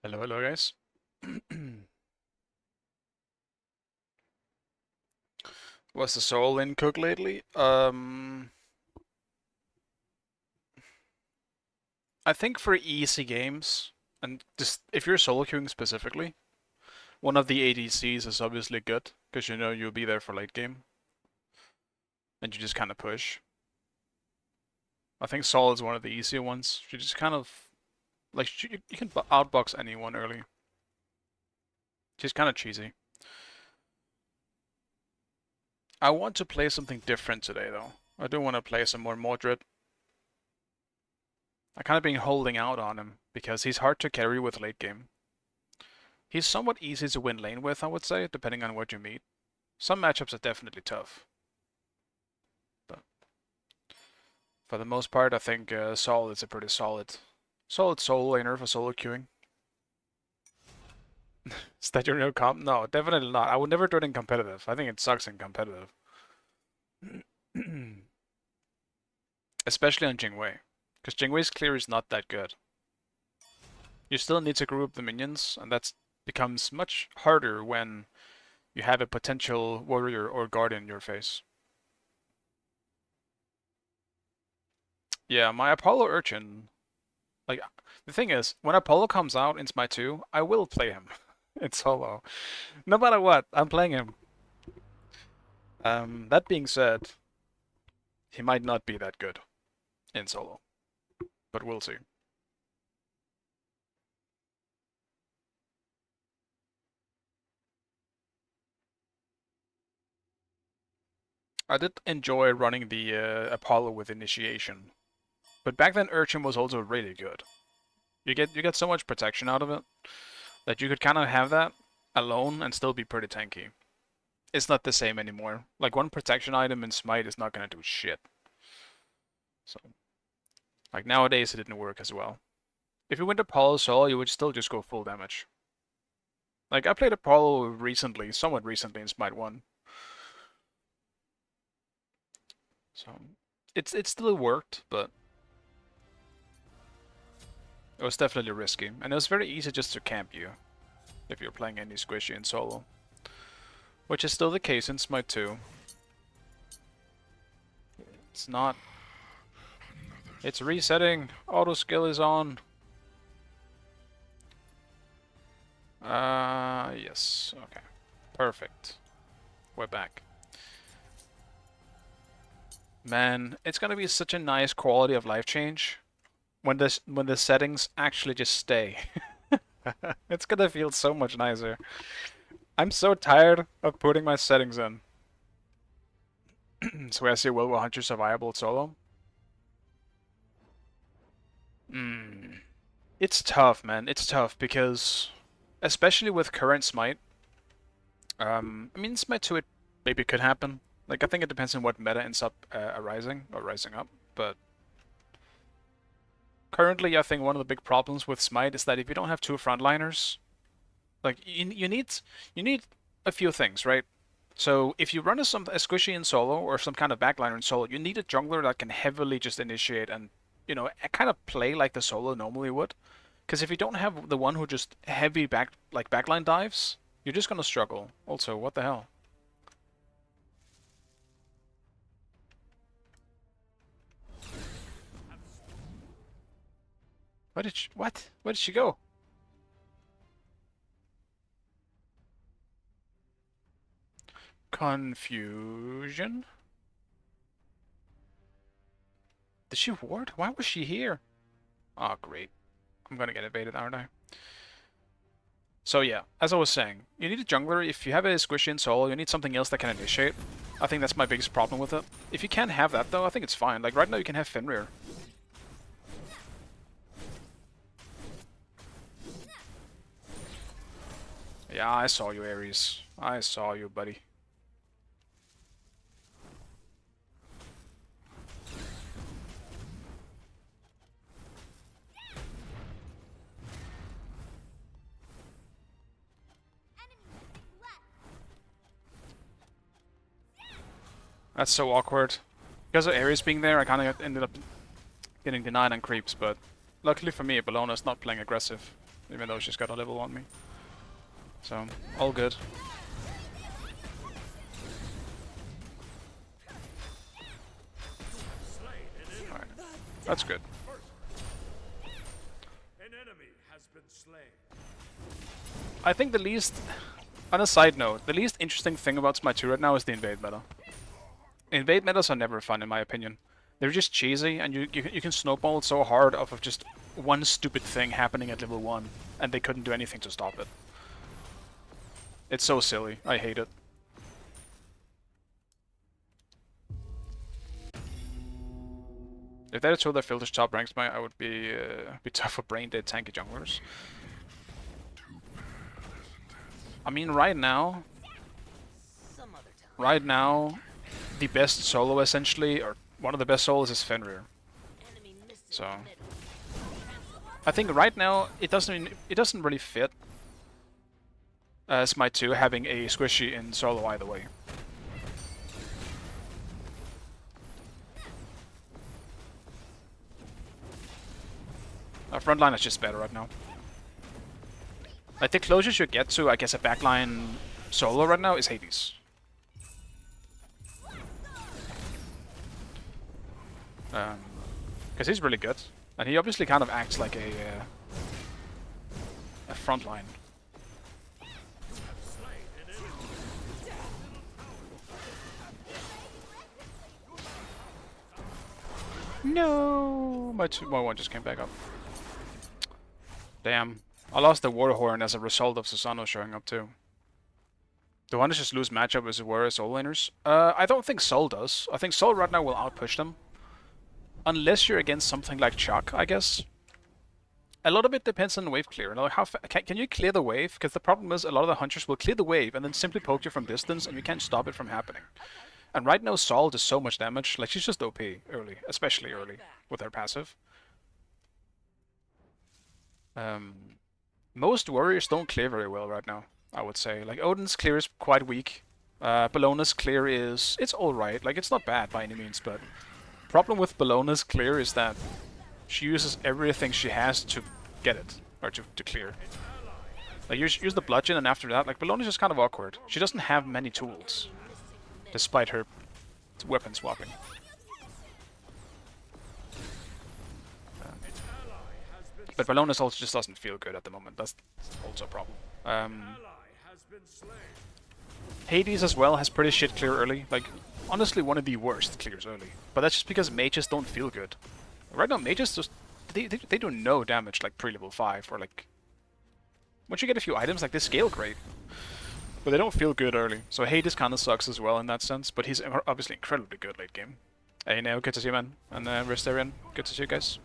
Hello, hello guys. Was the soul in Cook lately? I think for easy games, and just if you're solo queuing specifically, one of the ADCs is obviously good, because you know you'll be there for late game, and you just kind of push. I think Sol is one of the easier ones. You just kind of, like, you can outbox anyone early. She's kind of cheesy. I want to play something different today, though. I do want to play some more Mordred. I kind of been holding out on him because he's hard to carry with late game. He's somewhat easy to win lane with, I would say, depending on what you meet. Some matchups are definitely tough. But for the most part, I think Sol is a pretty solid solo laner for solo queuing. Is that your no comp? No, definitely not. I would never do it in competitive. I think it sucks in competitive. Especially on Jingwei. Because Jingwei's clear is not that good. You still need to group the minions, and that becomes much harder when you have a potential warrior or guardian in your face. Yeah, my Apollo Urchin, like, the thing is, when Apollo comes out in Smite 2, I will play him in solo. No matter what, I'm playing him. That being said, he might not be that good in solo, but we'll see. I did enjoy running the Apollo with initiation, but back then Urchin was also really good. You get so much protection out of it that you could kind of have that alone and still be pretty tanky. It's not the same anymore. Like one protection item in Smite is not gonna do shit. So, like nowadays it didn't work as well. If you went Apollo solo, you would still just go full damage. Like I played Apollo recently, somewhat recently in Smite 1. So it still worked, but it was definitely risky. And it was very easy just to camp you if you're playing any squishy in solo. Which is still the case in Smite 2. It's not. It's resetting. Auto skill is on. Yes. Okay. Perfect. We're back. Man, it's gonna be such a nice quality of life change when the settings actually just stay. It's gonna feel so much nicer. I'm so tired of putting my settings in. So I see Will Hunters are viable solo. It's tough, man. It's tough because, especially with current Smite, I mean Smite 2 it maybe could happen. Like I think it depends on what meta ends up arising or rising up, but currently I think one of the big problems with Smite is that if you don't have two frontliners, like you need a few things, right? So if you run a squishy in solo or some kind of backliner in solo, you need a jungler that can heavily just initiate and kind of play like the solo normally would. Because if you don't have the one who just heavy backline dives, you're just gonna struggle. Also, what the hell? What? Where did she go? Confusion? Did she ward? Why was she here? Oh, great. I'm gonna get evaded, aren't I? So yeah, as I was saying, you need a jungler. If you have a squishy in solo, you need something else that can initiate. I think that's my biggest problem with it. If you can't have that though, I think it's fine. Like right now you can have Fenrir. Yeah, I saw you, Ares. I saw you, buddy. That's so awkward. Because of Ares being there, I kind of ended up getting denied on creeps, but luckily for me, Bellona's not playing aggressive. even though she's got a level on me. So, all good. Alright, that's good. I think the least, on a side note, the least interesting thing about Smite 2 right now is the invade meta. Invade metas are never fun in my opinion. They're just cheesy, and you can snowball it so hard off of just one stupid thing happening at level 1, and they couldn't do anything to stop it. It's so silly. I hate it. If they had a tool that filters top ranks, I would be tough for brain dead tanky junglers. I mean, right now, the best solo essentially, or one of the best solos, is Fenrir. So I think right now it doesn't really fit Smite 2 having a squishy in solo either way. Our frontline is just better right now. Like, the closest you get to, I guess, a backline solo right now is Hades. Because he's really good. And he obviously kind of acts like a frontline. No! My 1 just came back up. Damn. I lost the Warhorn as a result of Susano showing up too. Do Hunters just lose matchup as it were as Soul laners? I don't think Soul does. I think Soul right now will outpush them. Unless you're against something like Chuck, I guess. A lot of it depends on the wave clear. Like, how can you clear the wave? Because the problem is a lot of the Hunters will clear the wave and then simply poke you from distance, and you can't stop it from happening. And right now Sol does so much damage. Like, she's just OP early, especially early with her passive. Most warriors don't clear very well right now, I would say. Like, Odin's clear is quite weak. Bellona's clear it's alright. Like, it's not bad by any means, but problem with Bellona's clear is that she uses everything she has to get it, or to clear. Like, use the bludgeon, and after that, like, Bellona's just kind of awkward. She doesn't have many tools, despite her weapon swapping. But Bellona's also just doesn't feel good at the moment. That's also a problem. Hades as well has pretty shit clear early. Like, honestly, one of the worst clears early. But that's just because mages don't feel good. Right now, mages just they do no damage like pre-level 5, or like once you get a few items, like, they scale great, but they don't feel good early. So Hades kind of sucks as well in that sense. But he's obviously incredibly good late game. Hey, Neo, good to see you, man, and Restarian, good to see you guys.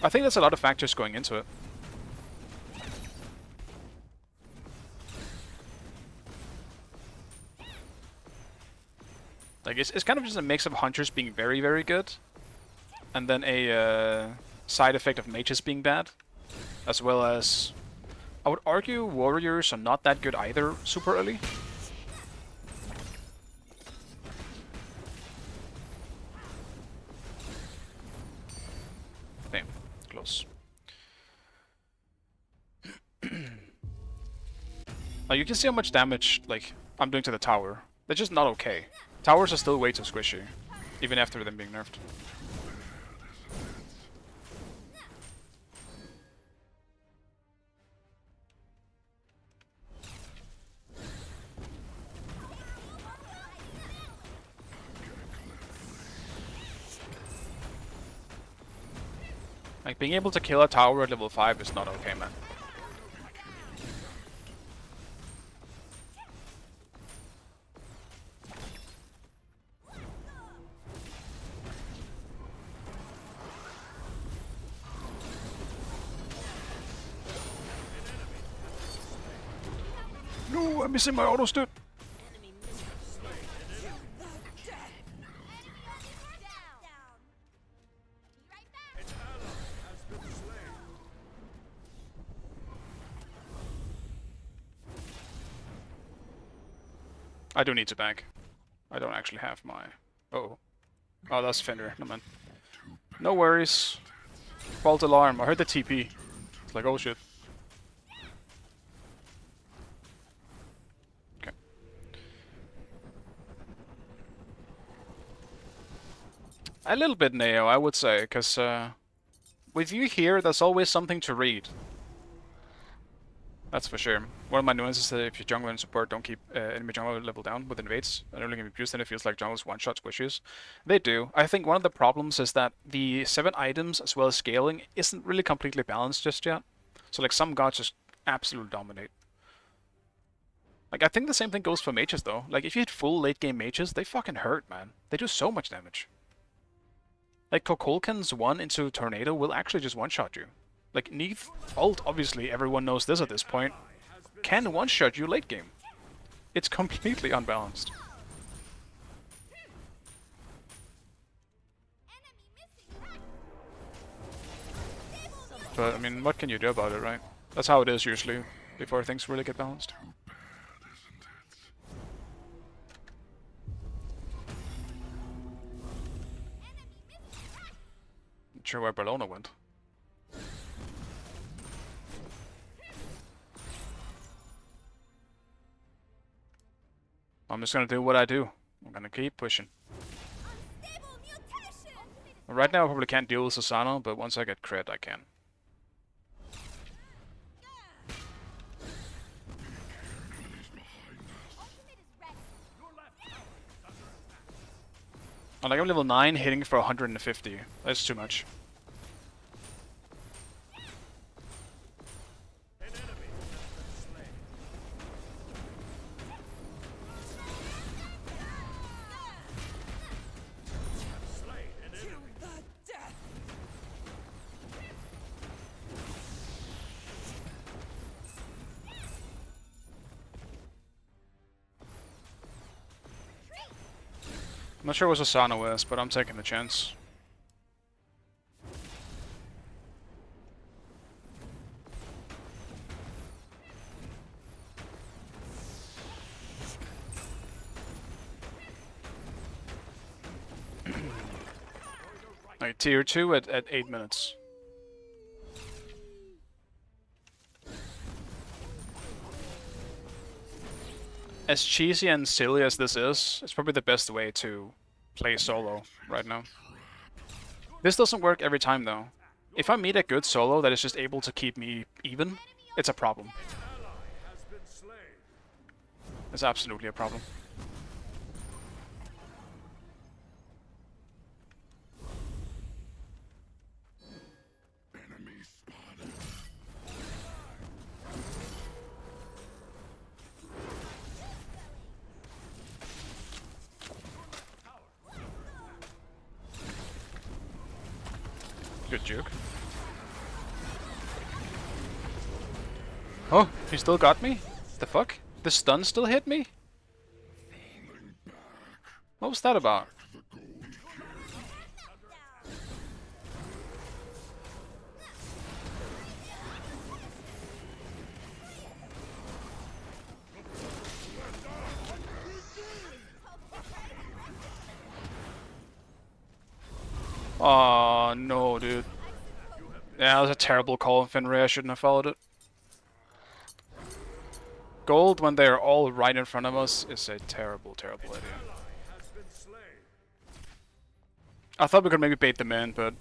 I think there's a lot of factors going into it. Like, it's kind of just a mix of Hunters being very, very good, and then a side effect of mages being bad, as well as, I would argue, warriors are not that good either super early. Damn, close. Now you can see how much damage, like, I'm doing to the tower. They're just not okay. Towers are still way too squishy, even after them being nerfed. Like, being able to kill a tower at level 5 is not okay, man. No, I'm missing my auto stun. I do need to back. I don't actually have my... Oh. That's Fender. No, man. No worries. False alarm. I heard the TP. like, oh shit. Okay. A little bit Neo, I would say, because with you here, there's always something to read. That's for sure. One of my nuances is that if your jungler and support don't keep enemy jungler level down with invades, and only can be abused, then it feels like junglers one-shot squishes. They do. I think one of the problems is that the 7 items as well as scaling isn't really completely balanced just yet. So like some gods just absolutely dominate. Like I think the same thing goes for mages though. Like if you hit full late game mages, they fucking hurt, man. They do so much damage. Like Kokolkin's 1 into Tornado will actually just one-shot you. Like, Neath ult, obviously, everyone knows this at this point, can one-shot you late game. It's completely unbalanced. But, I mean, what can you do about it, right? That's how it is usually, before things really get balanced. Not sure where Bellona went. I'm just gonna do what I do. I'm gonna keep pushing. Right now I probably can't deal with Susano, but once I get crit I can. I'm like I'm level 9 hitting for 150. That's too much. I'm not sure what Susano is, but I'm taking the chance. Like tier 2 at 8 minutes. As cheesy and silly as this is, it's probably the best way to play solo right now. This doesn't work every time though. If I meet a good solo that is just able to keep me even, it's a problem. It's absolutely a problem. Good juke. Oh, he still got me? The fuck? The stun still hit me? What was that about? Oh no, dude. Yeah, that was a terrible call, Fenrir. I shouldn't have followed it. Gold when they're all right in front of us is a terrible, terrible idea. I thought we could maybe bait them in, but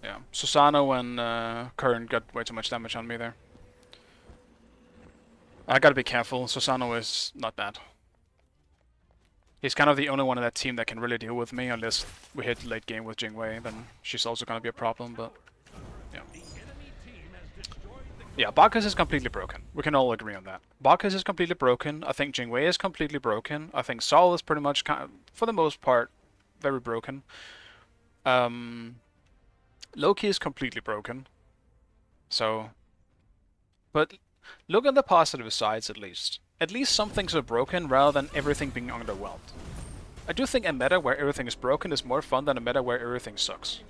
yeah. Susano and Kern got way too much damage on me there. I gotta be careful. Susano is not bad. He's kind of the only one in that team that can really deal with me, unless we hit late game with Jingwei, then she's also gonna be a problem, but yeah. Yeah, Bacchus is completely broken. We can all agree on that. Bacchus is completely broken. I think Jingwei is completely broken. I think Sol is pretty much, for the most part, very broken. Loki is completely broken. So, but look at the positive sides at least. At least some things are broken rather than everything being underwhelmed. I do think a meta where everything is broken is more fun than a meta where everything sucks.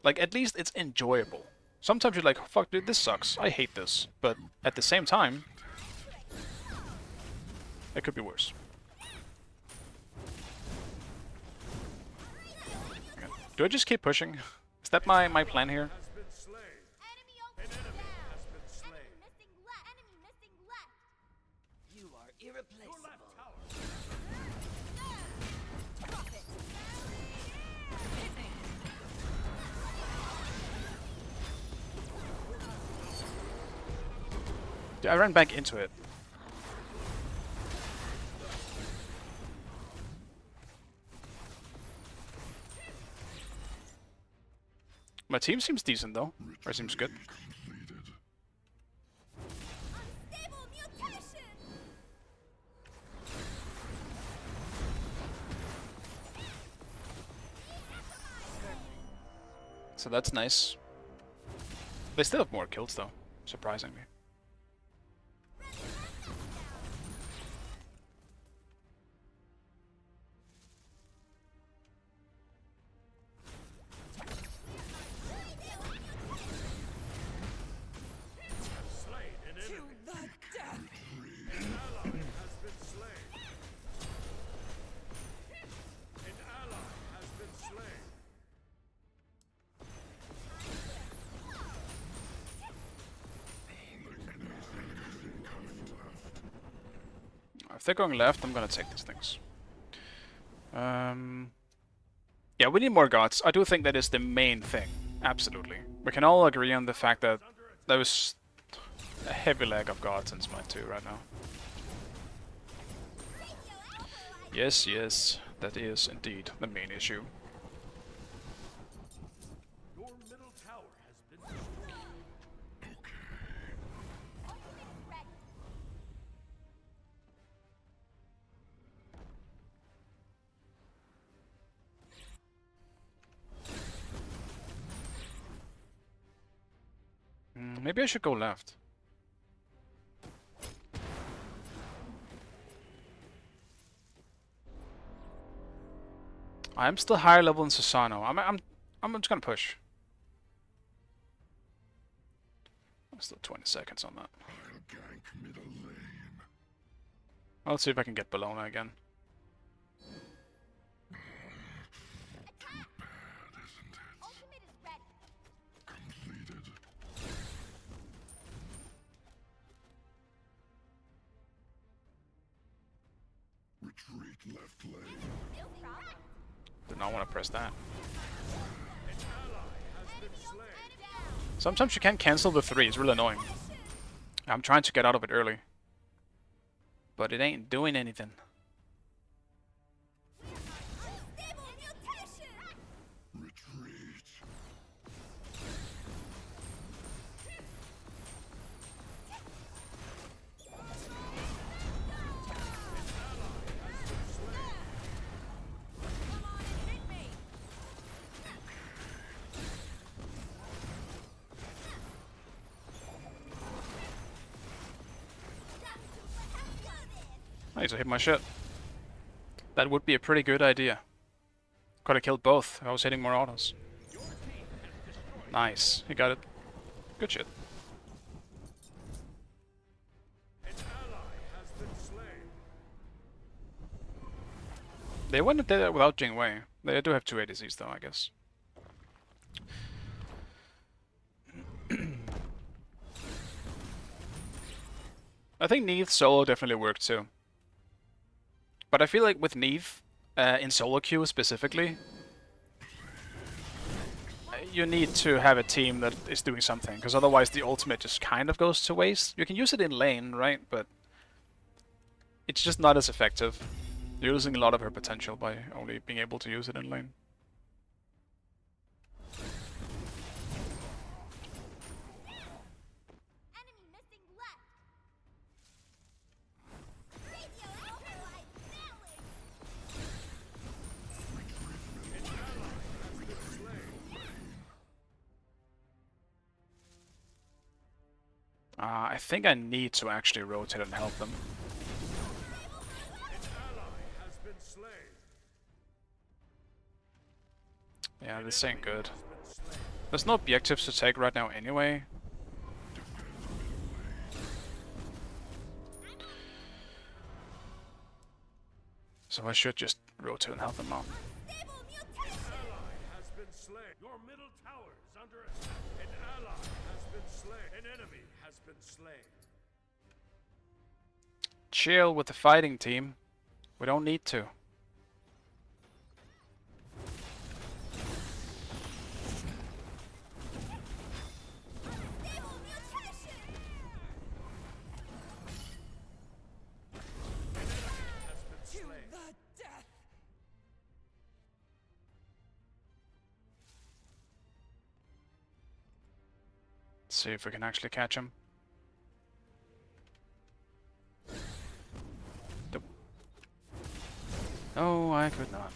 Like, at least it's enjoyable. Sometimes you're like, fuck dude, this sucks. I hate this. But at the same time, it could be worse. Do I just keep pushing? Is that my plan here? You are irreplaceable. Yeah, I ran back into it. My team seems decent though. Or seems good. So that's nice. They still have more kills though, surprisingly. If they're going left, I'm gonna take these things. Yeah, we need more gods. I do think that is the main thing. Absolutely. We can all agree on the fact that there was a heavy lag of gods in Smite 2 right now. Yes, yes, that is indeed the main issue. Your middle tower has been destroyed. Maybe I should go left. I'm still higher level than Susano. I'm just gonna push. Still 20 seconds on that. I'll gank middle lane. I'll see if I can get Bologna again. Too bad, isn't it? Completed. Retreat left lane. Do not want to press that. An ally has been slain. Sometimes you can't cancel the 3, it's really annoying. I'm trying to get out of it early. But it ain't doing anything. Retreat. I need to hit my shit. That would be a pretty good idea. Could have killed both if I was hitting more autos. Nice, he got it. Good shit. An ally has been slain. They went and did it without Jing Wei. They do have 2 ADCs though, I guess. I think Neith solo definitely worked too. But I feel like with Neith, in solo queue specifically, you need to have a team that is doing something, because otherwise the ultimate just kind of goes to waste. You can use it in lane, right? But it's just not as effective. You're losing a lot of her potential by only being able to use it in lane. I think I need to actually rotate and help them. An ally has been slain. Yeah, this ain't good. There's no objectives to take right now anyway. So I should just rotate and help them out. An ally has been slain. Your middle tower is under attack. An ally has been slain. An enemy has been slain. Chill with the fighting, team. We don't need to. Let's see if we can actually catch him. Nope. No, I could not.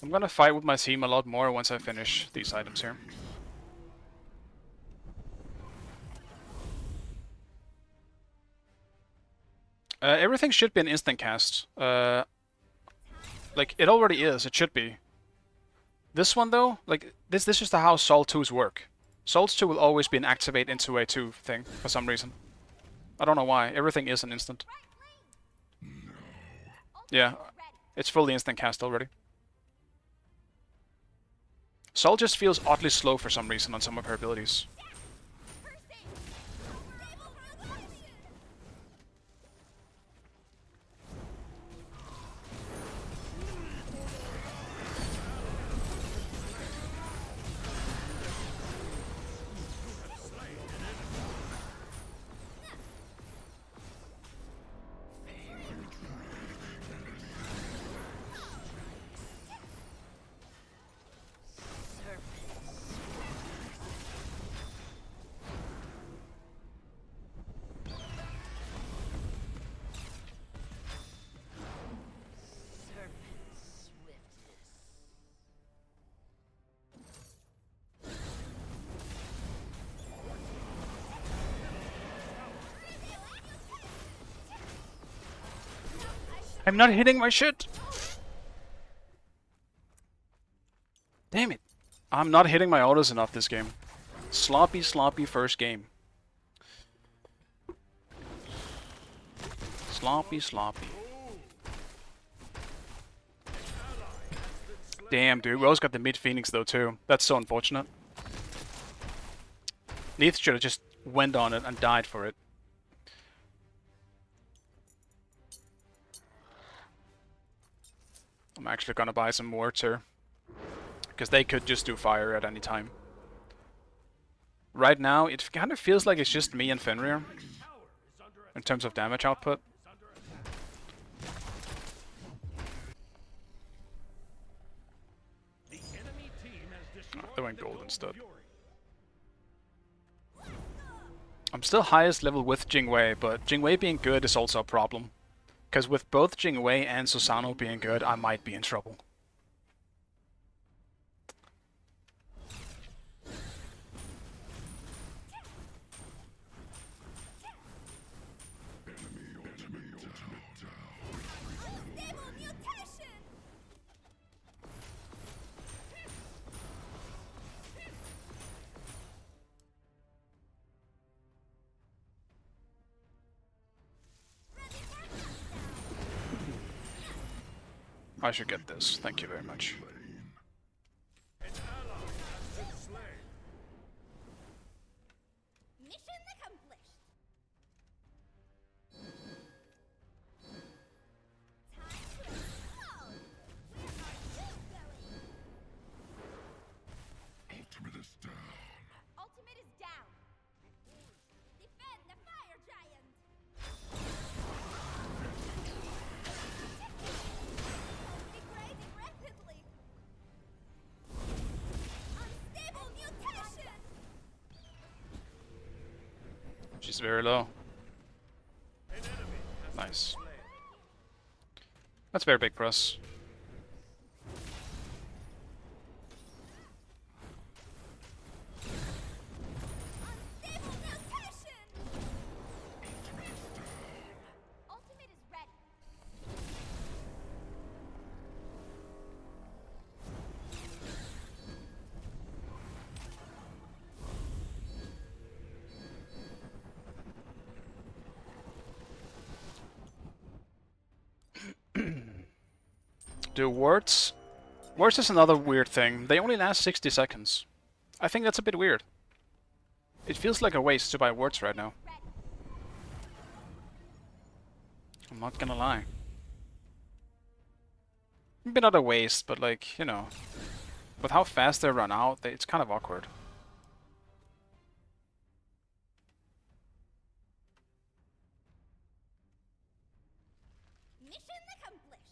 I'm gonna fight with my team a lot more once I finish these items here. Everything should be an instant cast. Like, it already is, it should be. This one though, like, this is just how Sol 2s work. Sols 2 will always be an activate into a 2 thing, for some reason. I don't know why, everything is an instant. Yeah, it's fully instant cast already. Sol just feels oddly slow for some reason on some of her abilities. I'm not hitting my shit! Damn it. I'm not hitting my autos enough this game. Sloppy, sloppy first game. Sloppy, sloppy. Damn, dude. We always got the mid-Phoenix though, too. That's so unfortunate. Neith should have just went on it and died for it. I'm actually gonna buy some wards here. Because they could just do fire at any time. Right now, it kind of feels like it's just me and Fenrir. In terms of damage output. Oh, they went gold instead. I'm still highest level with Jingwei, but Jingwei being good is also a problem. Because with both Jingwei and Susano being good, I might be in trouble. I should get this. Thank you very much. An ally has been slain. Mission accomplished. Time to explode. Where are you going? Ultimate is down. Ultimate is down. Defend the fire giant. Degrading rapidly. He's very low. An enemy has Nice. been slain. That's very big for us. Unstable rotation! Ultimate is ready. Do wards? Wards is another weird thing. They only last 60 seconds. I think that's a bit weird. It feels like a waste to buy wards right now. Ready. I'm not gonna lie. Maybe not a waste, but like, you know, with how fast they run out, it's kind of awkward. Mission accomplished.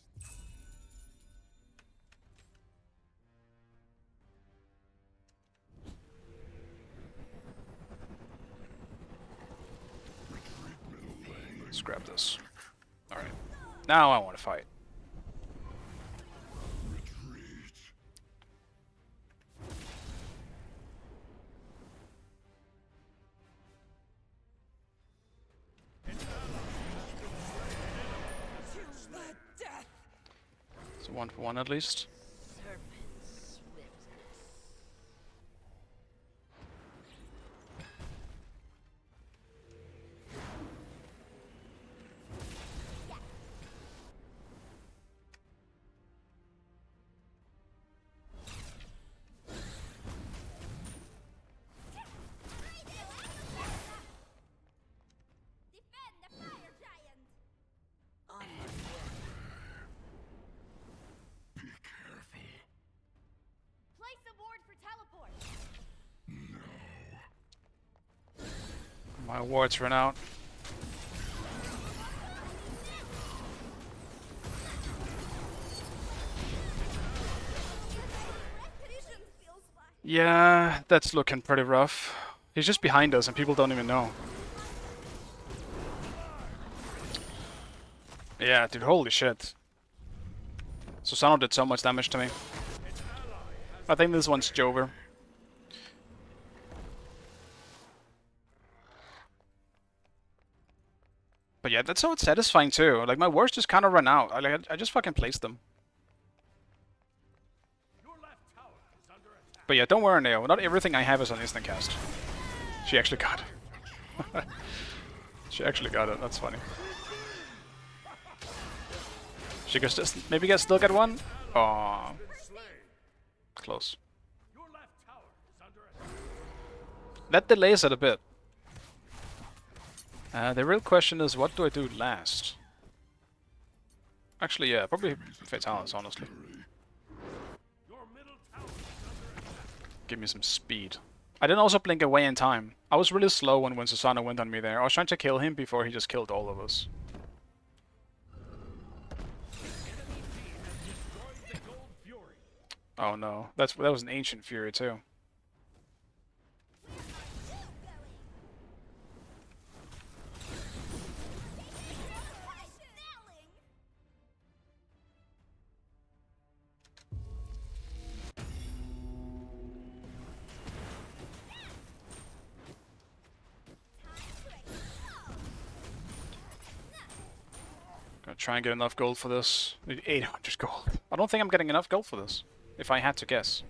Let's grab this. Alright. Now I want to fight. Retreat. So 1-for-1 at least. Defend the fire giant. Be careful. Place a ward for teleport. My wards run out. Repetition feels like. Yeah, that's looking pretty rough. He's just behind us and people don't even know. Yeah, dude, holy shit. Susano did so much damage to me. I think this one's Jover. But yeah, that's so satisfying too. Like, my wards just kind of run out. I just fucking placed them. Your left tower is under attack. But yeah, don't worry, Neo. Not everything I have is on instant cast. She actually got it. She actually got it. That's funny. She could just maybe still get one. Oh, Been slain. close. Your left tower is under attack. That delays it a bit. The real question is, what do I do last? Actually, yeah, probably Fatalis, honestly. Your middle tower is under attack. Give me some speed. I didn't also blink away in time. I was really slow when Susano went on me there. I was trying to kill him before he just killed all of us. Destroyed the Gold Fury. Oh no, that was an ancient fury too. Gonna try and get enough gold for this. Need 800 gold. I don't think I'm getting enough gold for this, if I had to guess.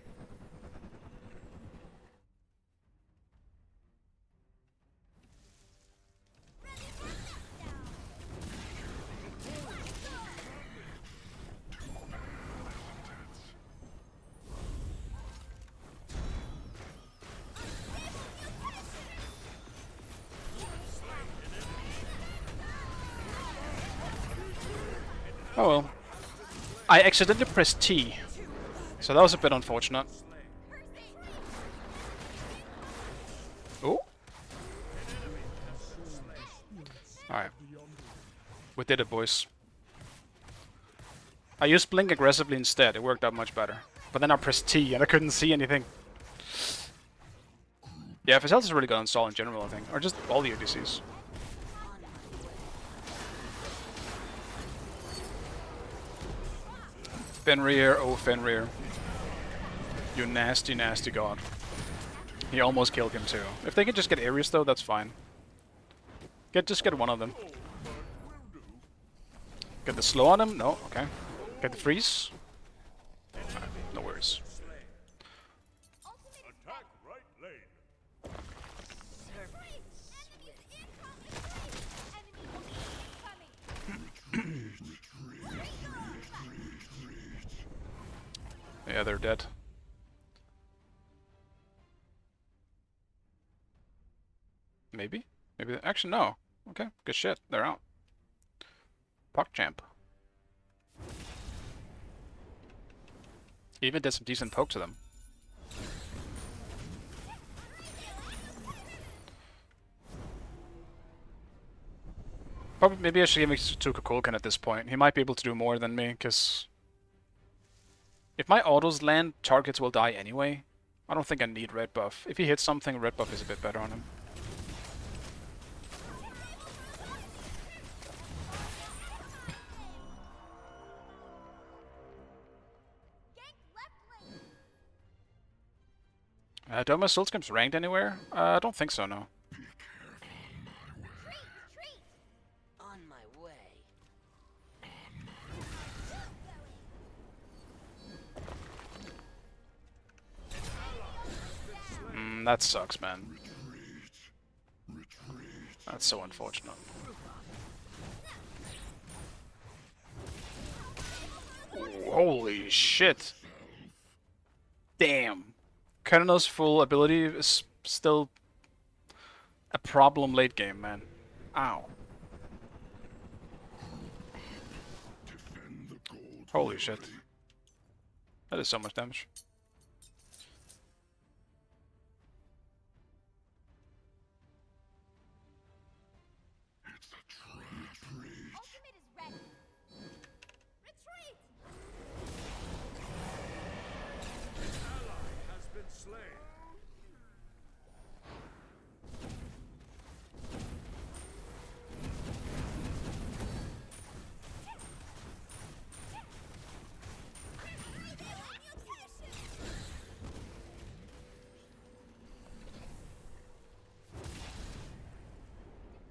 Oh well. I accidentally pressed T, so that was a bit unfortunate. Oh. Alright. We did it, boys. I used Blink aggressively instead, it worked out much better. But then I pressed T and I couldn't see anything. Group Yeah, Facilitas is really good on Sol in general, I think. Or just all the ADCs. Fenrir, oh Fenrir. You nasty, nasty god. He almost killed him too. If they could just get Ares though, that's fine. Just get one of them. Get the slow on him? No, okay. Get the freeze? No worries. Attack right lane. Yeah, they're dead. Maybe? Maybe. Actually, no. Okay, good shit. They're out. Puck champ. Even did some decent poke to them. Probably, maybe I should give it to Kukulkan at this point. He might be able to do more than me, because if my autos land, targets will die anyway. I don't think I need red buff. If he hits something, red buff is a bit better on him. Do my soul skips ranked anywhere? I don't think so, no. On my way. That sucks, man. That's so unfortunate. Holy shit. Damn. Cardinal's full ability is still a problem late game, man. Ow. Holy shit. That is so much damage. Ultimate is ready. Retreat! Ally has been slain.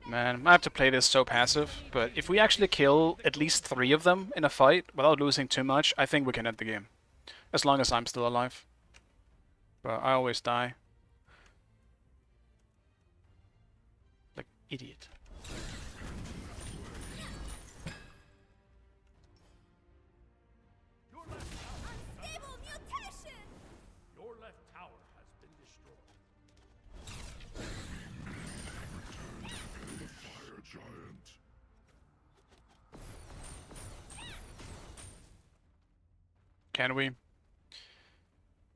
Man, I have to play this so passive, but if we actually kill at least 3 of them in a fight without losing too much, I think we can end the game. As long as I'm still alive. But I always die. Like, idiot. Unstable mutation! Your left tower has been destroyed. Fire giant. Can we?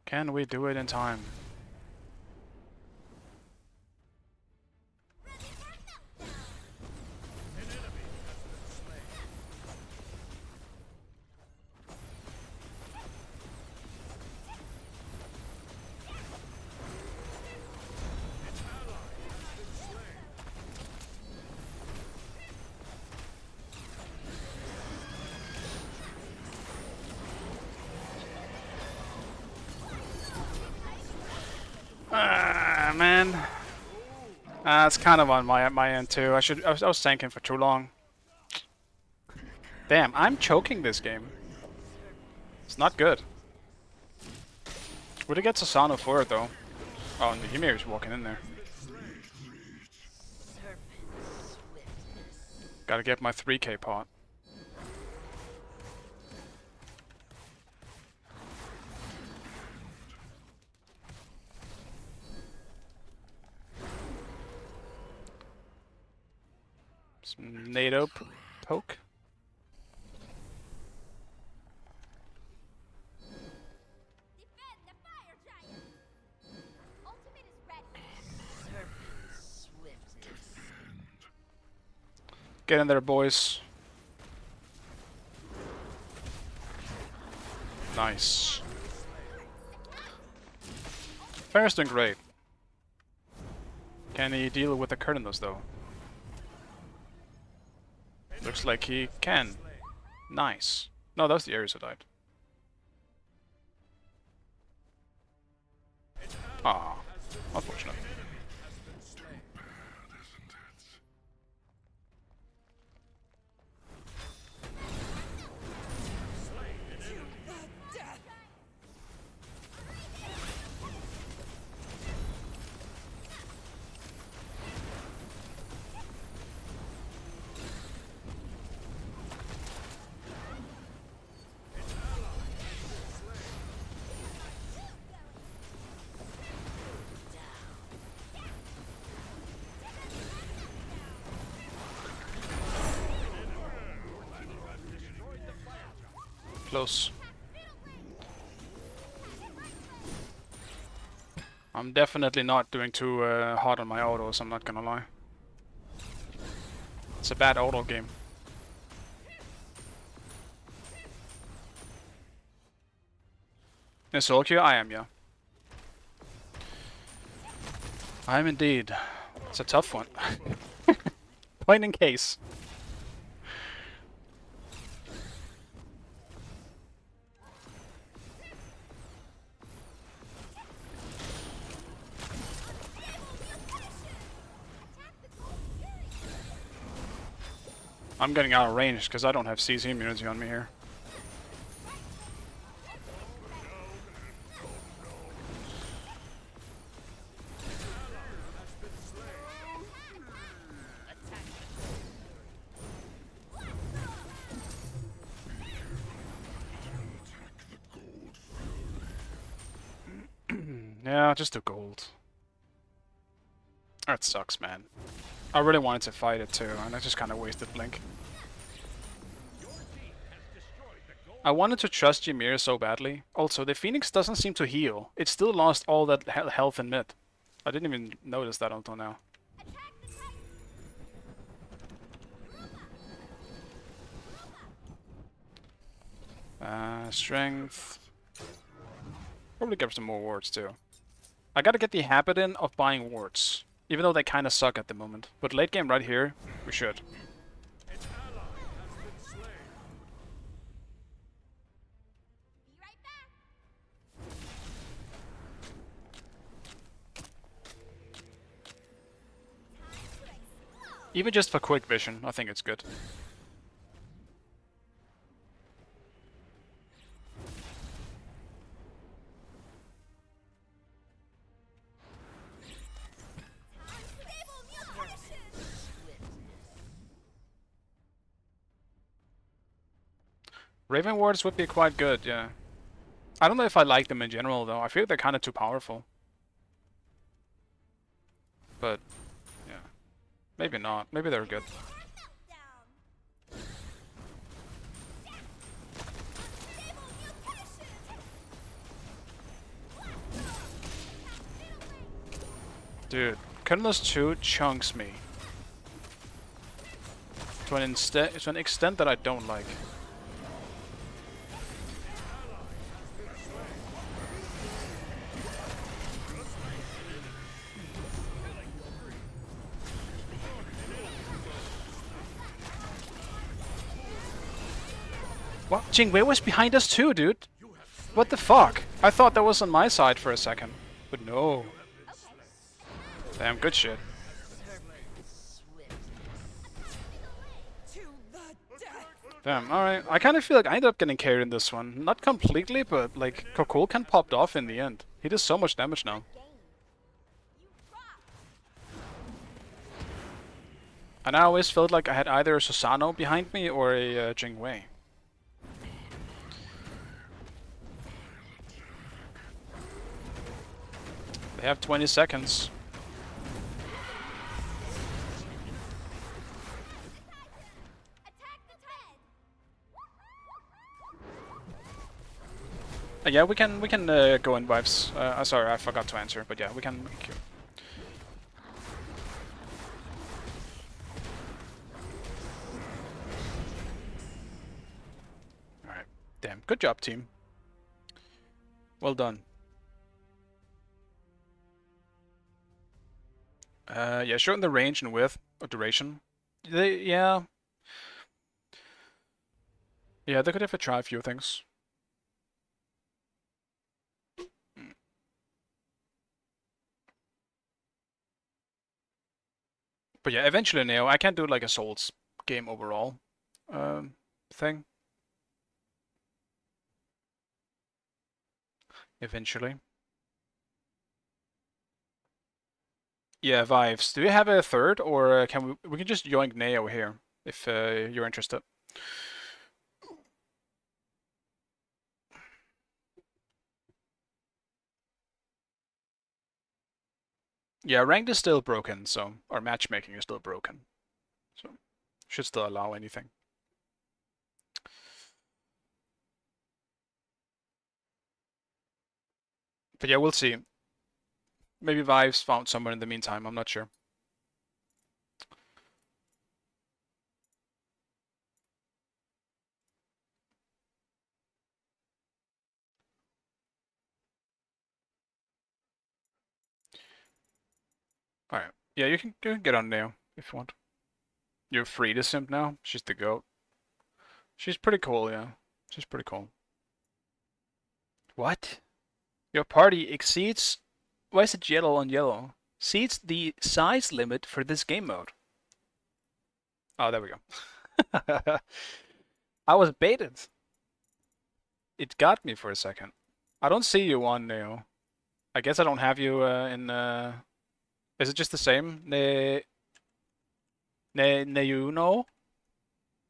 Can we do it in time? An enemy has been slain. An ally has been slain. Ah, man. It's kind of on my end too. I was tanking for too long. Damn, I'm choking this game. It's not good. Would it get Sasano for it though? Oh, and the Ymir's walking in there. Gotta get my 3k pot. Some NATO poke. Defend the fire giant! Ultimate is ready. Swiftness. Get in there, boys. Nice. Fair's doing great. Can he deal with the Cardinals though? Looks like he can. Nice. No, that's the Ares who died. Ah, unfortunate. Close. I'm definitely not doing too hard on my autos, I'm not gonna lie. It's a bad auto game. In solo queue, I am, yeah. I am indeed. It's a tough one. Point in case. I'm getting out of range because I don't have CC immunity on me here. Yeah, just do gold. That sucks, man. I really wanted to fight it too, and I just kind of wasted Blink. I wanted to trust Ymir so badly. Also, the Phoenix doesn't seem to heal. It still lost all that health in mid. I didn't even notice that until now. Strength. Probably get some more wards too. I gotta get the habit in of buying wards. Even though they kinda suck at the moment. But late game right here, we should. Even just for quick vision, I think it's good. Raven wards would be quite good, yeah. I don't know if I like them in general though. I feel they're kinda too powerful. But, yeah. Maybe not. Maybe they're good. Dude, Cardinals 2 chunks me. To an extent that I don't like. What? Jingwei was behind us too, dude. What the fuck? I thought that was on my side for a second. But no. Damn, good shit. Damn, alright. I kind of feel like I ended up getting carried in this one. Not completely, but like, Kukulkan popped off in the end. He does so much damage now. And I always felt like I had either a Susano behind me or a Jingwei. They have 20 seconds. Yeah, we can go in vibes. Sorry, I forgot to answer, but yeah, we can queue. All right, damn, good job, team. Well done. Yeah, shorten the range and width or duration. Yeah. Yeah, they could have to try a few things. But yeah, eventually Neo, I can't do like a Souls game overall thing. Eventually. Yeah, Vives. Do you have a third, or can we can just join Neo here if you're interested. Yeah, ranked is still broken, so our matchmaking is still broken, so should still allow anything. But yeah, we'll see. Maybe Vives found somewhere in the meantime. I'm not sure. All right. Yeah, you can get on Neo if you want. You're free to simp now. She's the goat. She's pretty cool, yeah. She's pretty cool. What? Your party exceeds. Why is it yellow on yellow? Exceeds the size limit for this game mode. Oh, there we go. I was baited. It got me for a second. I don't see you on Neo. I guess I don't have you in. Is it just the same? You know?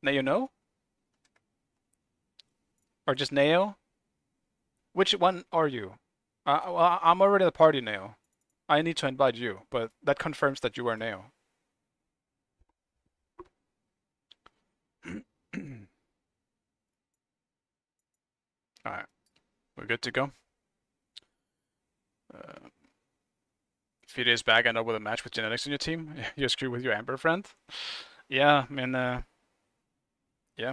You know? Or just Neo? Which one are you? Well, I'm already the party Neo. I need to invite you, but that confirms that you are Neo. Alright, we're good to go. A few days back, I ended up with a match with Genetics in your team. You screwed with your Amber friend. Yeah, I mean, yeah.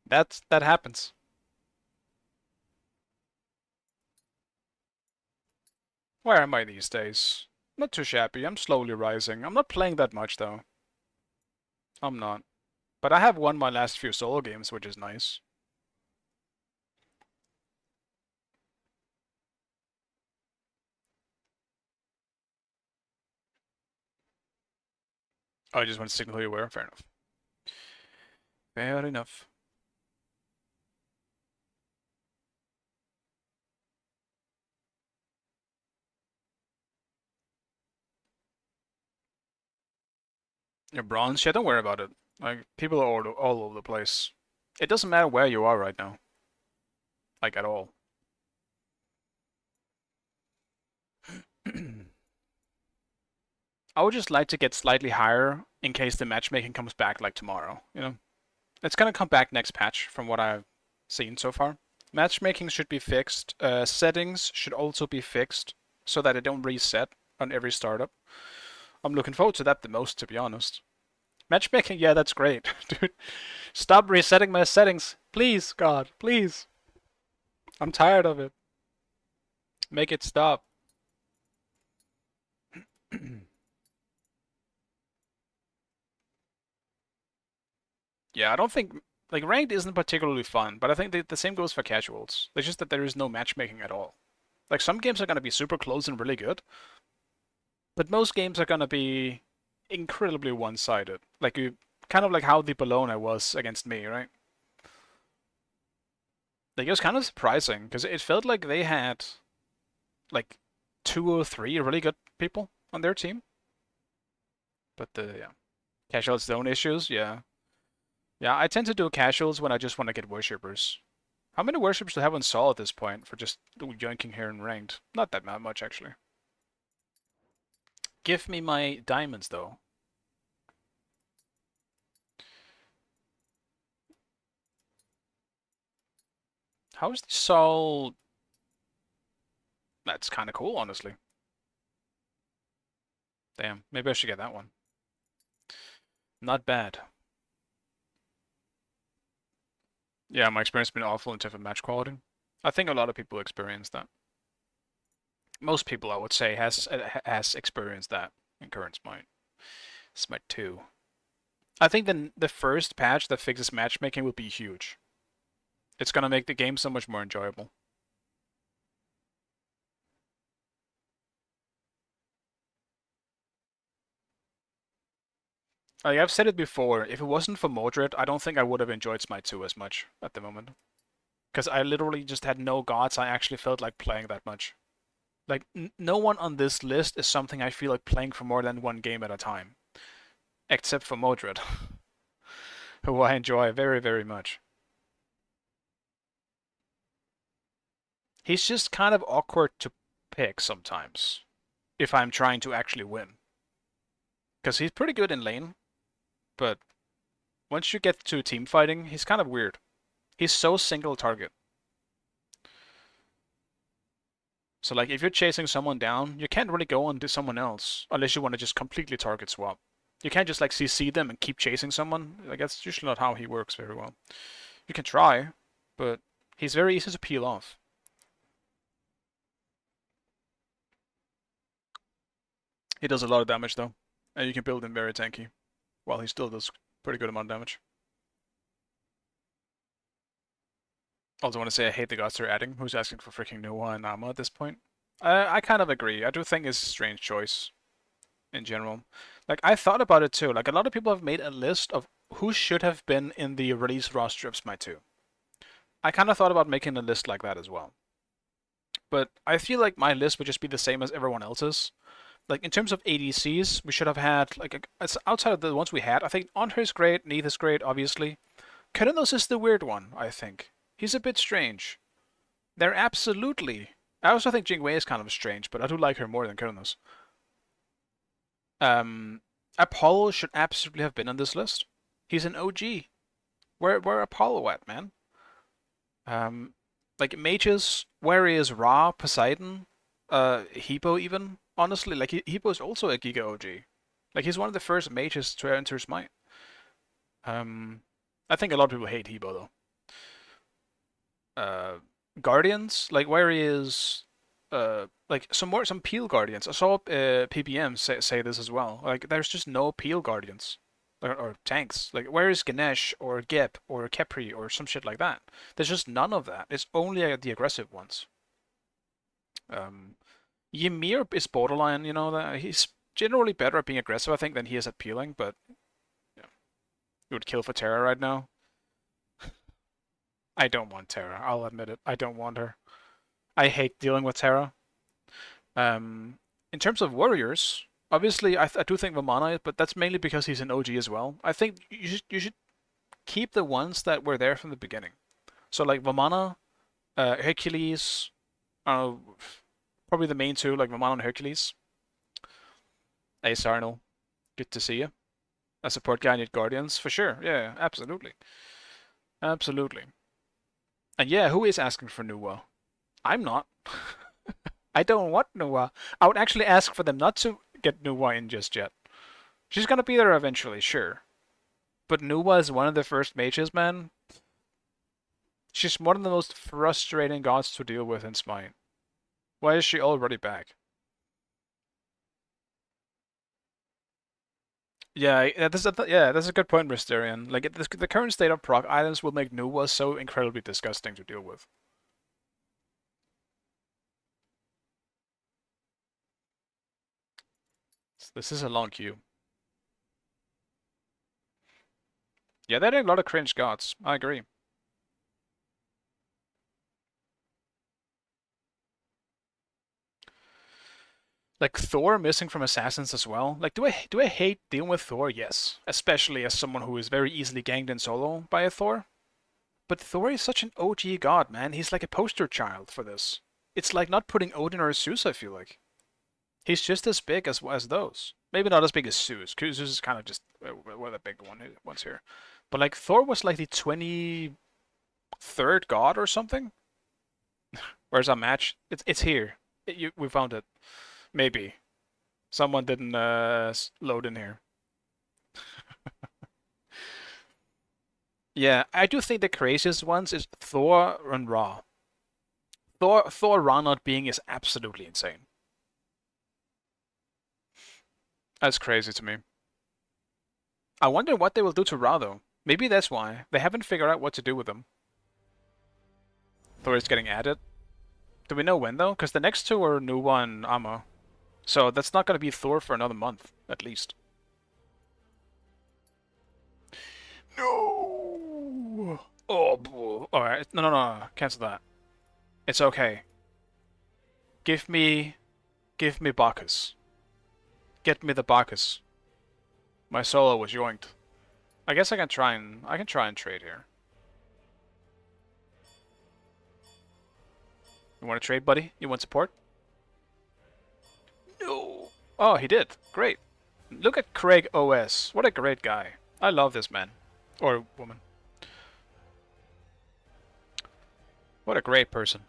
That happens. Where am I these days? Not too shabby. I'm slowly rising. I'm not playing that much though. I'm not. But I have won my last few solo games, which is nice. Oh, I just want to signal who you were. Fair enough. Fair enough. Your bronze? Yeah, don't worry about it. Like, people are all over the place. It doesn't matter where you are right now. Like, at all. I would just like to get slightly higher in case the matchmaking comes back like tomorrow, you know? It's gonna come back next patch from what I've seen so far. Matchmaking should be fixed. Settings should also be fixed so that it don't reset on every startup. I'm looking forward to that the most, to be honest. Matchmaking, yeah, that's great. Dude, stop resetting my settings. Please, God, please. I'm tired of it. Make it stop. Yeah, I don't think like ranked isn't particularly fun, but I think the same goes for casuals. It's just that there is no matchmaking at all. Like some games are gonna be super close and really good, but most games are gonna be incredibly one-sided. Like you, kind of like how the Bologna was against me, right? Like it was kind of surprising because it felt like they had like 2 or 3 really good people on their team, but yeah, casuals their own issues. Yeah, yeah. I tend to do casuals when I just want to get worshippers. How many worships do I have on Saul at this point for just yoinking here in ranked? Not that much actually. Give me my diamonds though. How is the Saul? That's kind of cool, honestly. Damn, maybe I should get that one. Not bad. Yeah, my experience has been awful in terms of match quality. I think a lot of people experience that. most people, I would say, has experienced that in current Smite 2. I think the first patch that fixes matchmaking will be huge. It's gonna make the game so much more enjoyable. Like I've said it before, if it wasn't for Mordred, I don't think I would have enjoyed Smite 2 as much at the moment. Because I literally just had no gods I actually felt like playing that much. Like, no one on this list is something I feel like playing for more than one game at a time. Except for Mordred, who I enjoy very, very much. He's just kind of awkward to pick sometimes, if I'm trying to actually win. Because he's pretty good in lane, but once you get to team fighting, he's kind of weird. He's so single target. So like if you're chasing someone down, you can't really go on to someone else unless you want to just completely target swap. You can't just like CC them and keep chasing someone. Like that's usually not how he works very well. You can try, but he's very easy to peel off. He does a lot of damage though, and you can build him very tanky, while he still does pretty good amount of damage. Also want to say I hate the gods they're adding. Who's asking for freaking Noah and Nama at this point? I kind of agree. I do think it's a strange choice in general. Like I thought about it too. Like a lot of people have made a list of who should have been in the release roster of Smite 2. I kind of thought about making a list like that as well. But I feel like my list would just be the same as everyone else's. Like in terms of ADCs, we should have had like outside of the ones we had. I think Andre is great, Neith is great, obviously. Keranos is the weird one, I think. He's a bit strange. They're absolutely. I also think Jingwei is kind of strange, but I do like her more than Keranos. Apollo should absolutely have been on this list. He's an OG. Where Apollo at, man? Like mages, where is Ra, Poseidon, Hippo even? Honestly, like Hippo is also a Giga OG. Like he's one of the first mages to enter Smite. I think a lot of people hate Hippo though. Guardians, like where is like some peel guardians. I saw PBM say this as well. Like there's just no peel guardians or tanks. Like where is Ganesh or Gep or Kepri or some shit like that? There's just none of that. It's only the aggressive ones. Ymir is borderline, you know, that he's generally better at being aggressive, I think, than he is at peeling, but yeah. You would kill for Terra right now. I don't want Terra, I'll admit it. I don't want her. I hate dealing with Terra. In terms of warriors, obviously I do think Vamana, but that's mainly because he's an OG as well. I think you should keep the ones that were there from the beginning. So like Vamana, Hercules, probably the main two, like Vamana and Hercules. Ace Arnold, good to see you. A support guy need Guardians, for sure. Yeah, absolutely. Absolutely. And yeah, who is asking for Nuwa? I'm not. I don't want Nuwa. I would actually ask for them not to get Nuwa in just yet. She's gonna be there eventually, sure. But Nuwa is one of the first mages, man. She's one of the most frustrating gods to deal with in Smite. Why is she already back? Yeah, that's a good point, Mysterian. Like the current state of proc items will make Nuwa so incredibly disgusting to deal with. This is a long queue. Yeah, they're a lot of cringe gods. I agree. Like Thor missing from Assassins as well. Like, do I hate dealing with Thor? Yes, especially as someone who is very easily ganked in solo by a Thor. But Thor is such an OG god, man. He's like a poster child for this. It's like not putting Odin or Zeus, I feel like. He's just as big as those. Maybe not as big as Zeus. Zeus is kind of just the big ones here. But like Thor was like the 23rd god or something. Where's our match? It's here. We found it. Maybe. Someone didn't load in here. Yeah, I do think the craziest ones is Thor and Ra. Thor Ra not being is absolutely insane. That's crazy to me. I wonder what they will do to Ra though. Maybe that's why. They haven't figured out what to do with them. Thor is getting added. Do we know when though? Because the next two are Nuwa and Amma. So that's not going to be Thor for another month, at least. No! Oh, alright. No. Cancel that. It's okay. Give me Bacchus. Get me the Bacchus. My solo was yoinked. I guess I can try and trade here. You want to trade, buddy? You want support? No. Oh, he did. Great. Look at Craig OS. What a great guy. I love this man. Or woman. What a great person.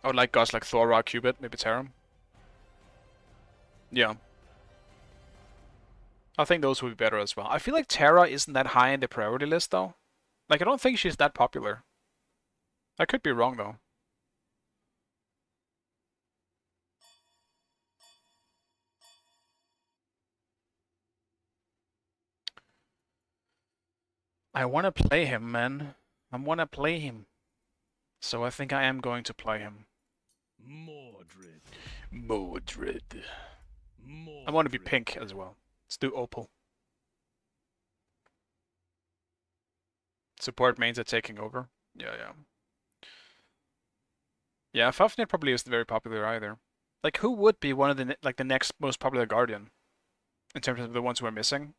I would like guys like Thor, Ra, Cubit, maybe Taram. Yeah. I think those would be better as well. I feel like Terra isn't that high in the priority list though. Like, I don't think she's that popular. I could be wrong though. I want to play him, man. I want to play him. So I think I am going to play him. Mordred. I want to be pink as well. Let's do opal. Support mains are taking over. Yeah. Yeah, Fafnir probably isn't very popular either. Like, who would be one of the the next most popular Guardian in terms of the ones who are missing?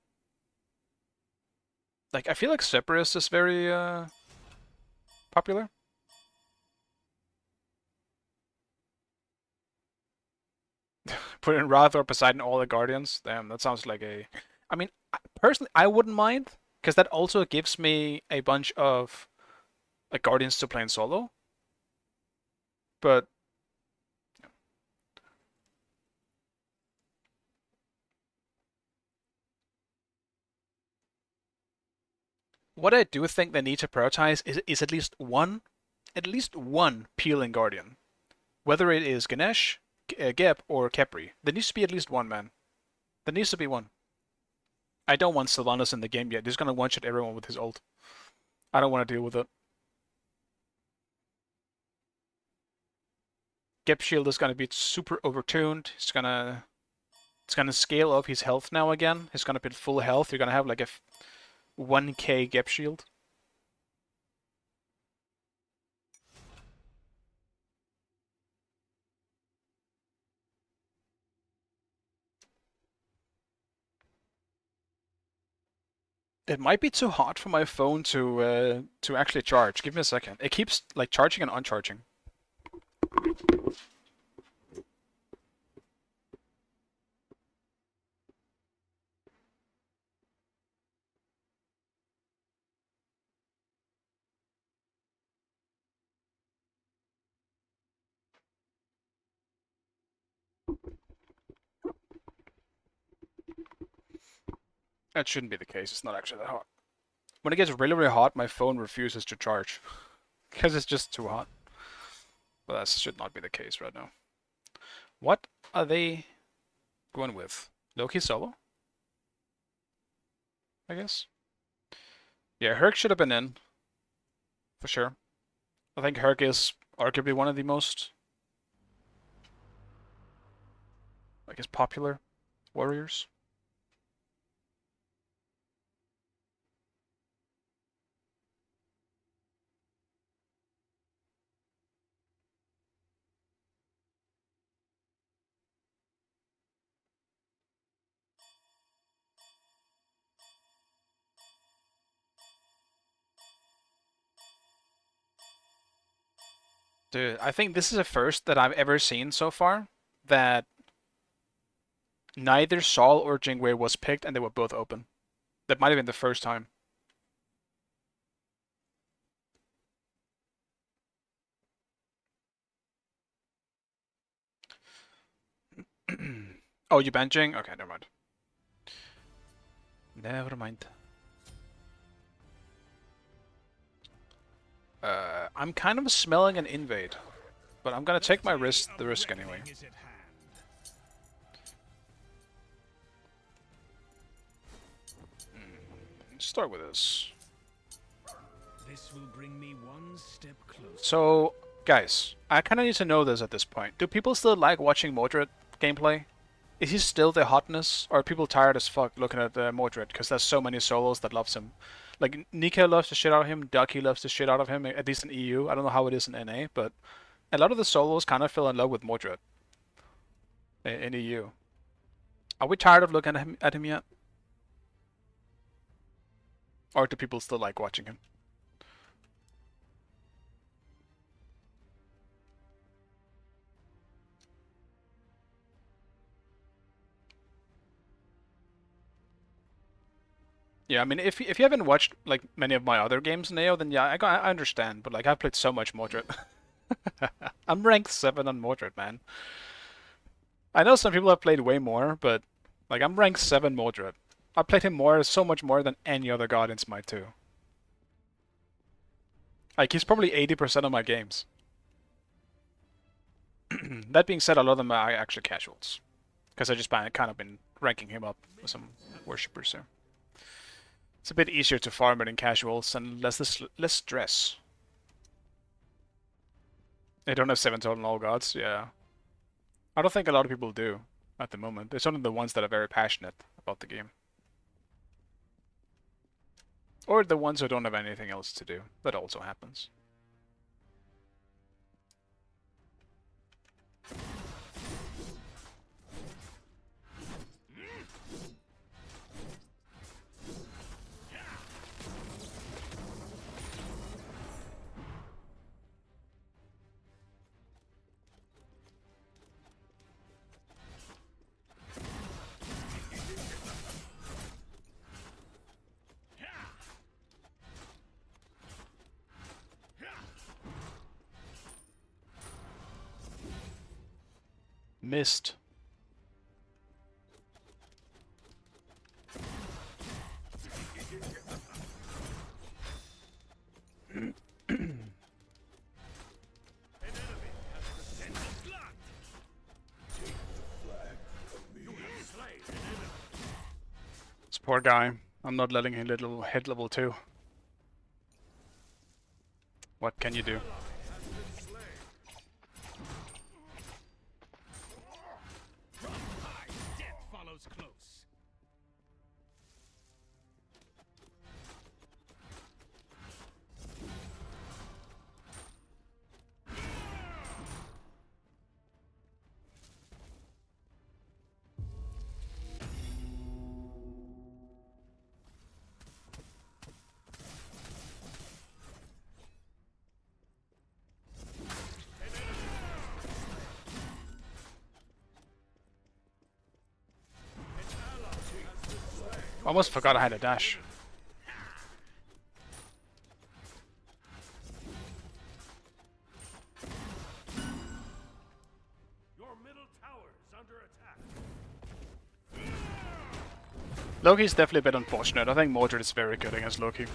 Like, I feel like Cerberus is very popular. Put in Wrath or Poseidon all the Guardians. Damn, that sounds like a. I mean, personally, I wouldn't mind because that also gives me a bunch of like Guardians to play in solo. But what I do think they need to prioritize is at least one peeling Guardian, whether it is Ganesh, Geb, or Kepri. There needs to be at least one, man. There needs to be one. I don't want Sylvanas in the game yet. He's gonna one-shot everyone with his ult. I don't want to deal with it. Geb shield is gonna be super overtuned. It's gonna scale up his health now again. He's gonna be full health. You're gonna have like a 1k Geb shield. It might be too hot for my phone to actually charge. Give me a second. It keeps like charging and uncharging. That shouldn't be the case. It's not actually that hot. When it gets really hot, my phone refuses to charge because it's just too hot. But that should not be the case right now. What are they going with? Loki solo? I guess. Yeah, Herc should have been in. For sure. I think Herc is arguably one of the most, I guess, popular warriors. Dude, I think this is a first that I've ever seen so far that neither Saul or Jingwei was picked and they were both open. That might have been the first time. Oh, you banned Jing? Okay, never mind. Never mind. I'm kind of smelling an invade, but I'm gonna take my risk, the risk anyway. Is at hand. Let's start with this. This will bring me one step closer. So, guys, I kind of need to know this at this point. Do people still like watching Mordred gameplay? Is he still the hotness, or are people tired as fuck looking at Mordred because there's so many solos that loves him? Like Nika loves the shit out of him, Ducky loves the shit out of him, at least in EU. I don't know how it is in NA, but a lot of the solos kind of fell in love with Mordred in EU. Are we tired of looking at him yet? Or do people still like watching him? Yeah, I mean, if you haven't watched like many of my other games in AO, then yeah, I understand. But like, I've played so much Mordred. I'm ranked 7 on Mordred, man. I know some people have played way more, but like, I'm ranked 7 Mordred. I played him so much more than any other god in Smite 2. Like, he's probably 80% of my games. That being said, a lot of them are actually casuals, because I just kind of been ranking him up with some worshippers here. It's a bit easier to farm it in casuals and less stress. They don't have 7 total all gods, yeah. I don't think a lot of people do at the moment. It's only the ones that are very passionate about the game. Or the ones who don't have anything else to do. That also happens. Missed. This poor guy. I'm not letting him hit level 2. What can you do? Death follows close. Almost forgot I had a dash. Your middle tower is under attack. Loki's definitely a bit unfortunate. I think Mordred is very good against Loki.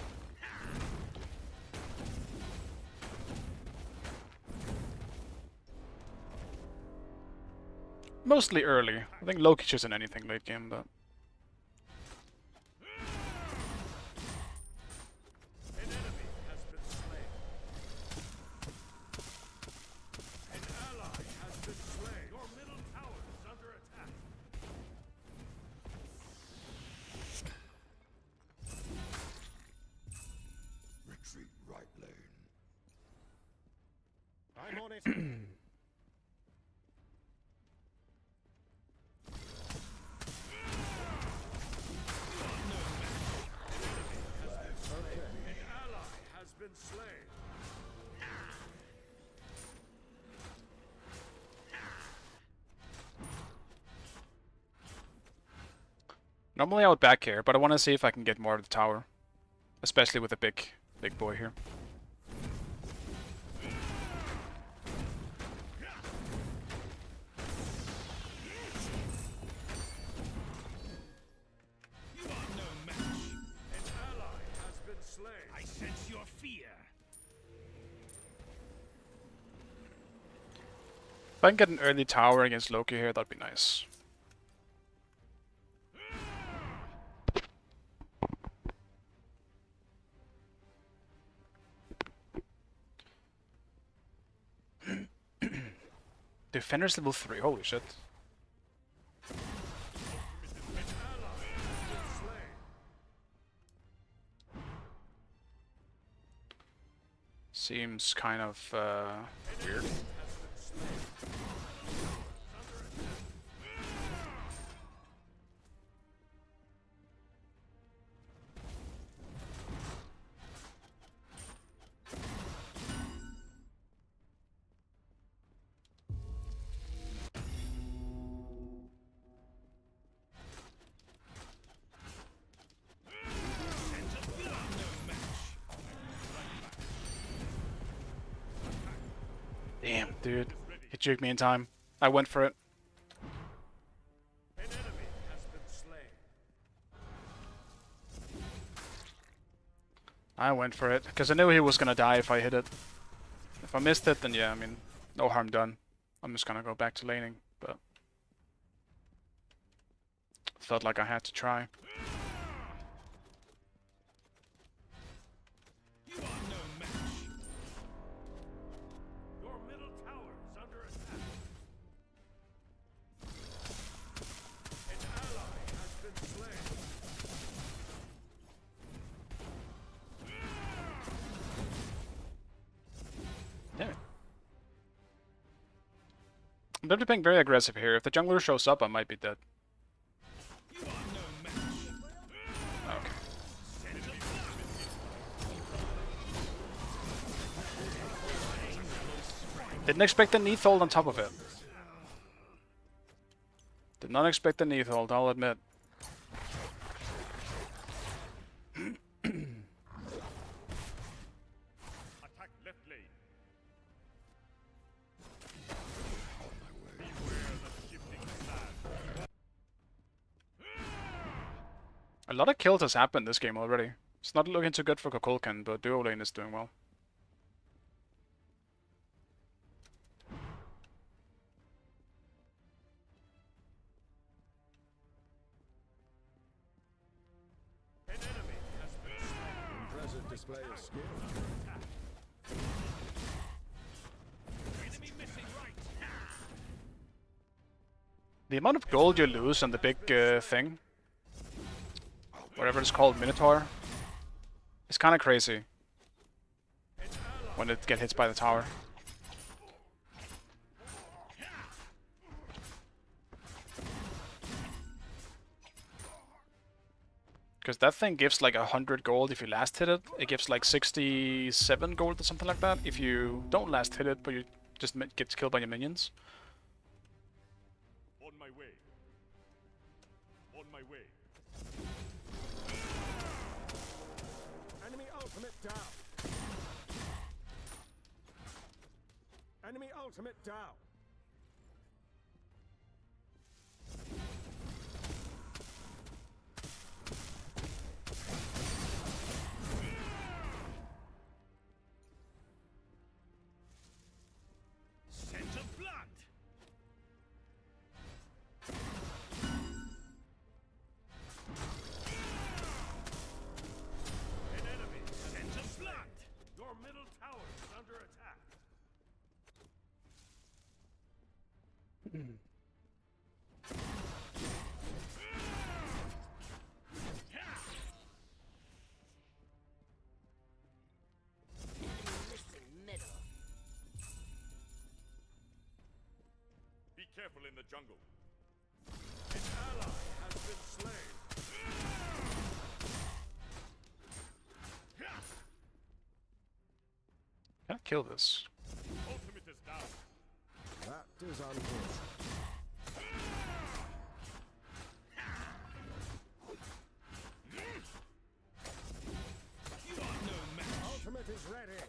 Mostly early. I think Loki's just in anything late game, but... An enemy has been slain. An ally has been slain. Your middle tower is under attack. Retreat right lane. I'm on it. An ally has been slain. Normally I would back here, but I want to see if I can get more of the tower. Especially with a big boy here. You are no match. An ally has been slain. I sense your fear. If I can get an early tower against Loki here, that'd be nice. Defender's level 3, holy shit. Seems kind of weird. Damn, dude. It juked me in time. I went for it. An enemy has been slain. I went for it, because I knew he was gonna die if I hit it. If I missed it, then yeah, I mean, no harm done. I'm just gonna go back to laning, but... felt like I had to try. You are no match. Your middle tower is under attack. An ally has been slain. Damn it. I'm definitely being very aggressive here. If the jungler shows up, I might be dead. You are no match. Okay. Didn't expect the Neathold on top of it. Did not expect the Neathold, I'll admit. Attack left lane. Beware the shifting sand. A lot of kills has happened this game already. It's not looking too good for Kukulkan, but duo lane is doing well. An enemy has been slain. Impressive display of skill. Enemy missing right. The amount of gold you lose on the big thing, whatever it's called, Minotaur, is kind of crazy when it gets hit by the tower. Because that thing gives like 100 gold if you last hit it. It gives like 67 gold or something like that if you don't last hit it, but you just get killed by your minions. On my way. On my way. Enemy ultimate down. Enemy ultimate down. Scent of blood. An enemy. Scent of blood. Your middle tower is under attack. Missing middle. Be careful in the jungle. An ally has been slain. Can I kill this? Ultimate is down. That is unfortunate. You are no match. Ultimate is ready.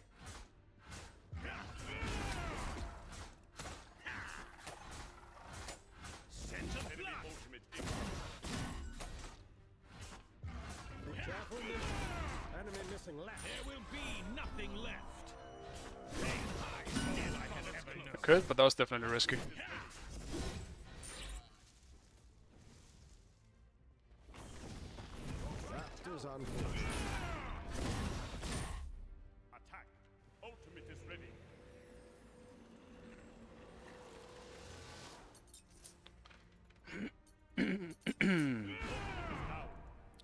Scent of enemy blood. Ultimate incoming. Be careful, middle. Enemy missing left. There will be nothing left. Hey, I had ever known. Could, but that was definitely risky. That is unfortunate. Attack. Ultimate is ready.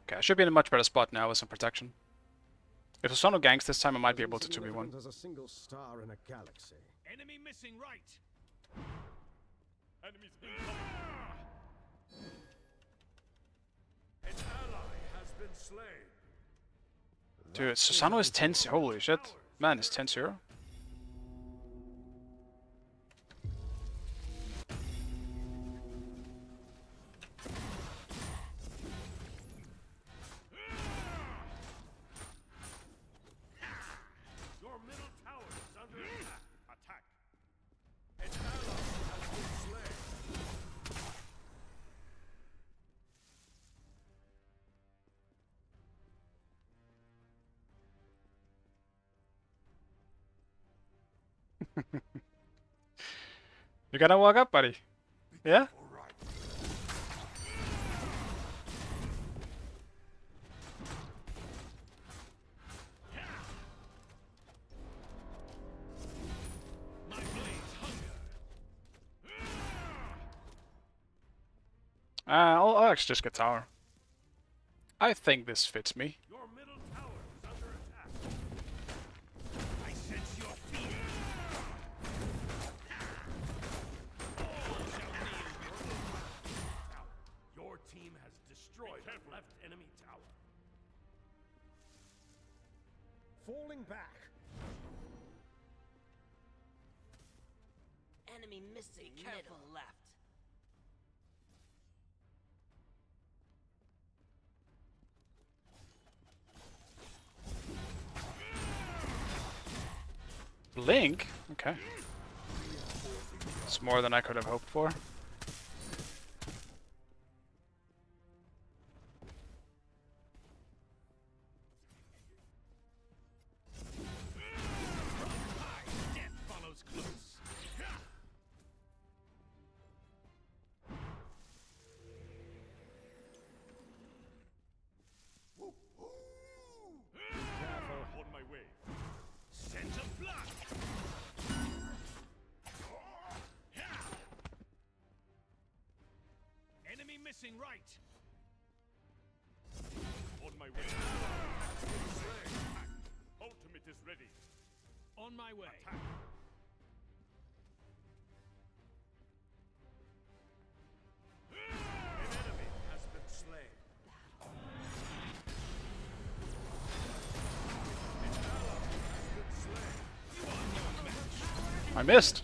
Okay, I should be in a much better spot now with some protection. If Susano ganks this time, I might be able to 2v1. As a single star in a galaxy. Enemy missing right. Enemies incoming. An ally has been slain. Dude, Susano is 10. Holy shit. Man, it's 10-0. Your middle tower is under attack. Attack. An ally has been slain. You gotta walk up, buddy. Yeah? My blades hunger. I'll actually just get tower. I think this fits me. Your middle tower is under attack. I sense your fear. All shall kneel before your team has destroyed the left enemy tower. Falling back. Enemy missing middle left. Blink? Okay. It's more than I could have hoped for. Death follows close. On my way. Scent of blood. Enemy missing right. On my way. Ultimate is ready. On my way. Attack. An enemy has been slain. An ally has been slain. I missed.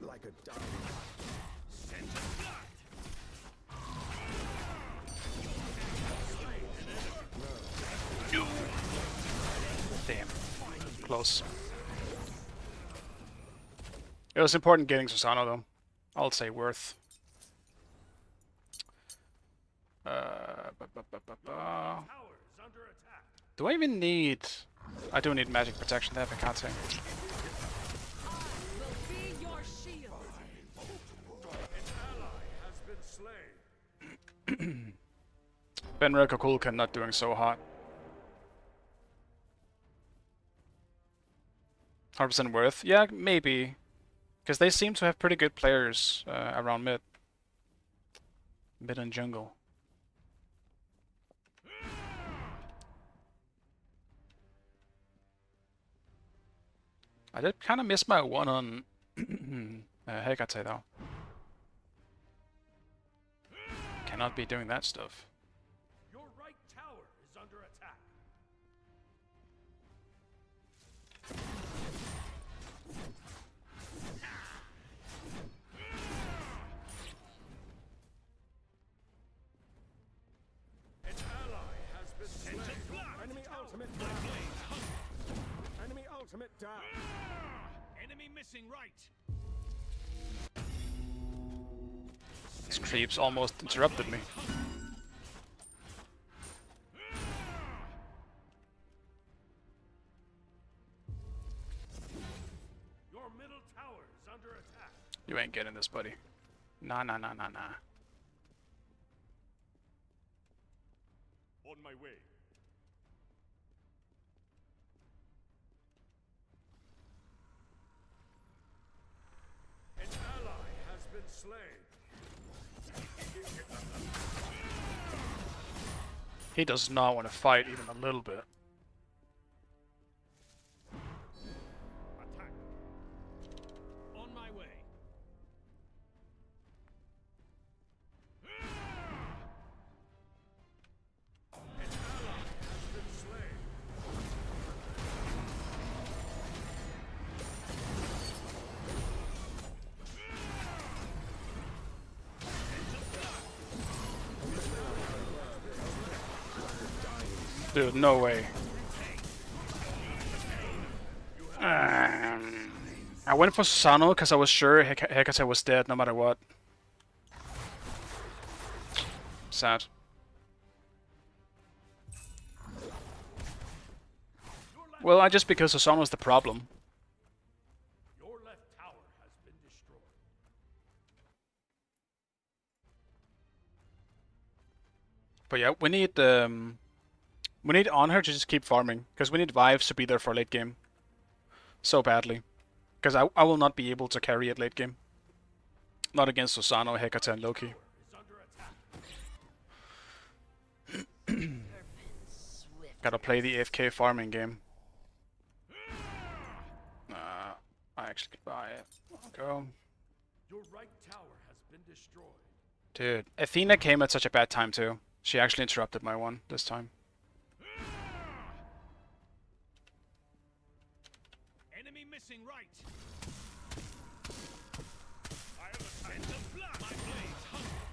Like a dog. Scent of blood. Damn. Close. It was important getting Susano though. I'll say worth. Tower is under attack. Do I even need... I do need magic protection there, I can't say. Be your shield. An ally has been slain. Ben Kulkan not doing so hot. 100% worth? Yeah, maybe. Because they seem to have pretty good players around mid. Mid and jungle. I did kind of miss my one on Hekate though. Cannot be doing that stuff. Your right tower is under attack. An ally has been slain. Enemy ultimate down. Enemy ultimate down. Enemy missing right. These creeps almost interrupted me. You ain't getting this, buddy. Nah, nah, nah, nah, nah. On my way. An ally has been slain. He does not want to fight even a little bit. Attack. On my way. An ally has been slain. Dude, no way. I went for Susano because I was sure Hecate was dead no matter what. Sad. Well, I just because Susano's the problem. Your left tower has been destroyed. But yeah, we need on her to just keep farming because we need Vives to be there for late game. So badly. Because I will not be able to carry it late game. Not against Susano, Hecate, and Loki. Is under attack. Swift. Gotta play the AFK farming game. I actually could buy it. I'll go. Your right tower has been destroyed. Dude, Athena came at such a bad time too. She actually interrupted my one this time. Enemy missing right. I am attacked. Send the blood. My blades hunger.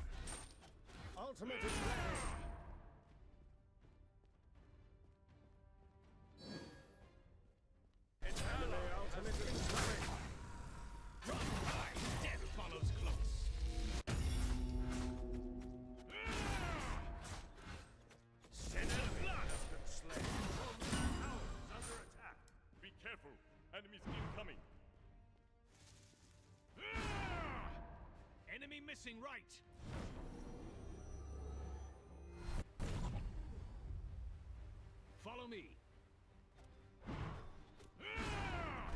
Ultimate is ready. An ally Ultimate is ready. Run high. Death follows close. Send the blood has been slain. Your middle tower is under attack. Be careful. Enemies incoming. Enemy missing right. Follow me. An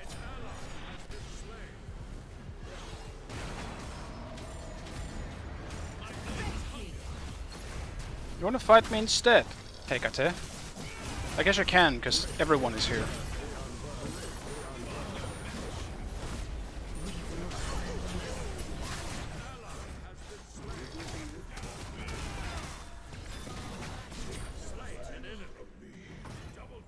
ally has been slain. My blades hunger. You wanna fight me instead, Hecate? I guess you can, because everyone is here. Double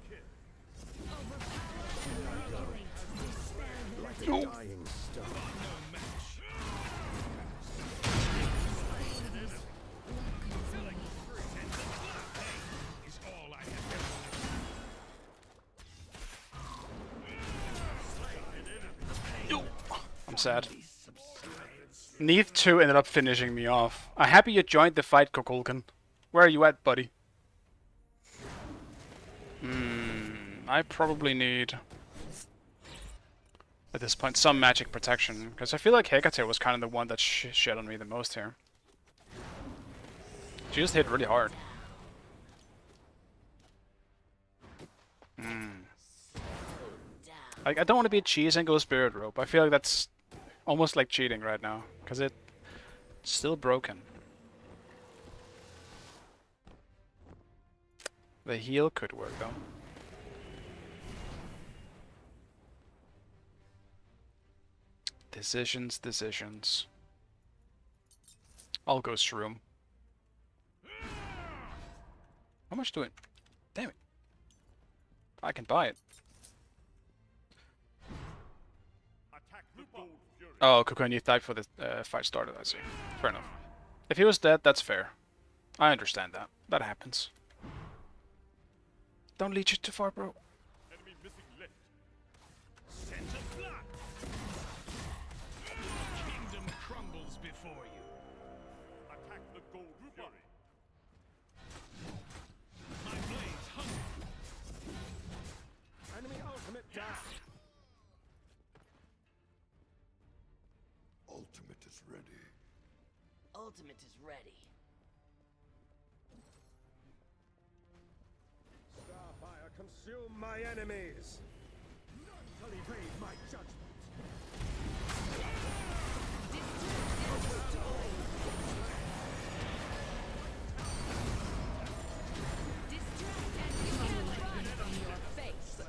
kill. Dying star. No match. Is all I have ever I'm sad. Neath 2 ended up finishing me off. I'm happy you joined the fight, Kokolkan. Where are you at, buddy? I probably need, at this point, some magic protection. Because I feel like Hecate was kind of the one that shed on me the most here. She just hit really hard. I don't want to be a cheese and go Spirit Rope. I feel like that's almost like cheating right now. Because it's still broken. The heal could work though. Decisions, decisions. I'll go Shroom. How much do it? Damn it. I can buy it. Attack the gold fury. Oh, Cocoon, you died for the fight started, I see. Fair enough. If he was dead, that's fair. I understand that. That happens. Don't leech it too far, bro. Enemy missing left. sent a blood. Kingdom crumbles before you. Attack the gold fury. My blades hunger. Enemy ultimate down. ready. Ultimate is ready. Starfire, consume my enemies! None shall evade my judgment!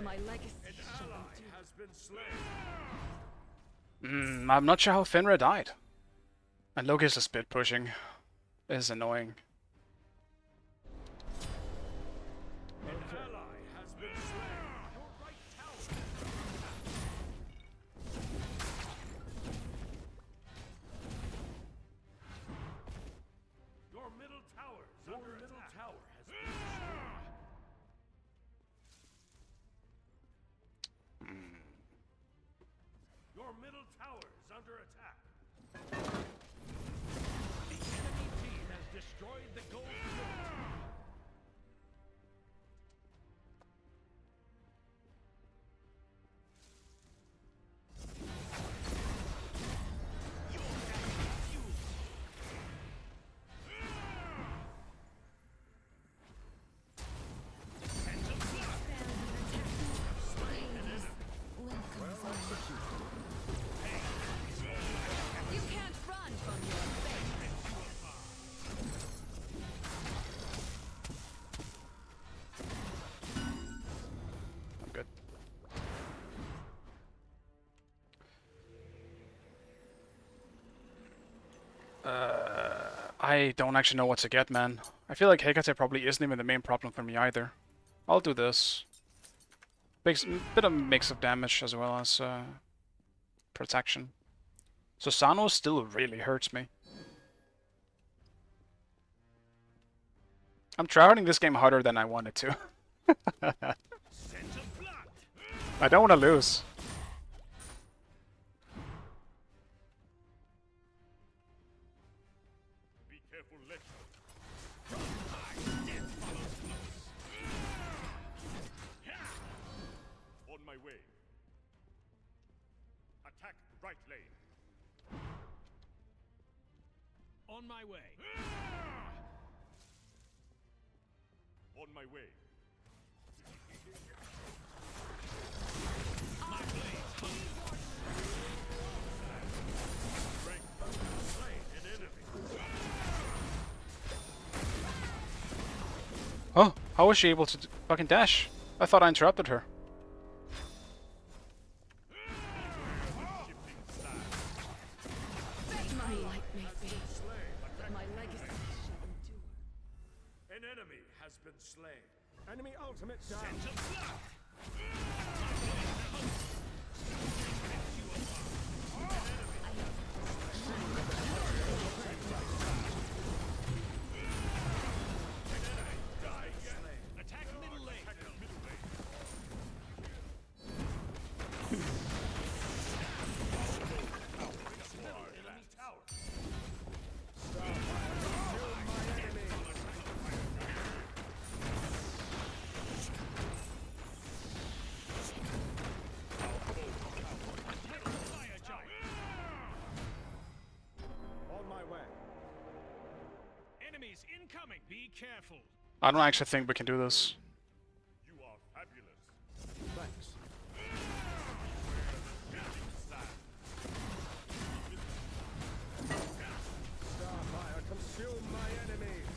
My legacy. An ally has been slain. I'm not sure how Fenrir died. And Loki's just bit pushing. It's annoying. An ally has been slain. Your right tower has been attacked. Your middle tower is under attack. Tower has been destroyed. Your middle tower is under attack. The enemy team has destroyed the gold field. You can't run from your fate. I'm good. I don't actually know what to get, man. I feel like Hecate probably isn't even the main problem for me either. I'll do this. Bit of mix of damage as well as protection. Susano still really hurts me. I'm tryharding this game harder than I wanted to. I don't want to lose. Be careful, Lich. On my way. Attack right lane. On my way. On my way. My blades hunt. Slain an enemy. Oh, how was she able to fucking dash? I thought I interrupted her. My light may fade, but my legacy shall endure. An enemy has been slain. Enemy ultimate down! Attack middle lane. Enemy tower. Fire giant. On my way! Enemies incoming. Be careful. I don't actually think we can do this. You are fabulous. Thanks. Starfire, consume my enemies!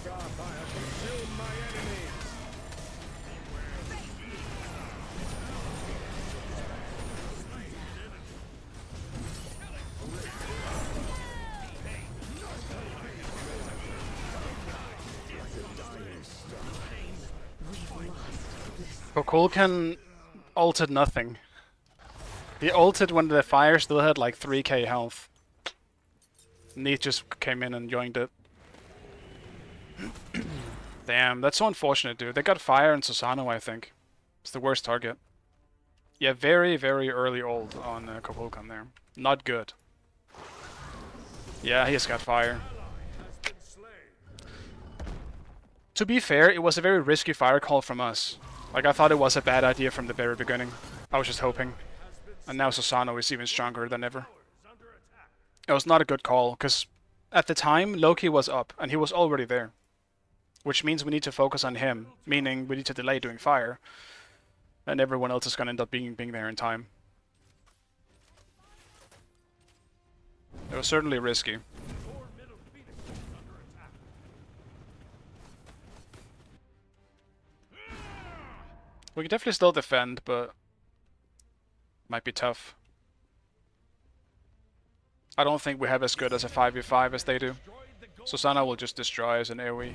Starfire, consume my enemies! Kukulkan ulted nothing. He ulted when the fire still had like 3k health. Neith just came in and joined it. Damn, that's so unfortunate, dude. They got fire and Susano, I think. It's the worst target. Yeah, very, very early ult on Kukulkan there. Not good. Yeah, he's got fire. Ally has been slain. To be fair, it was a very risky fire call from us. Like, I thought it was a bad idea from the very beginning. I was just hoping. And now Susano is even stronger than ever. It was not a good call, because at the time, Loki was up, and he was already there. Which means we need to focus on him, meaning we need to delay doing fire. And everyone else is going to end up being there in time. It was certainly risky. We can definitely still defend, but might be tough. I don't think we have as good as a 5v5 as they do. Susanna will just destroy us in AoE.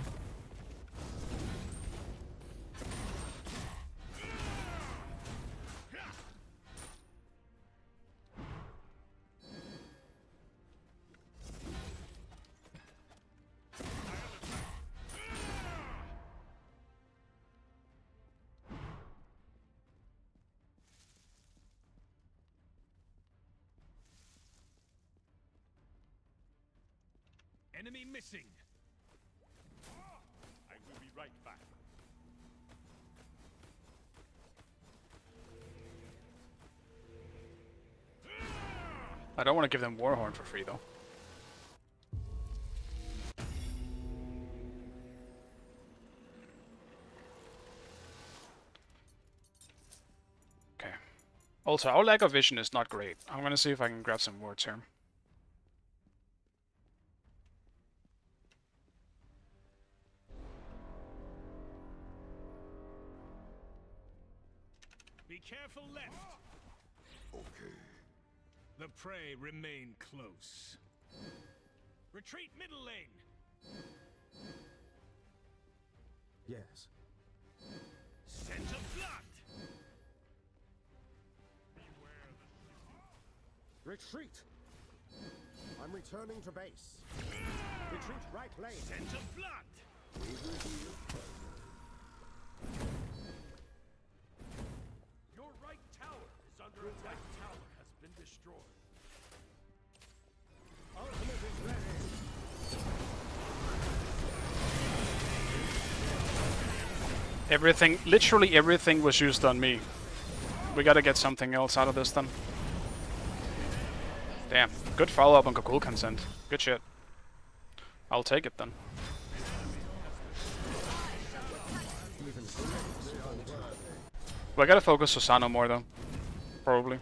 Enemy missing. I will be right back. I don't want to give them Warhorn for free though. Okay. Also, our lack of vision is not great. I'm gonna see if I can grab some wards here. Be careful left. Okay. The prey remain close. Retreat middle lane. Yes. Scent of blood. Retreat! I'm returning to base. Retreat right lane. Scent of blood. Your right tower is under attack. Right tower has been destroyed. Ultimate is ready. Everything, literally everything was used on me. We gotta get something else out of this then. Damn, good follow-up on Gokul consent. Good shit. I'll take it then. We gotta focus Susano more though. Probably.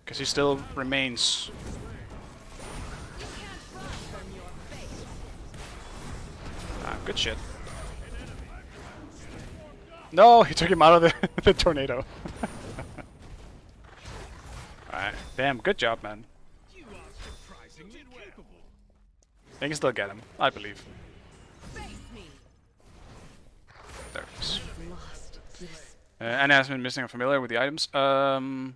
Because he still remains. Ah, good shit. No, he took him out of the tornado. Alright, damn, good job, man. You are surprisingly capable. They can still get him, I believe. Face me. There it is. Lost this. Anna has been missing. I'm familiar with the items. On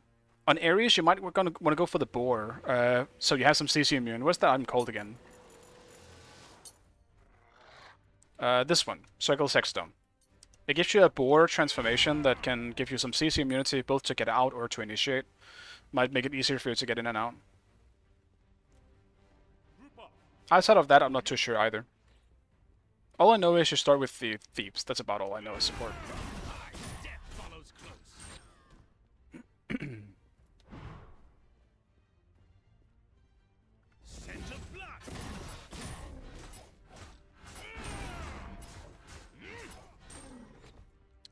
areas, you might want to go for the boar. So you have some CC immune. What's that item called again? This one, Circle Sexstone. It gives you a boar transformation that can give you some CC immunity, both to get out or to initiate. Might make it easier for you to get in and out. Outside of that, I'm not too sure either. All I know is you start with the Thieves. That's about all I know as support. Death follows close. Scent of blood.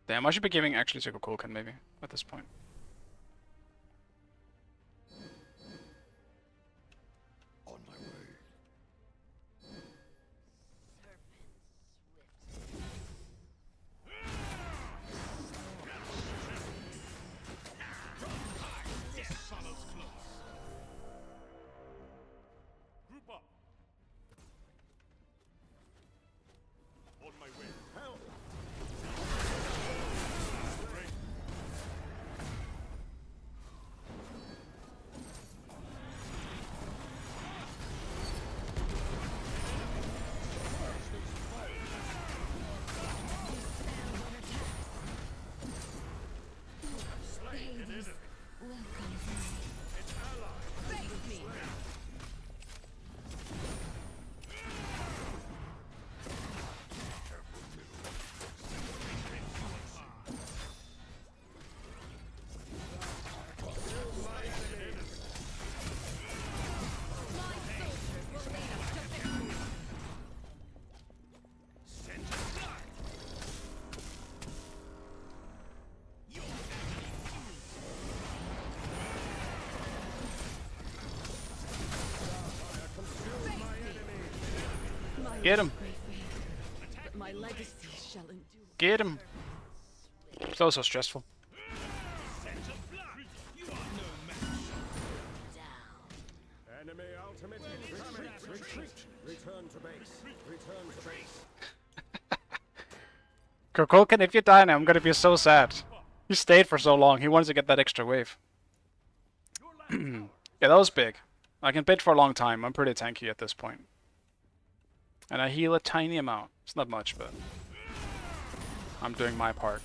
Damn, I should be giving actually to Kukulkan maybe at this point. On my way. Death follows close. Group up. On my way. Help! Get him. Great fate, but my legacy shall endure. Get him. That was so stressful. Enemy ultimate incoming. Retreat. Return to base. Return to base. Kukulkan, if you die now, I'm gonna be so sad. He stayed for so long. He wanted to get that extra wave. Yeah, that was big. I can bait for a long time. I'm pretty tanky at this point. And I heal a tiny amount. It's not much, but I'm doing my part.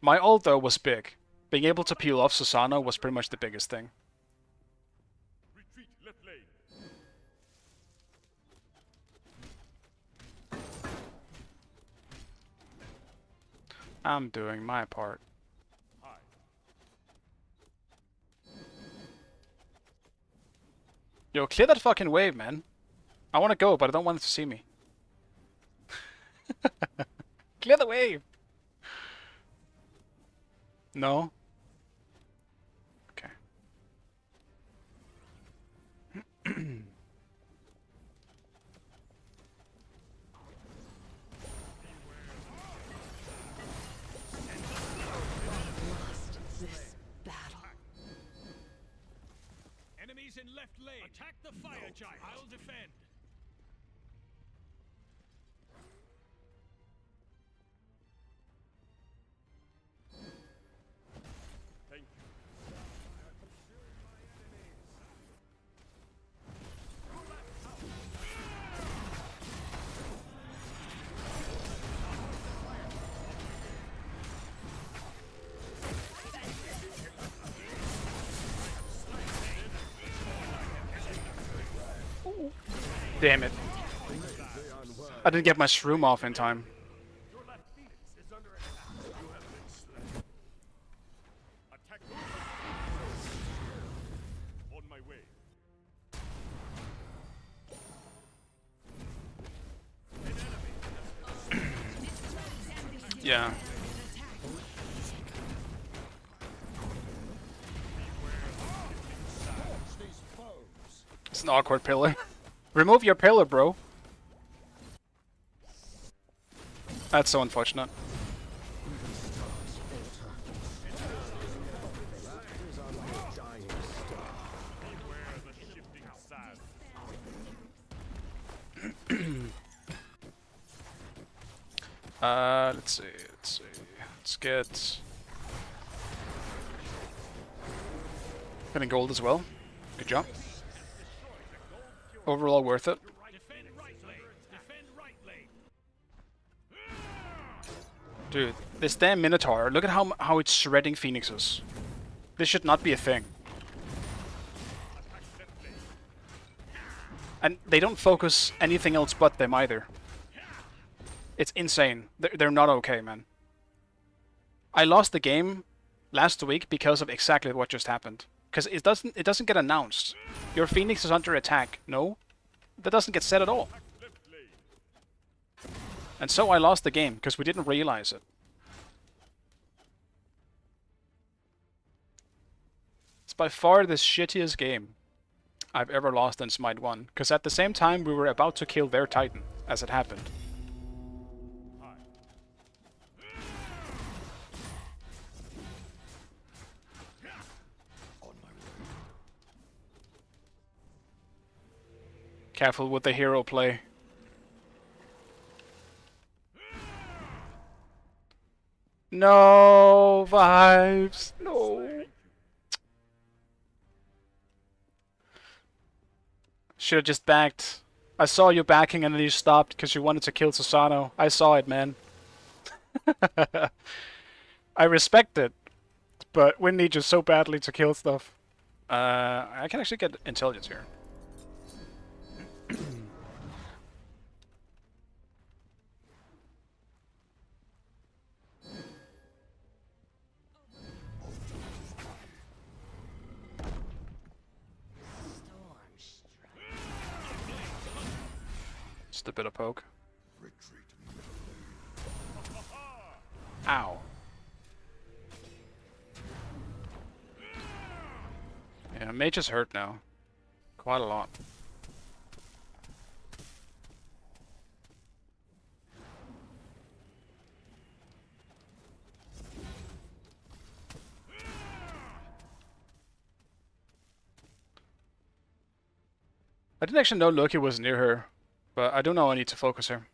My ult, though, was big. Being able to peel off Susano was pretty much the biggest thing. Retreat left lane. I'm doing my part. Yo, clear that fucking wave, man. I want to go, but I don't want it to see me. Clear the wave. No? Okay. Lost this battle. Enemies in left lane. Attack the fire giant. I'll defend. Thank you. Damn it. I didn't get my shroom off in time. Your left Phoenix is under attack. You have been slain. Attack. On my way. Yeah. It's an awkward pillar. Remove your pillar, bro. That's so unfortunate. Beware the shifting sands. Let's see. Let's get getting gold as well. Good job. Overall worth it. Defend right lane. Defend right lane. Dude, this damn Minotaur, look at how it's shredding phoenixes. This should not be a thing. And they don't focus anything else but them either. It's insane. They're not okay, man. I lost the game last week because of exactly what just happened. Because it doesn't get announced. Your Phoenix is under attack. No, that doesn't get said at all. And so I lost the game because we didn't realize it. It's by far the shittiest game I've ever lost in Smite 1. Because at the same time we were about to kill their Titan as it happened. Careful with the hero play. No vibes. No. Should have just backed. I saw you backing and then you stopped because you wanted to kill Susano. I saw it, man. I respect it, but we need you so badly to kill stuff. I can actually get intelligence here. Just a bit of poke. Ow. Yeah, mage is hurt now. Quite a lot. I didn't actually know Loki was near her, but I do know I need to focus her.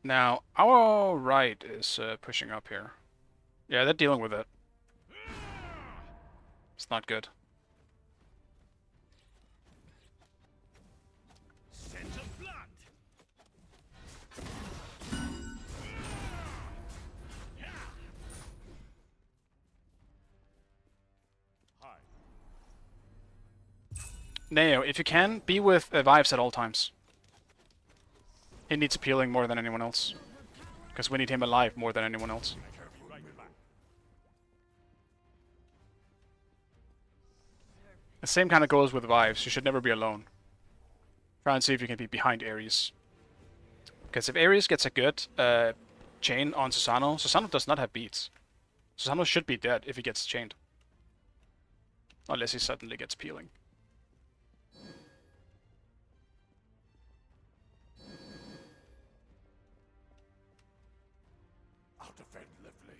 Now, our right is pushing up here. Yeah, they're dealing with it. It's not good. Scent of blood. Hi. Neo, if you can, be with Vives at all times. He needs appealing more than anyone else. Because we need him alive more than anyone else. The same kind of goes with Vives. You should never be alone. Try and see if you can be behind Ares. Because if Ares gets a good chain on Susano, Susano does not have beats. Susano should be dead if he gets chained. Unless he suddenly gets peeling. I'll defend left lane.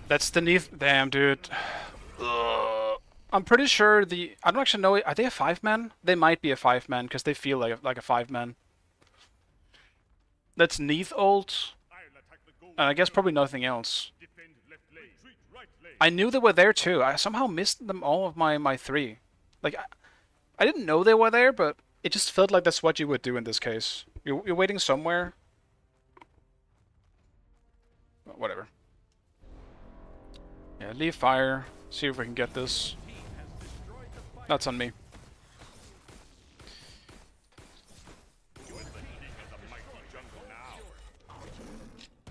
That's the Neath. Damn, dude. I'm pretty sure I don't actually know. Are they a 5-man? They might be a 5-man because they feel like a 5-man. That's Neath ult. I'll attack the goal. And I guess probably nothing else. Defend left lane. Retreat right lane. I knew they were there too. I somehow missed them all of my 3. Like, I didn't know they were there, but it just felt like that's what you would do in this case. You're waiting somewhere. Whatever. Yeah, leave fire. See if we can get this. That's on me.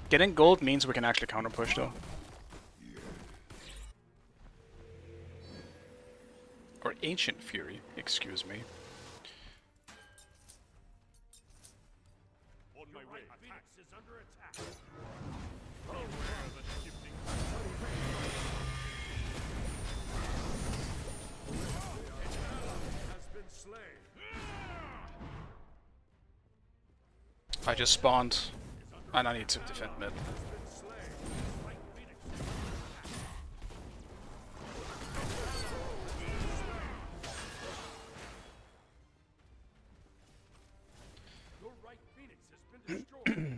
Getting gold means we can actually counter push though. Or Ancient Fury, excuse me. On my way. Phoenix is under attack. Has been slain. I just spawned, and I need to defend mid. Your right Phoenix has been destroyed.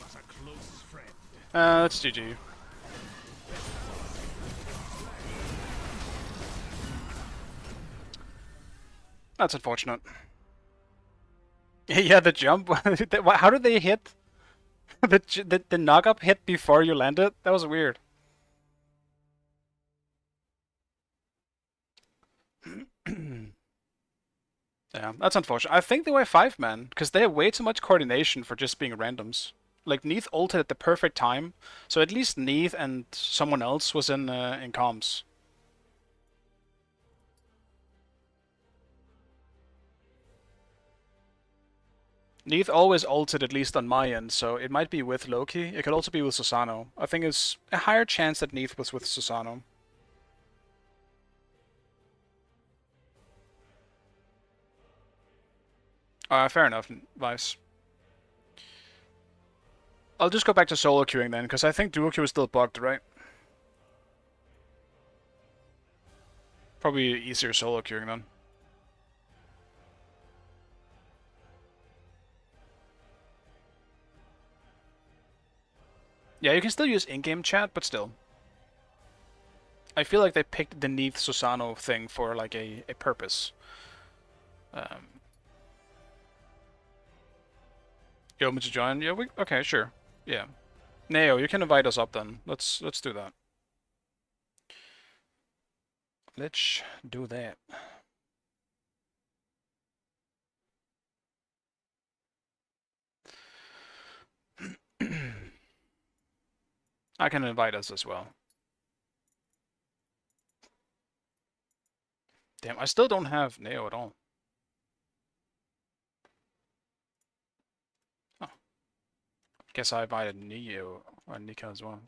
Was a close friend. That's GG. That's unfortunate. Yeah, the jump. How did they hit? The knock up hit before you landed? That was weird. Yeah, that's unfortunate. I think they were 5-man, because they have way too much coordination for just being randoms. Like, Neath ulted at the perfect time, so at least Neath and someone else was in comms. Neath always ulted at least on my end, so it might be with Loki. It could also be with Susano. I think it's a higher chance that Neath was with Susano. Fair enough, Vice. I'll just go back to solo queuing then, because I think duo queue is still bugged, right? Probably easier solo queuing then. Yeah, you can still use in-game chat, but still. I feel like they picked the Neath Susano thing for like a purpose. You want me to join? Yeah, okay, sure. Yeah. Neo, you can invite us up then. Let's do that. Let's do that. I can invite us as well. Damn, I still don't have Neo at all. Guess I invited Neo or Nika as well.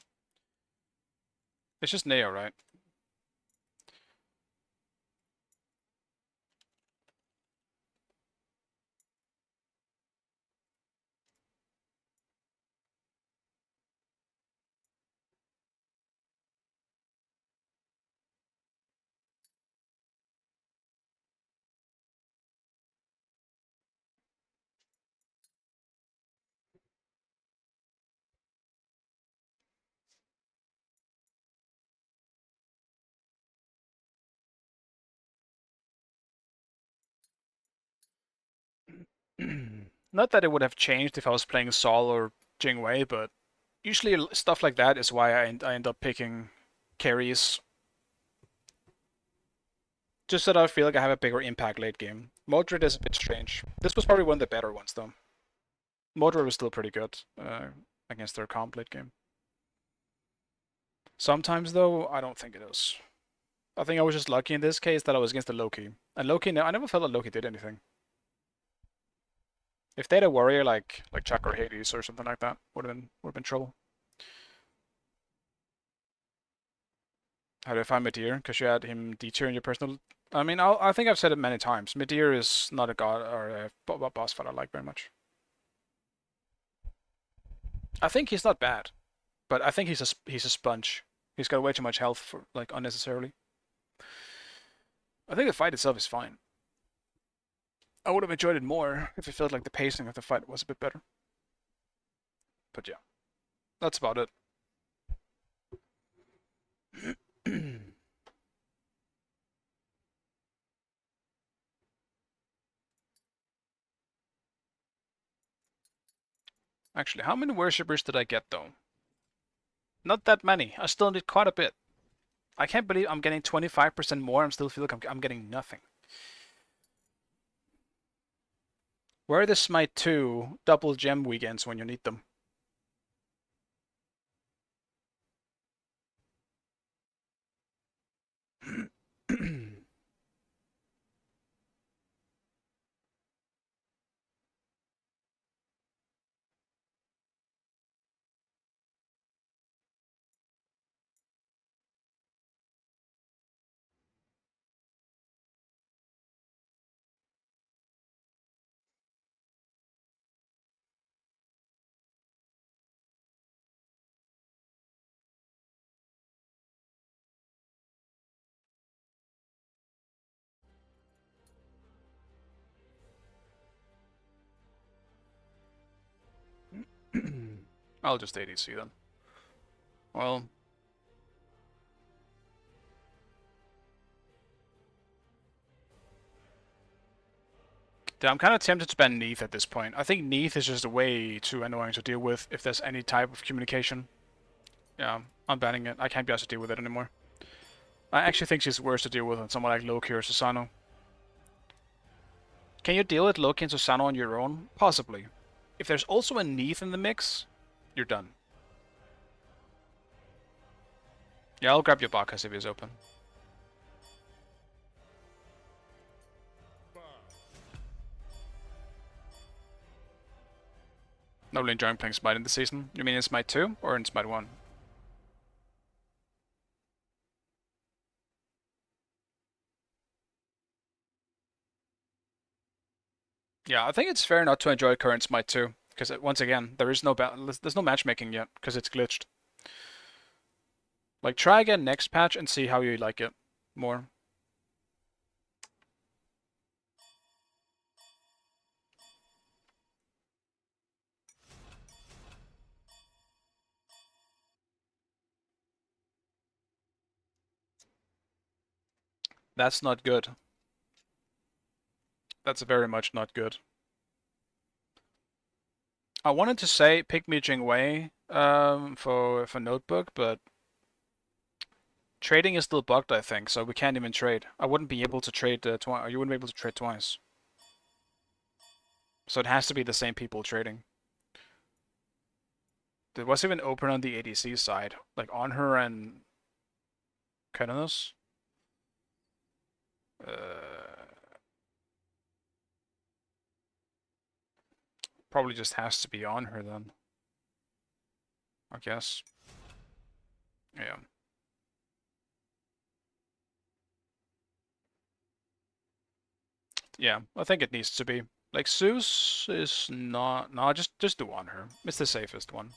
It's just Neo, right? Not that it would have changed if I was playing Sol or Jingwei, but usually stuff like that is why I end up picking carries. Just so that I feel like I have a bigger impact late game. Modred is a bit strange. This was probably one of the better ones though. Modred was still pretty good against their comp late game. Sometimes though, I don't think it is. I think I was just lucky in this case that I was against the Loki. And Loki, I never felt that Loki did anything. If they had a warrior like Chuck or Hades or something like that, would have been trouble. How do I find Meteor? Because you had him D tier in your personal. I mean, I think I've said it many times. Meteor is not a god or a boss fight I like very much. I think he's not bad, but I think he's a sponge. He's got way too much health for like unnecessarily. I think the fight itself is fine. I would have enjoyed it more if it felt like the pacing of the fight was a bit better. But yeah, that's about it. Actually, how many worshippers did I get though? Not that many. I still need quite a bit. I can't believe I'm getting 25% more. I'm still feel like I'm getting nothing. Where are the Smite 2 double gem weekends when you need them? I'll just ADC then. Well, I'm kind of tempted to ban Neath at this point. I think Neath is just way too annoying to deal with if there's any type of communication. Yeah, I'm banning it. I can't be asked to deal with it anymore. I actually think she's worse to deal with than someone like Loki or Susano. Can you deal with Loki and Susano on your own? Possibly. If there's also a Neath in the mix, you're done. Yeah, I'll grab your Bacchus if he's open. Not really enjoying playing Smite in this season. You mean in Smite 2 or in Smite 1? Yeah, I think it's fair not to enjoy current Smite 2, because once again, there's no matchmaking yet, because it's glitched. Like, try again next patch and see how you like it more. That's not good. That's very much not good. I wanted to say pick me Jingwei for Notebook, but trading is still bugged, I think, so we can't even trade. I wouldn't be able to trade twice. You wouldn't be able to trade twice. So it has to be the same people trading. There was even open on the ADC side, like on her and Keranos. Probably just has to be on her then. I guess. Yeah. Yeah, I think it needs to be. Like, Zeus is not... No, just do on her. It's the safest one.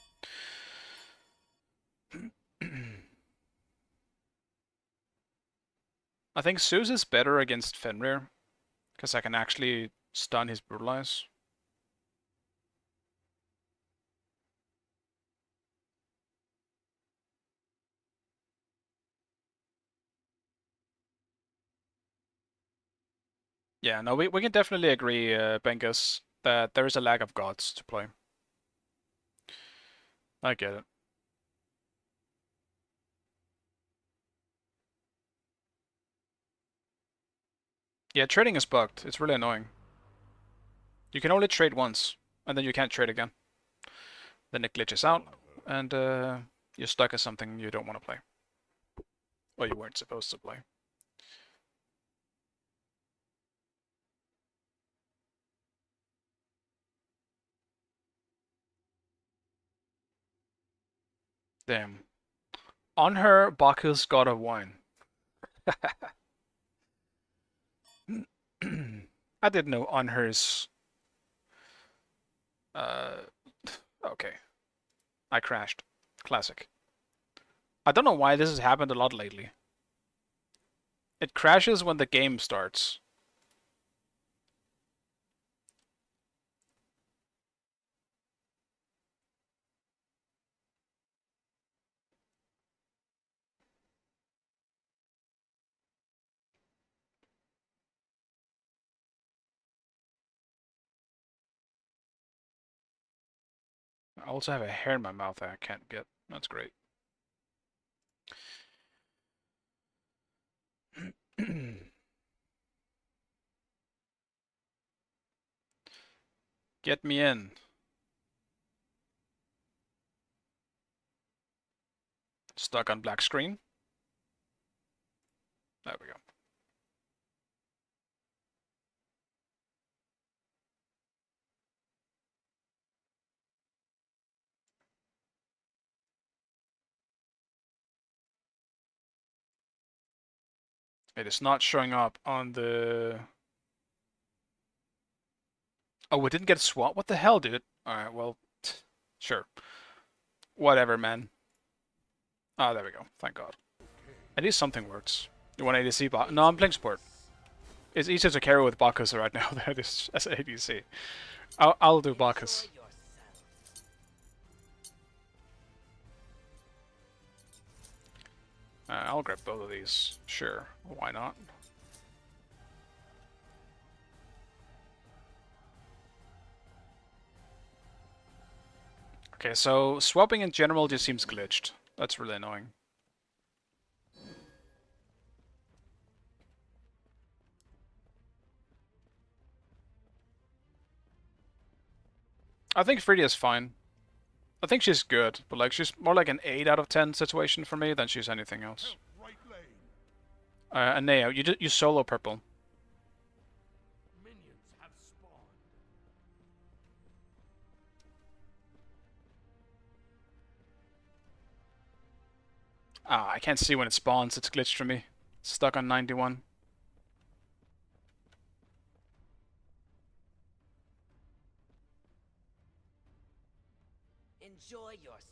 I think Zeus is better against Fenrir, because I can actually stun his Brutalize. Yeah, no, we can definitely agree, Bengus, that there is a lack of gods to play. I get it. Yeah, trading is bugged. It's really annoying. You can only trade once, and then you can't trade again. Then it glitches out, and you're stuck as something you don't want to play. Or you weren't supposed to play. Damn. On her, Bacchus got a wine. I didn't know on hers. Okay. I crashed. Classic. I don't know why this has happened a lot lately. It crashes when the game starts. I also have a hair in my mouth that I can't get. That's great. Get me in. Stuck on black screen. There we go. It is not showing up on the... Oh, we didn't get a swap? What the hell, dude? Alright, well, sure. Whatever, man. Ah, there we go. Thank God. At least something works. You want ADC bot? No, I'm playing support. It's easier to carry with Bacchus right now than it is as ADC. I'll do Bacchus. I'll grab both of these. Sure, why not? Okay, so swapping in general just seems glitched. That's really annoying. I think Frida is fine. I think she's good, but like she's more like an 8 out of 10 situation for me than she's anything else. Right lane. And Neo, you solo purple. Minions have spawned. Ah, I can't see when it spawns. It's glitched for me. It's stuck on 91. Enjoy yourself.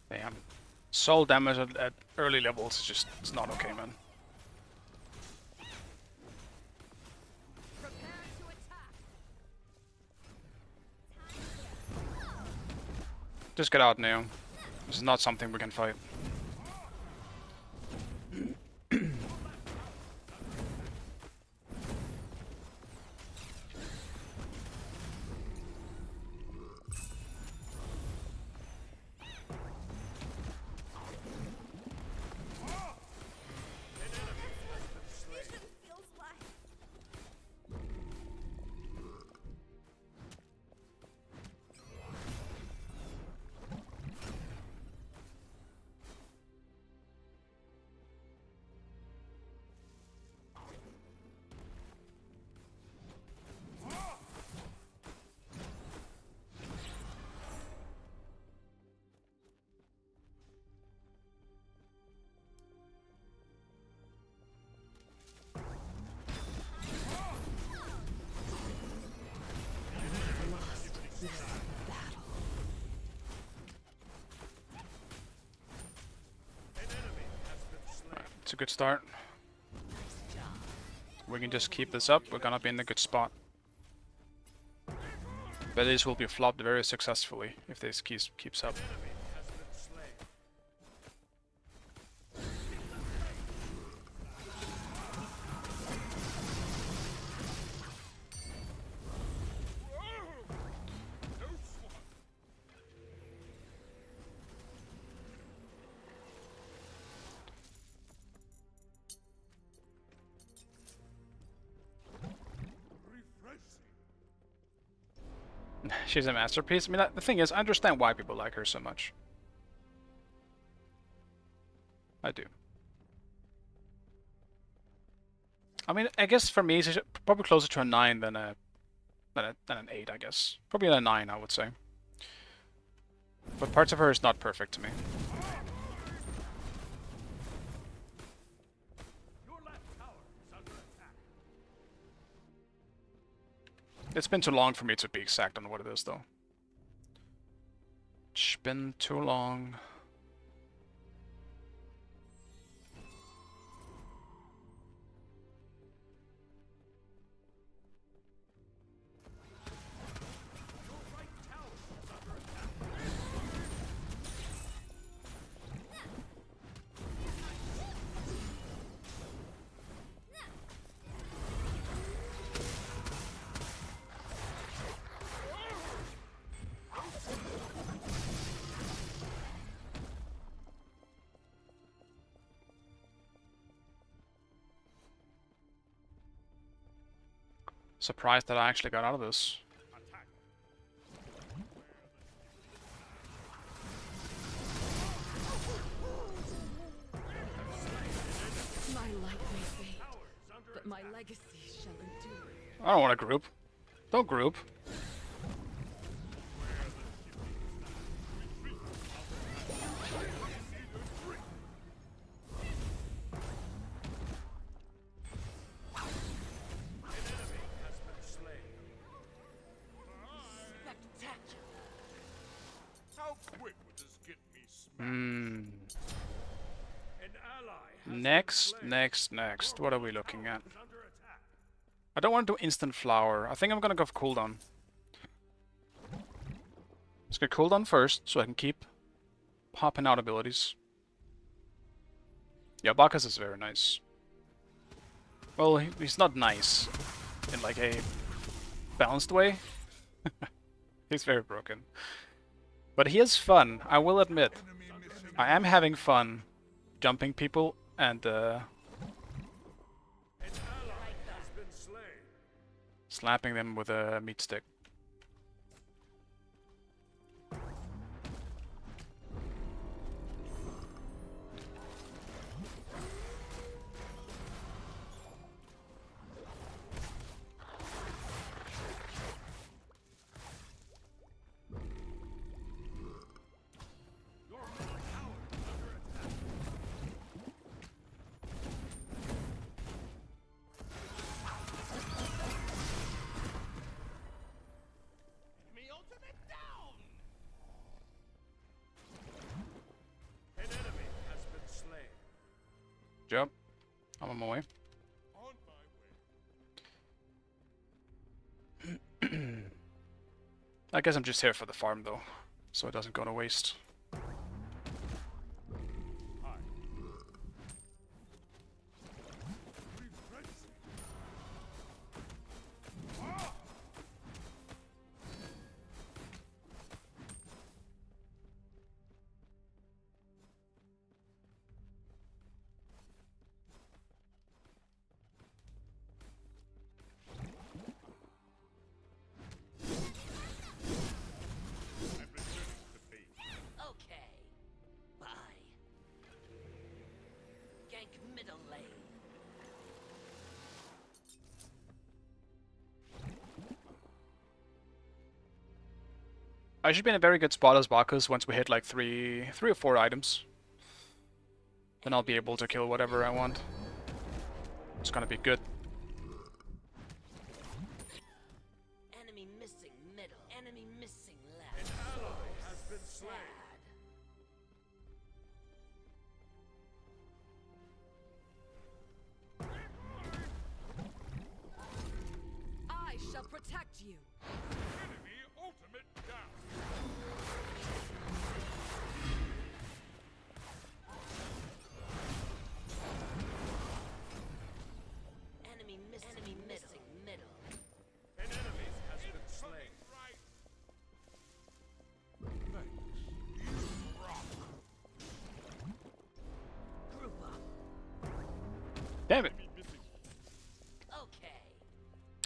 Damn. Soul damage at early levels is just, it's not okay, man. Prepare to attack. Just get out, Neo. This is not something we can fight. a good start. We can just keep this up, we're gonna be in a good spot. But this will be flopped very successfully if this keeps up. She's a masterpiece. I mean, the thing is, I understand why people like her so much. I do. I mean, I guess for me, she's probably closer to a 9 than an 8, I guess. Probably a 9, I would say. But parts of her is not perfect to me. Your left tower is under attack. It's been too long for me to be exact on what it is, though. It's been too long. Surprised that I actually got out of this. My light may fade, but my legacy shall endure. I don't want to group. Don't group. How quick would this get me smacked? Hmm. An ally has Next. What are we looking at? is under attack. I don't want to do instant flower. I think I'm gonna go for cooldown. Let's get cooldown first, so I can keep popping out abilities. Yeah, Bacchus is very nice. Well, he's not nice in like a balanced way. He's very broken. But he is fun, I will admit. I am having fun jumping people and An ally has been slain. slapping them with a meat stick. Enemy ultimate down! An enemy has been slain. Jump. I'm on my way. On my way. I guess I'm just here for the farm though, so it doesn't go to waste. I'm returning to base. Okay. Bye. Gank middle lane. I should be in a very good spot as Bacchus once we hit like three or four items. Then I'll be able to kill whatever I want. It's gonna be good. Enemy missing middle. Enemy missing left. An ally has been slain. Sad. Damn it. Okay.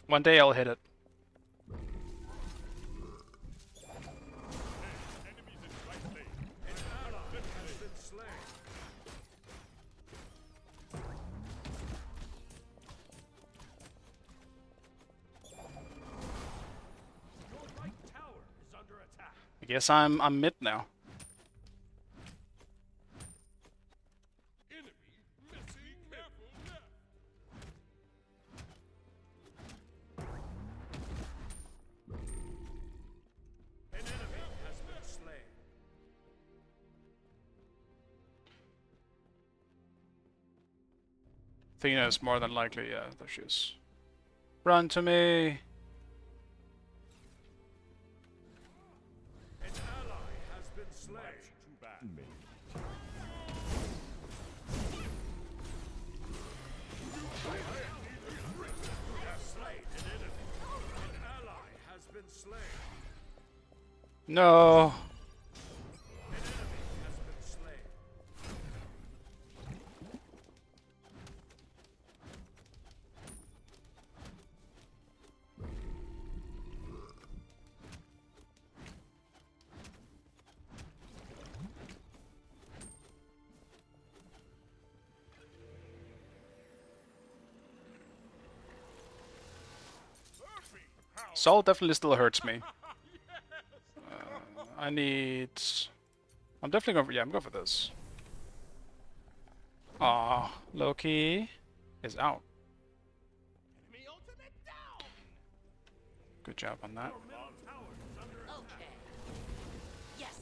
One day I'll hit it. Enemies in right lane. An ally has been slain. Your right tower is under attack. I guess I'm mid now. Enemy missing. Careful left. An enemy has been slain. Athena is more than likely, yeah, there she is. Run to me! An ally has been slain. Too bad. You have slain an enemy. An ally has been slain. No! An enemy has been slain. Sol definitely still hurts me. I need... I'm definitely going for... Yeah, I'm going for this. Aw, Loki is out. Enemy ultimate down. Good job on that. Okay. Yes.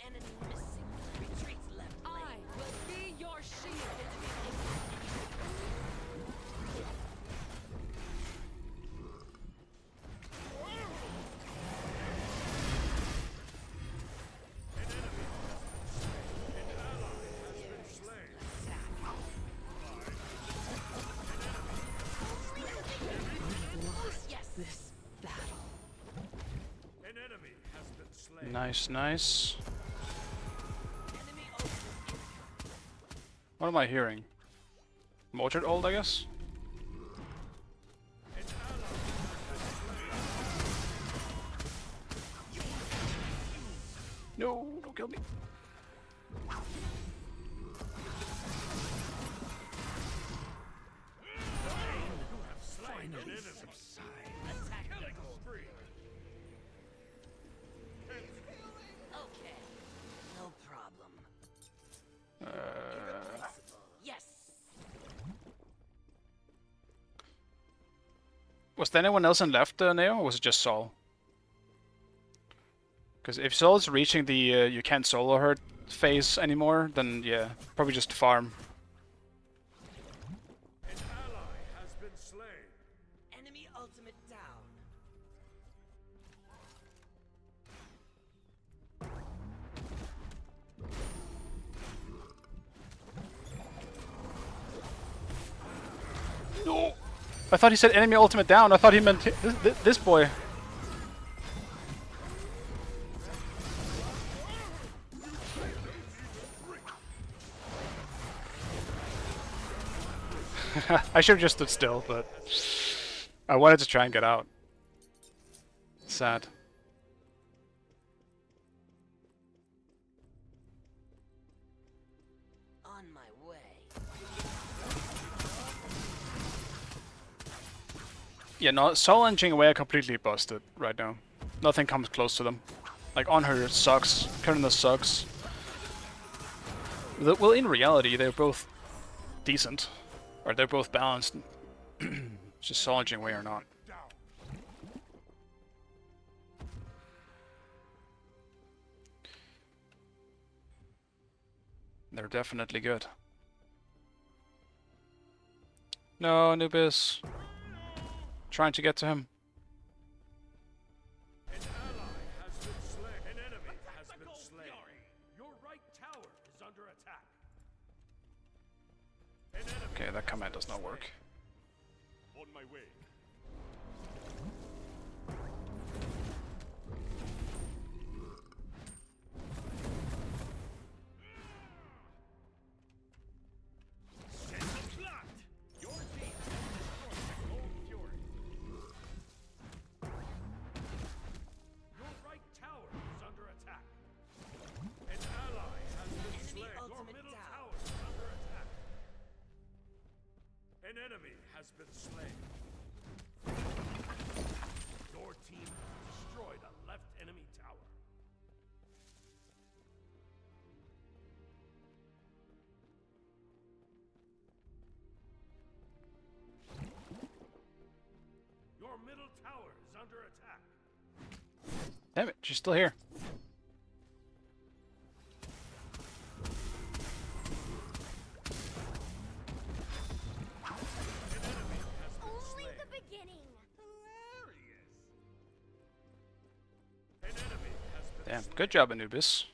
Enemy missing. Retreats left I lane. will be your shield. Yes. This battle. An enemy has been slain. Nice, nice. Enemy ultimate. What am I hearing? Mortared ult, I guess? No, don't kill me. Attack critical. Okay. No problem. Yes. Was there anyone else in left, Neo, or was it just Sol? Because if Sol is reaching the you can't solo her phase anymore, then yeah, probably just farm. An ally has been slain. Enemy ultimate down. No! I thought he said enemy ultimate down. I thought he meant this boy. I should have just stood still, but I wanted to try and get out. Sad. On my way. Yeah, no, Sol and Jingwei are completely busted right now. Nothing comes close to them. Like, on her sucks. Karina sucks. Well, in reality, they're both decent. Or they're both balanced. Just Sol and Jingwei are not. They're definitely good. No, Anubis. Trying to get to him. An ally has been slain. An enemy has been slain. Your right tower is under attack. An enemy Okay, that command does not work. On my way. Sentinel blocked. Your team has destroyed the Gold Fury. Your right tower is under attack. An ally has been slain. Your middle tower is under attack. An enemy has been slain. Your team has destroyed a left enemy tower. Your middle tower is under attack. Damn it, she's still here. Only the beginning. An enemy has been Damn, slain. good job, Anubis.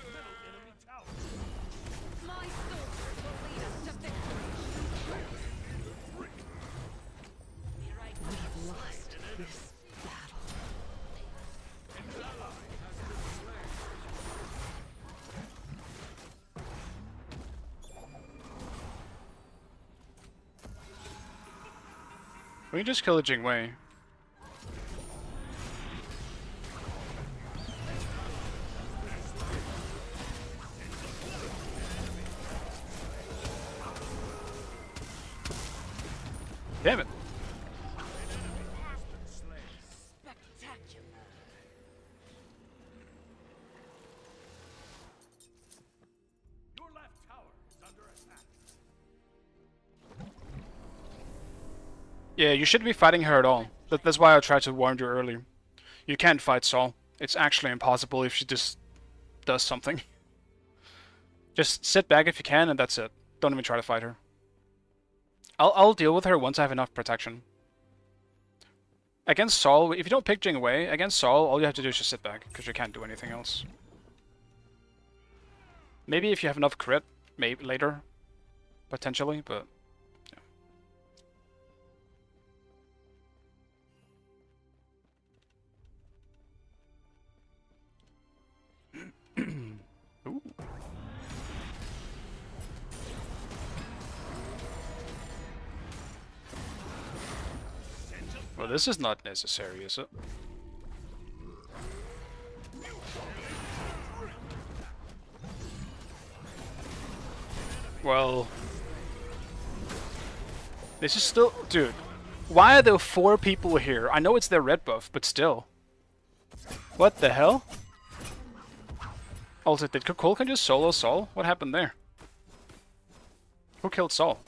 Middle enemy tower. My soldiers will lead us to victory. We've lost this battle. An ally has been slain. We can just kill the Jingwei. Damn it. Spectacular. Your left tower is under attack. Yeah, you shouldn't be fighting her at all. That's why I tried to warn you earlier. You can't fight Sol. It's actually impossible if she just does something. Just sit back if you can, and that's it. Don't even try to fight her. I'll deal with her once I have enough protection. Against Sol, if you don't pick Jingwei, against Sol, all you have to do is just sit back, because you can't do anything else. Maybe if you have enough crit, maybe later, potentially, but... Ooh. Well, this is not necessary, is it? Well... This is still... Dude, why are there 4 people here? I know it's their red buff, but still. What the hell? Also, did Cole can just solo Sol? What happened there? Who killed Sol?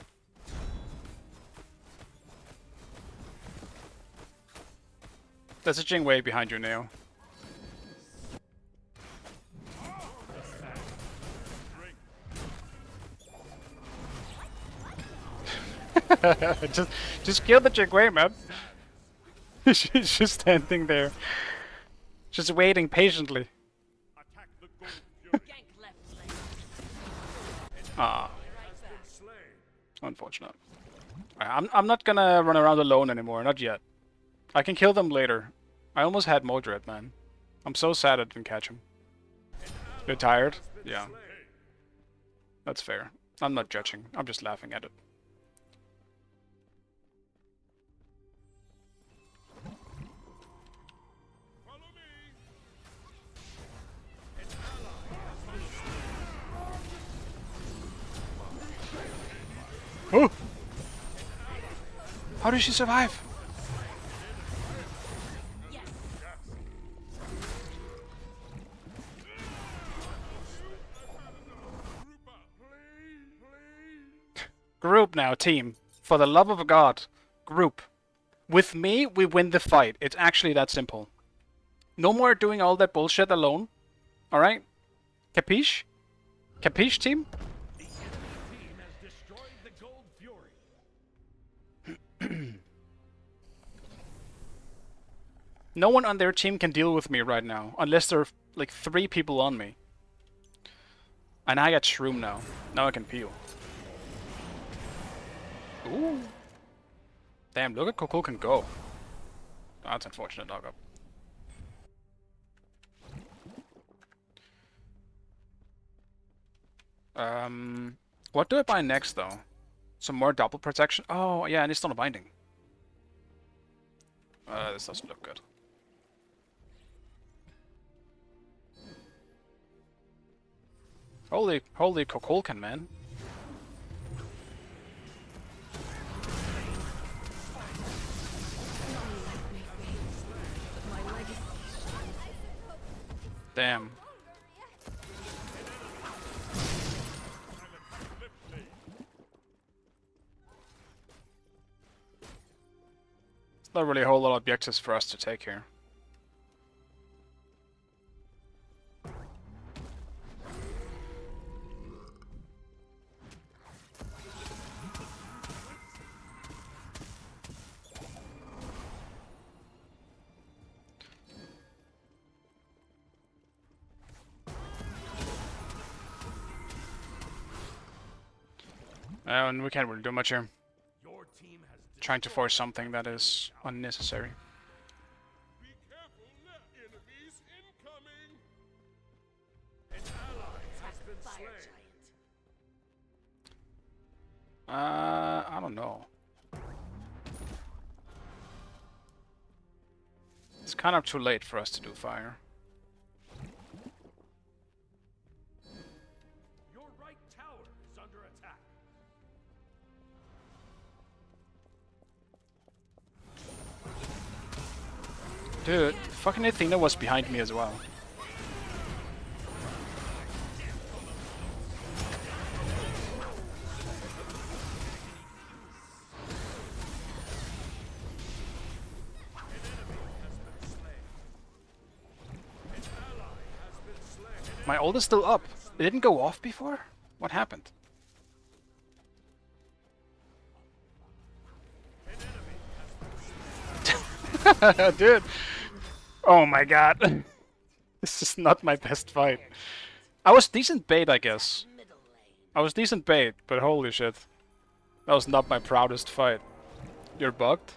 There's a Jingwei behind you, Neo. just kill the Jingwei, man. She's just standing there. Just waiting patiently. Attack the Gold Fury. Gank left lane. Ah, Has been slain. unfortunate. I'm not gonna run around alone anymore, not yet. I can kill them later. I almost had Modred, man. I'm so sad I didn't catch him. You're tired? Yeah. That's fair. I'm not judging. I'm just laughing at it. Follow me. Oh! How did she survive? Yes. Group now, team. For the love of God. Group. With me, we win the fight. It's actually that simple. No more doing all that bullshit alone. Alright? Capiche? Capiche, team? The enemy team has destroyed the Gold Fury. No one on their team can deal with me right now. Unless there are like 3 people on me. And I got Shroom now. Now I can peel. Ooh. Damn, look at Coco can go. That's unfortunate, dog up. What do I buy next though? Some more double protection? Oh yeah, and it's not a binding. This doesn't look good. Holy Kokolkan, man. Damn. Not really a whole lot of objectives for us to take here. And we can't really do much here. Your team has Trying to force something that is unnecessary. Be careful, enemies incoming. An ally has been slain. I don't know. It's kind of too late for us to do fire. Your right tower is under attack. Dude, fucking Athena was behind me as well. My ult is still up. It didn't go off before? What happened? Dude. Oh my god. This is not my best fight. I was decent bait, I guess. I was decent bait, but holy shit. That was not my proudest fight. You're bugged?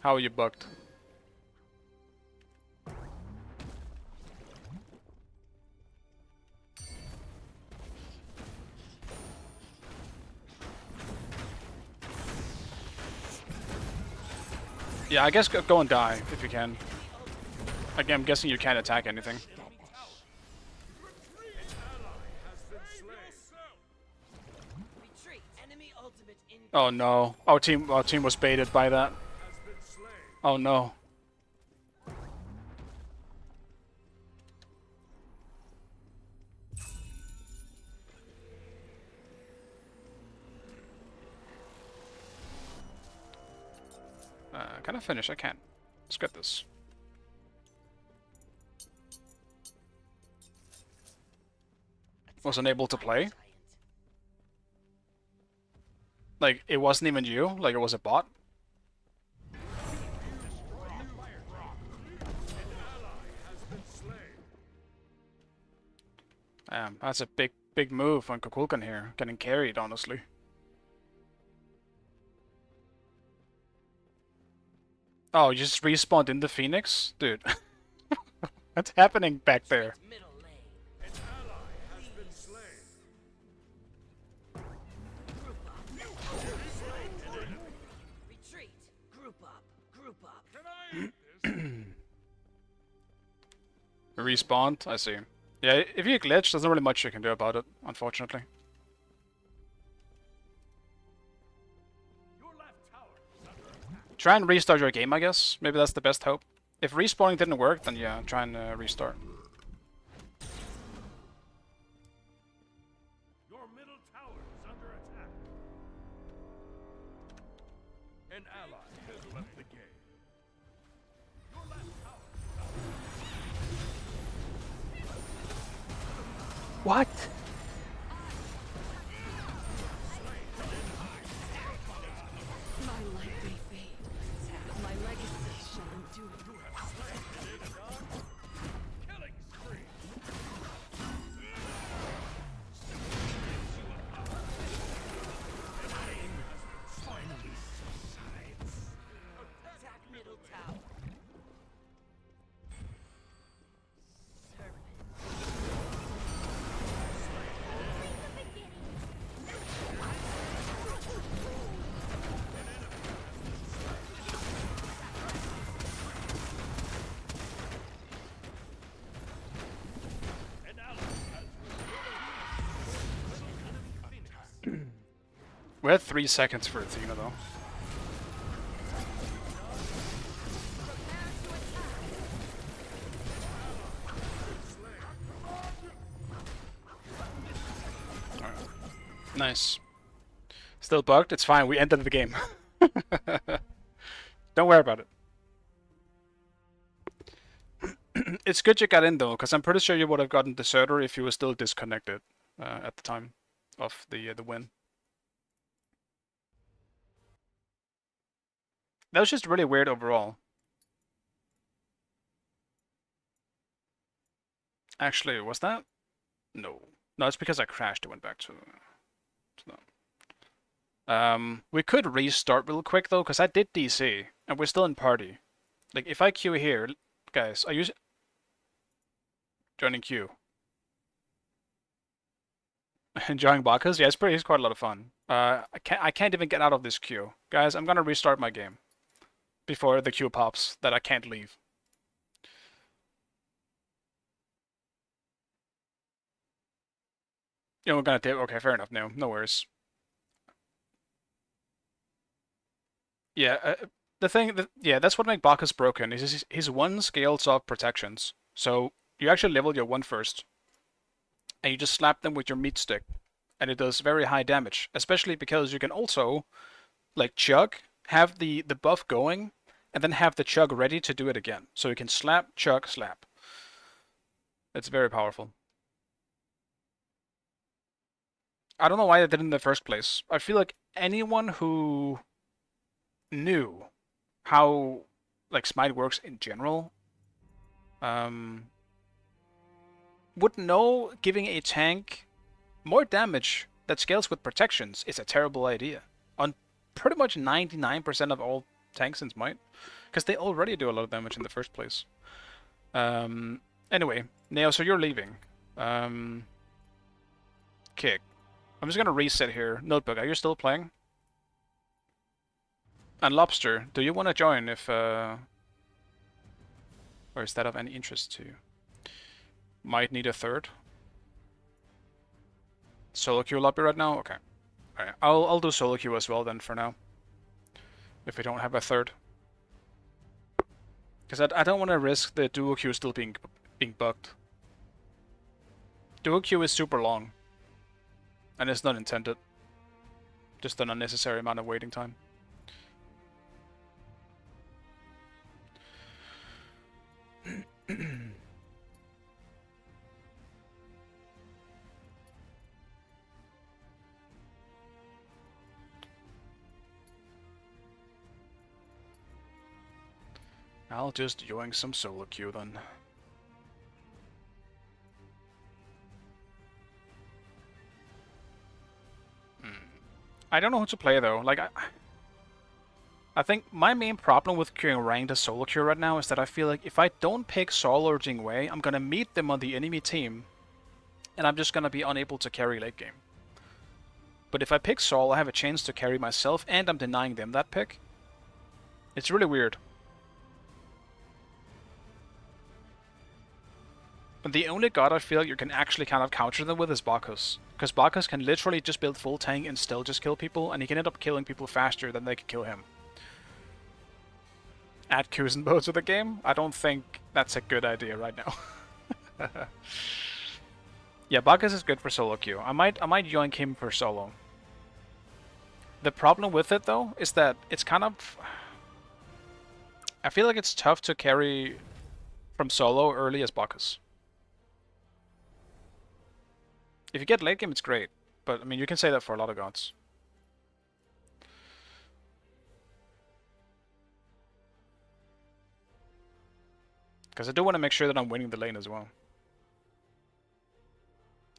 How are you bugged? Yeah, I guess go and die if you can. Again, I'm guessing you can't attack anything. Oh no, our team was baited by that. Oh no. Can I finish? I can. Let's get this. Wasn't able to play? Like, it wasn't even you? Like, it was a bot? That's a big move on Kukulkan here. Getting carried, honestly. Oh, you just respawned in the Phoenix? Dude. What's happening back there? Respawned? I see. Yeah, if you glitch, there's not really much you can do about it, unfortunately. Try and restart your game, I guess. Maybe that's the best hope. If respawning didn't work, then yeah, try and restart. What? My light may fade, but my legacy shall endure. Killing spree. Finally subsides. Attack middle tower. An ally has We had 3 seconds for Athena though. Alright. Nice. Still bugged? It's fine, we ended the game. Don't worry about it. It's good you got in though, because I'm pretty sure you would have gotten Deserter if you were still disconnected at the time of the win. That was just really weird overall. Actually, was that? No. No, it's because I crashed. It went back to that. We could restart real quick though, because I did DC, and we're still in party. Like, if I queue here, guys, are you joining queue? Enjoying Bacchus? Yeah, it's quite a lot of fun. I can't even get out of this queue. Guys, I'm gonna restart my game before the queue pops that I can't leave. You're gonna do okay, fair enough. No worries. Yeah, yeah, that's what makes Bacchus broken. Is his one scales off protections. So you actually level your one first, and you just slap them with your meat stick, and it does very high damage. Especially because you can also, like, chug, have the buff going, and then have the chug ready to do it again. So you can slap, chug, slap. It's very powerful. I don't know why I did it in the first place. I feel like anyone who knew how like Smite works in general would know giving a tank more damage that scales with protections is a terrible idea on pretty much 99% of all tanks in Smite, because they already do a lot of damage in the first place. Anyway, Neo, so you're leaving. Kick. I'm just gonna reset here. Notebook, are you still playing? And Lobster, do you want to join if, or is that of any interest to you? Might need a third. Solo queue lobby right now? Okay. Alright, I'll do solo queue as well then for now. If we don't have a third. Because I don't want to risk the duo queue still being bugged. Duo queue is super long. And it's not intended. Just an unnecessary amount of waiting time. I'll just join some solo queue then. I don't know who to play though. Like, I think my main problem with queuing ranked as solo queue right now is that I feel like if I don't pick Sol or Jingwei, I'm gonna meet them on the enemy team, and I'm just gonna be unable to carry late game. But if I pick Sol, I have a chance to carry myself, and I'm denying them that pick. It's really weird. But the only god I feel like you can actually kind of counter them with is Bacchus. Because Bacchus can literally just build full tank and still just kill people, and he can end up killing people faster than they can kill him. Add Kuzenbo to the game? I don't think that's a good idea right now. Yeah, Bacchus is good for solo queue. I might yoink him for solo. The problem with it though is that it's kind of, I feel like it's tough to carry from solo early as Bacchus. If you get late game, it's great. But, I mean, you can say that for a lot of gods. Because I do want to make sure that I'm winning the lane as well.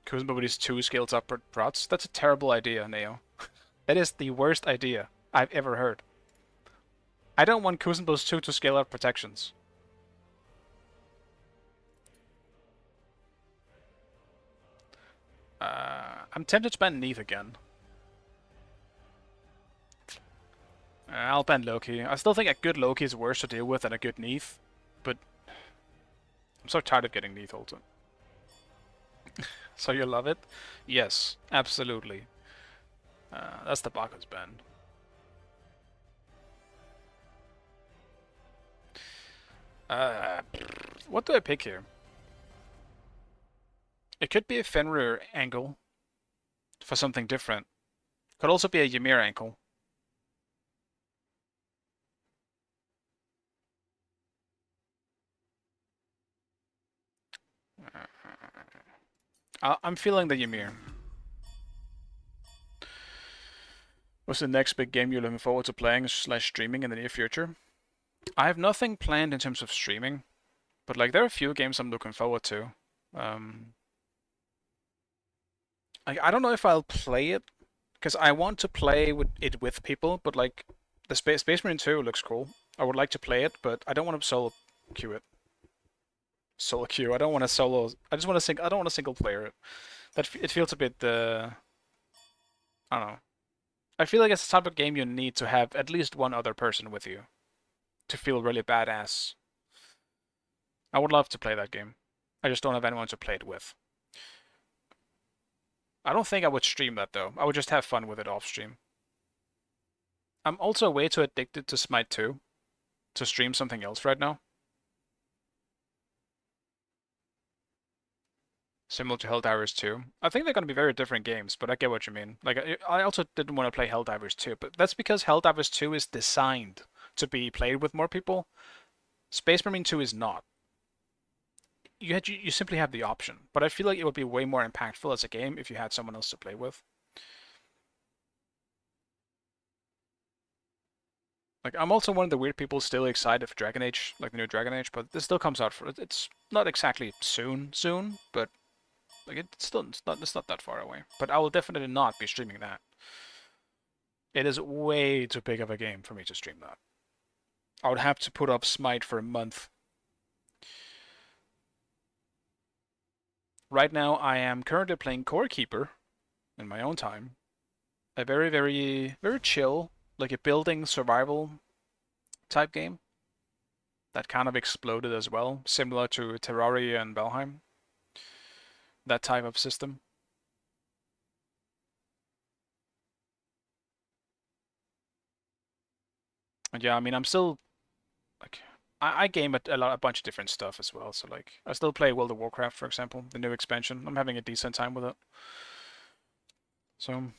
Kuzma with his 2 skills up prots. That's a terrible idea, Neo. That is the worst idea I've ever heard. I don't want Kuzenbo's 2 to scale up protections. I'm tempted to ban Neath again. I'll ban Loki. I still think a good Loki is worse to deal with than a good Neath, but I'm so tired of getting Neath ulted. So you love it? Yes, absolutely. That's the Bacchus ban. What do I pick here? It could be a Fenrir angle for something different. Could also be a Ymir ankle. I'm feeling the Ymir. What's the next big game you're looking forward to playing / streaming in the near future? I have nothing planned in terms of streaming, but like there are a few games I'm looking forward to. I don't know if I'll play it, because I want to play it with people, but like the Space Marine 2 looks cool. I would like to play it, but I don't want to solo queue it. Solo queue. I don't want to solo. I just want to I don't want to single player it. It feels a bit. I don't know. I feel like it's the type of game you need to have at least one other person with you to feel really badass. I would love to play that game. I just don't have anyone to play it with. I don't think I would stream that though. I would just have fun with it off stream. I'm also way too addicted to Smite 2 to stream something else right now. Similar to Helldivers 2. I think they're going to be very different games, but I get what you mean. Like, I also didn't want to play Helldivers 2, but that's because Helldivers 2 is designed to be played with more people. Space Marine 2 is not. You simply have the option, but I feel like it would be way more impactful as a game if you had someone else to play with. Like, I'm also one of the weird people still excited for Dragon Age, like the new Dragon Age, but this still comes out it's not exactly soon, but like it's not that far away. But I will definitely not be streaming that. It is way too big of a game for me to stream that. I would have to put up Smite for a month. Right now I am currently playing Core Keeper in my own time. A very, very, very chill, like a building survival type game. That kind of exploded as well, similar to Terraria and Valheim. That type of system. And yeah, I mean, I'm still like I game a bunch of different stuff as well. So like, I still play World of Warcraft, for example, the new expansion. I'm having a decent time with it. So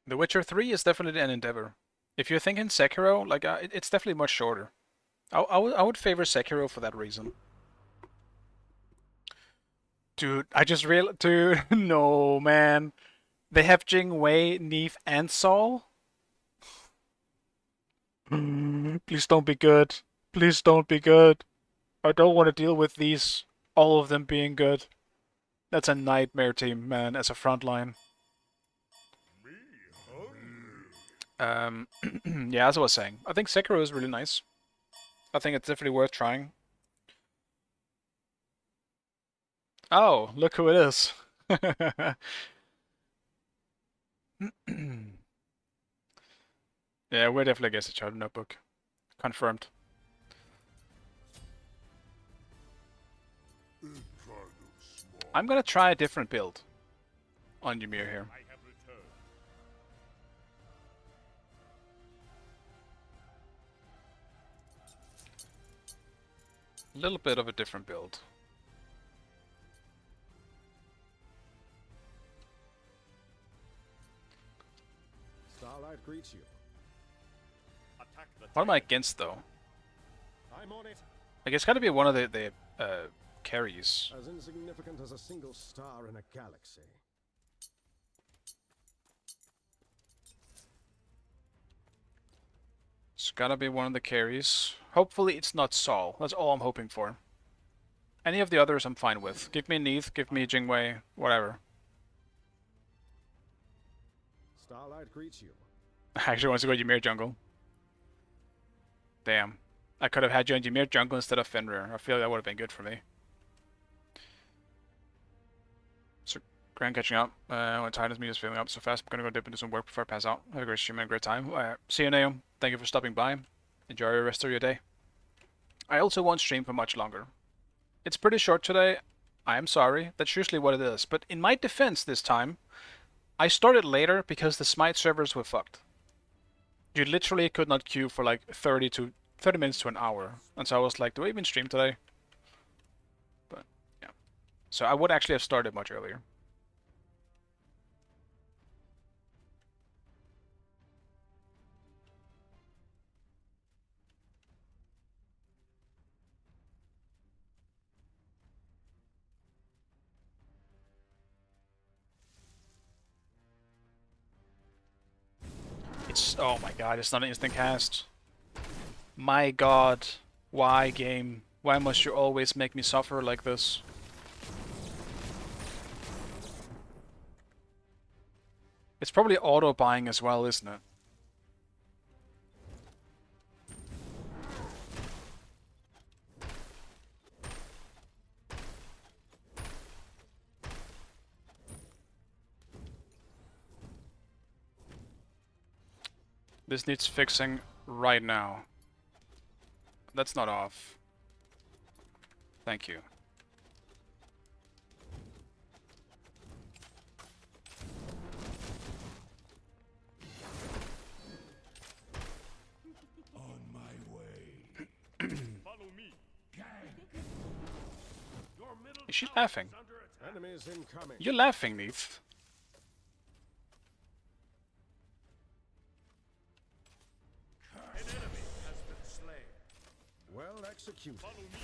The Witcher 3 is definitely an endeavor. If you're thinking Sekiro, like it's definitely much shorter. I would favor Sekiro for that reason. Dude, I just realized, dude, no man, they have Jing Wei, Neith, and Saul. Please don't be good. Please don't be good. I don't want to deal with these, all of them being good. That's a nightmare team, man, as a front line. Yeah, as I was saying, I think Sekiro is really nice. I think it's definitely worth trying. Oh, look who it is. Yeah, we're definitely against each other, Notebook. Confirmed. I'm gonna try a different build on Ymir here. I have returned. A little bit of a different build. Starlight greets you. Attack the What am I against though? I'm on it. Like it's gotta be one of the carries. As insignificant as a single star in a galaxy. It's gotta be one of the carries. Hopefully it's not Saul. That's all I'm hoping for. Any of the others I'm fine with. Give me Neith, give me Jingwei, whatever. Starlight greets you. I actually want to go Ymir jungle. Damn. I could have had you in Ymir jungle instead of Fenrir. I feel like that would have been good for me. So, Grand catching up. When tiredness me is filling up so fast, I'm gonna go dip into some work before I pass out. Have a great stream and a great time. See you, Neo. Thank you for stopping by. Enjoy the rest of your day. I also won't stream for much longer. It's pretty short today. I am sorry. That's usually what it is. But in my defense this time, I started later because the Smite servers were fucked. You literally could not queue for like 30 minutes to an hour. And so I was like, do I even stream today? But yeah. So I would actually have started much earlier. It's, oh my god, it's not an instant cast. My god, why game? Why must you always make me suffer like this? It's probably auto buying as well, isn't it? This needs fixing right now. That's not off. Thank you. On my way. Follow me. Your middle Is she tower laughing? is under attack. Enemies incoming. You're laughing, Neith. An enemy has been slain. Well executed. Follow me.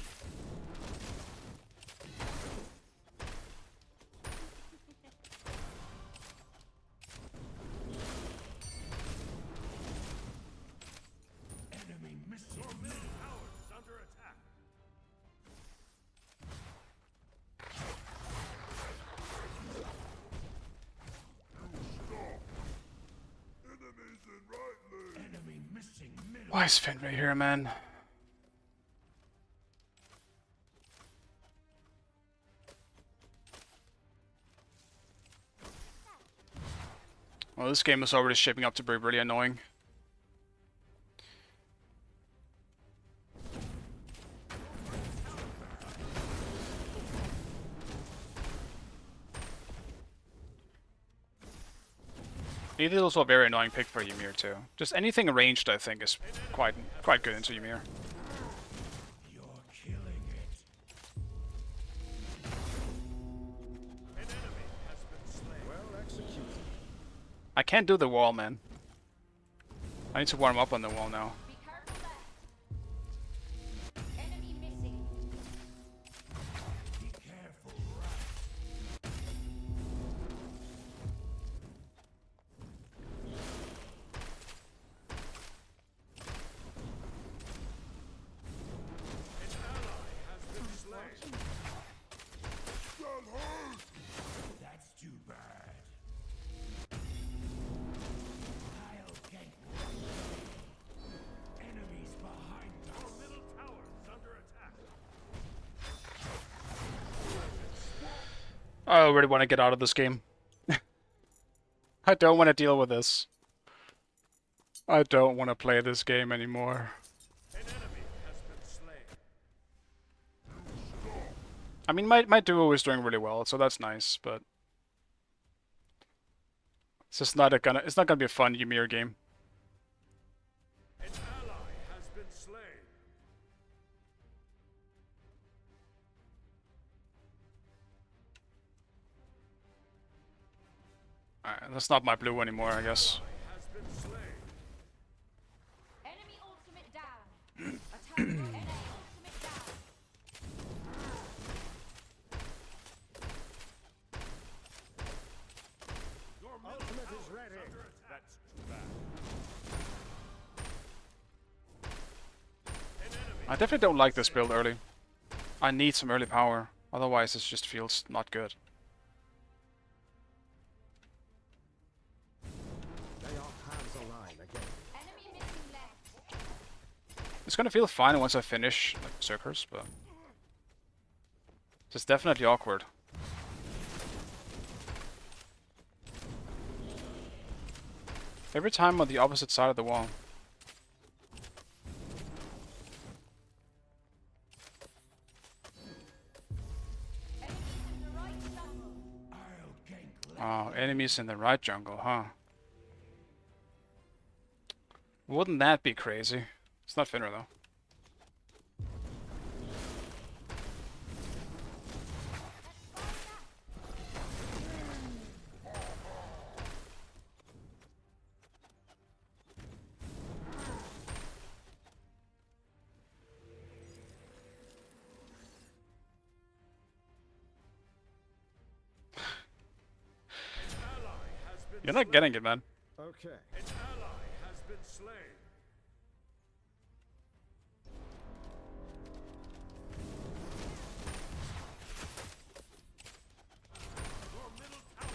Enemy missing. Your middle tower is under attack. Enemy missing middle. Why is Fenrir here, man? Well, this game is already shaping up to be really annoying. It is also a very annoying pick for Ymir too. Just anything ranged, I think, is quite good into Ymir. You're killing it. An enemy has been slain. Well executed. I can't do the wall, man. I need to warm up on the wall now. Be careful left. Enemy missing. Be careful, rat. An ally has been slain. That's too bad. I'll gank. Enemies behind Your us. middle tower is under attack. I already want to get out of this game. I don't want to deal with this. I don't want to play this game anymore. An enemy has been slain. I mean, my duo is doing really well, so that's nice, but it's just not it's not gonna be a fun Ymir game. An ally has been slain. Alright, that's not my blue anymore, I guess. Has been slain. I definitely don't like this build early. I need some early power, otherwise this just feels not good. They are halves align again. Enemy missing left. It's gonna feel fine once I finish like Berserkers, but it's definitely awkward. Every time on the opposite side of the wall. Oh, enemies in the right jungle, huh? Wouldn't that be crazy? It's not Finra though. You're not getting it, man. Okay. An ally has been slain. Your middle tower.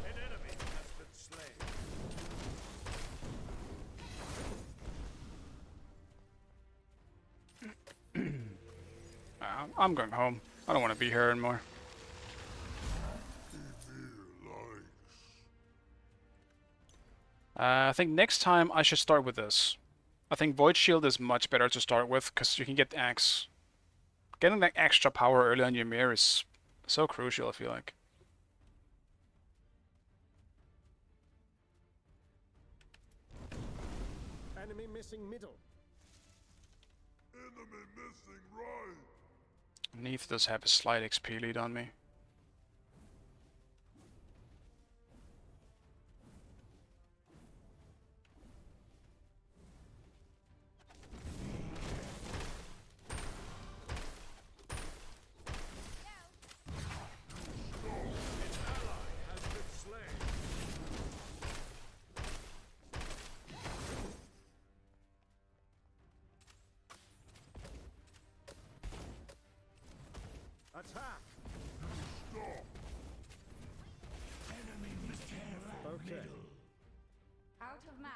An enemy has been slain. I'm going home. I don't want to be here anymore. I think next time I should start with this. I think Void Shield is much better to start with, because you can get Axe. Getting that extra power early on your mirror is so crucial, I feel like. Enemy missing middle. Enemy missing right. Neith does have a slight XP lead on me. Has been slain. Attack. Okay. Out of mana.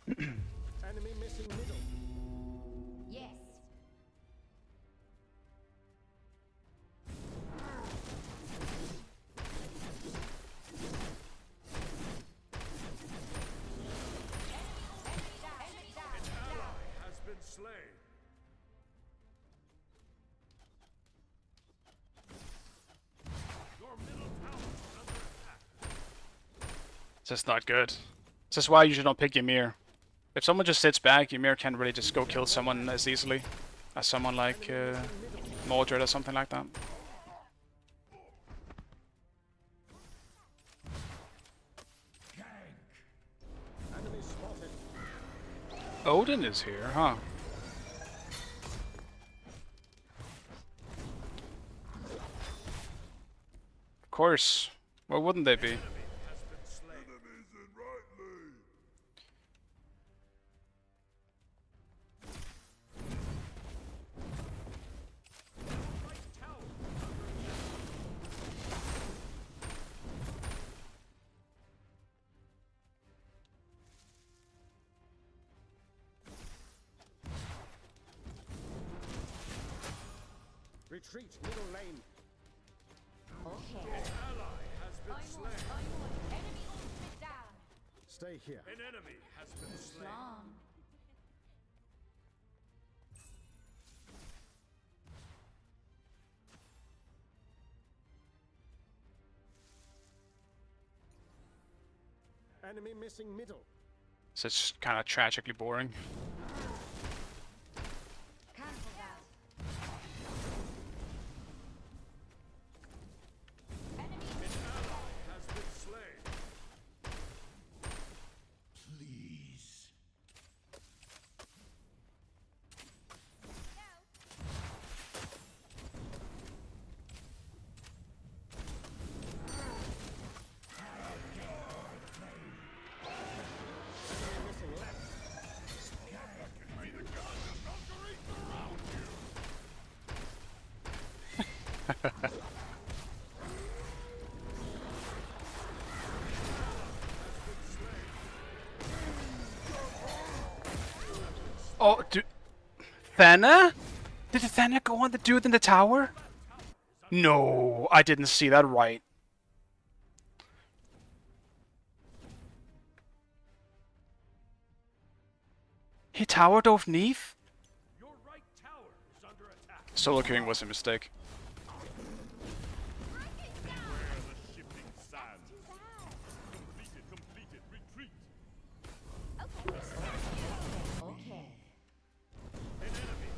Enemy missing middle. Yes. Has been slain. Your middle tower is under attack. It's just not good. This is why you should not pick Ymir. If someone just sits back, Ymir can't really just go kill someone as easily as someone like Mordred or something like that. Enemy spotted. Odin is here, huh? Of course. Why wouldn't they be? Has been slain. Enemies in right lane. Right tower is under attack. Retreat middle lane. Okay. Ally has been slain. Enemy ultimate down. Stay here. An enemy has been slain. Long. Enemy missing middle. So it's kind of tragically boring. Cancel that. Enemy An ally has been slain. Please. Oh, dude. Thana? Did Thana go on the dude in the tower? No, I didn't see that right. He towered off Neath? Your right tower is under attack. Solo queuing was a mistake. Where the shifting sand. Completed, retreat.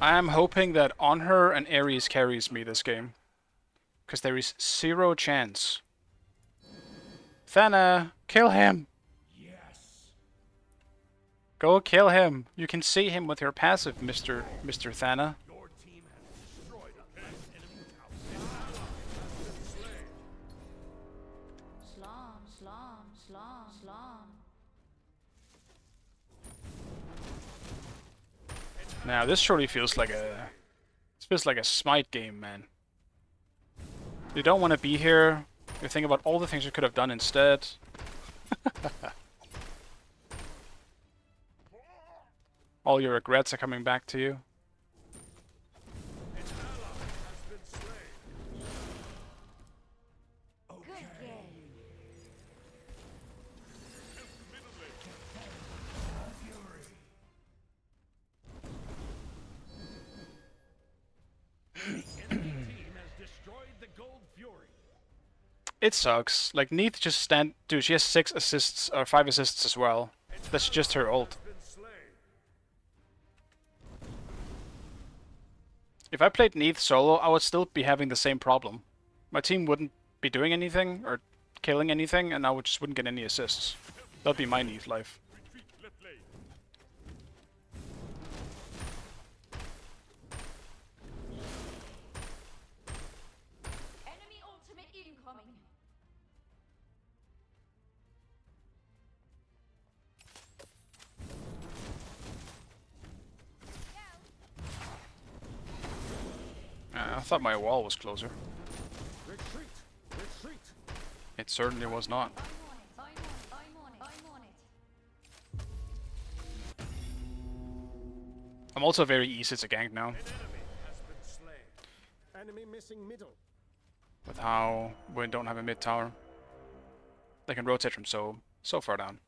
I am hoping that On Her and Ares carries me this game. Because there is 0 chance. Thana, kill him! Yes. Go kill him! You can see him with your passive, Mr. Thana. Your team has destroyed a best enemy tower. An ally has been slain. Slam. Now this surely feels like a... This feels like a Smite game, man. You don't want to be here. You think about all the things you could have done instead. All your regrets are coming back to you. An ally has been slain. Good game. Enemy team has destroyed the Gold Fury. It sucks. Like, Neath just stand... Dude, she has 6 assists, or 5 assists as well. That's just her ult. Been slain. If I played Neath solo, I would still be having the same problem. My team wouldn't be doing anything, or killing anything, and I just wouldn't get any assists. That'd be my Neath life. Retreat left lane. Enemy ultimate incoming. I thought my wall was closer. Retreat! Retreat! It certainly was not. I'm on it. I'm also very easy to gank now, An enemy has been slain. Enemy missing middle. with how we don't have a mid tower. They can rotate from so far down.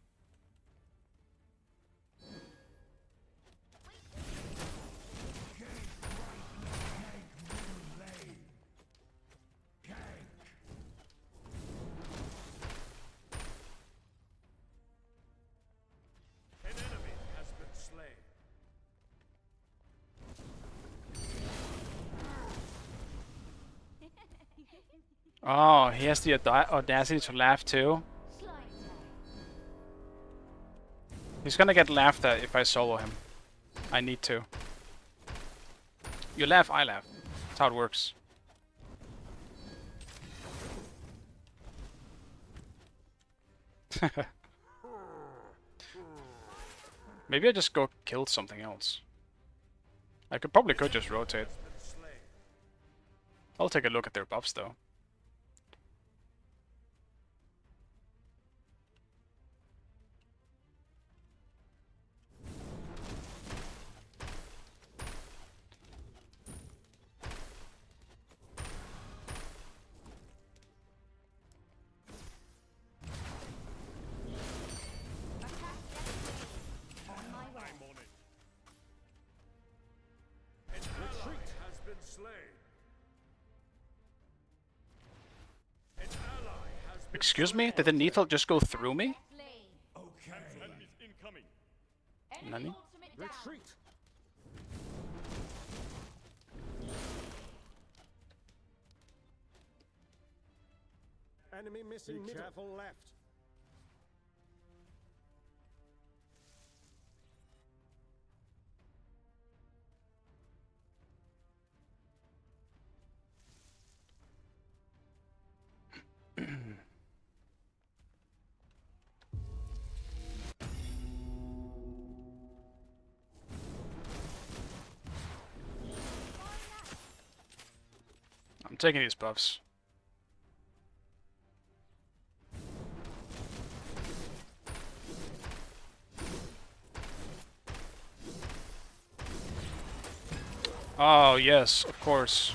An enemy has been slain. Oh, he has the audacity to laugh too. Slide tag. He's gonna get laughed at if I solo him. I need to. You laugh, I laugh. That's how it works. Maybe I just go kill something else. I probably could just rotate. Been slain. I'll take a look at their buffs though. I'm on it. An ally has been slain. An ally has been Excuse me? Did the Neathel just go through me? Lane. enemies incoming. Enemy Nani? ultimate down. Retreat! Enemy missing middle. Be careful left. I'm taking these buffs. Oh, yes, of course.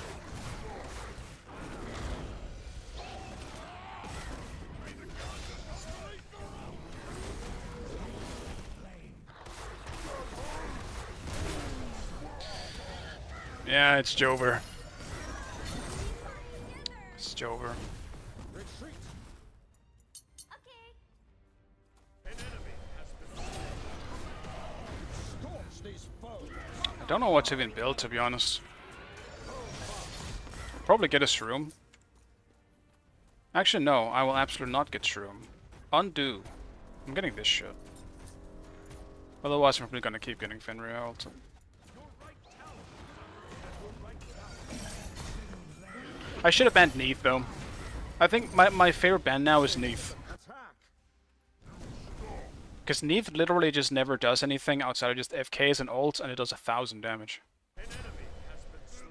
Yeah, it's Jover. It's Jover. Retreat! Okay. An enemy has been Scorch these foes! I don't know what to even build, to be honest. Probably get a shroom. Actually, no, I will absolutely not get shroom. Undo. I'm getting this shit. Otherwise, I'm probably gonna keep getting Fenrir also. I should have banned Neath though. I think my favorite ban now is Neath. Attack! Because Neath literally just never does anything outside of just FKs and ults, and it does 1,000 damage. An enemy has been slain.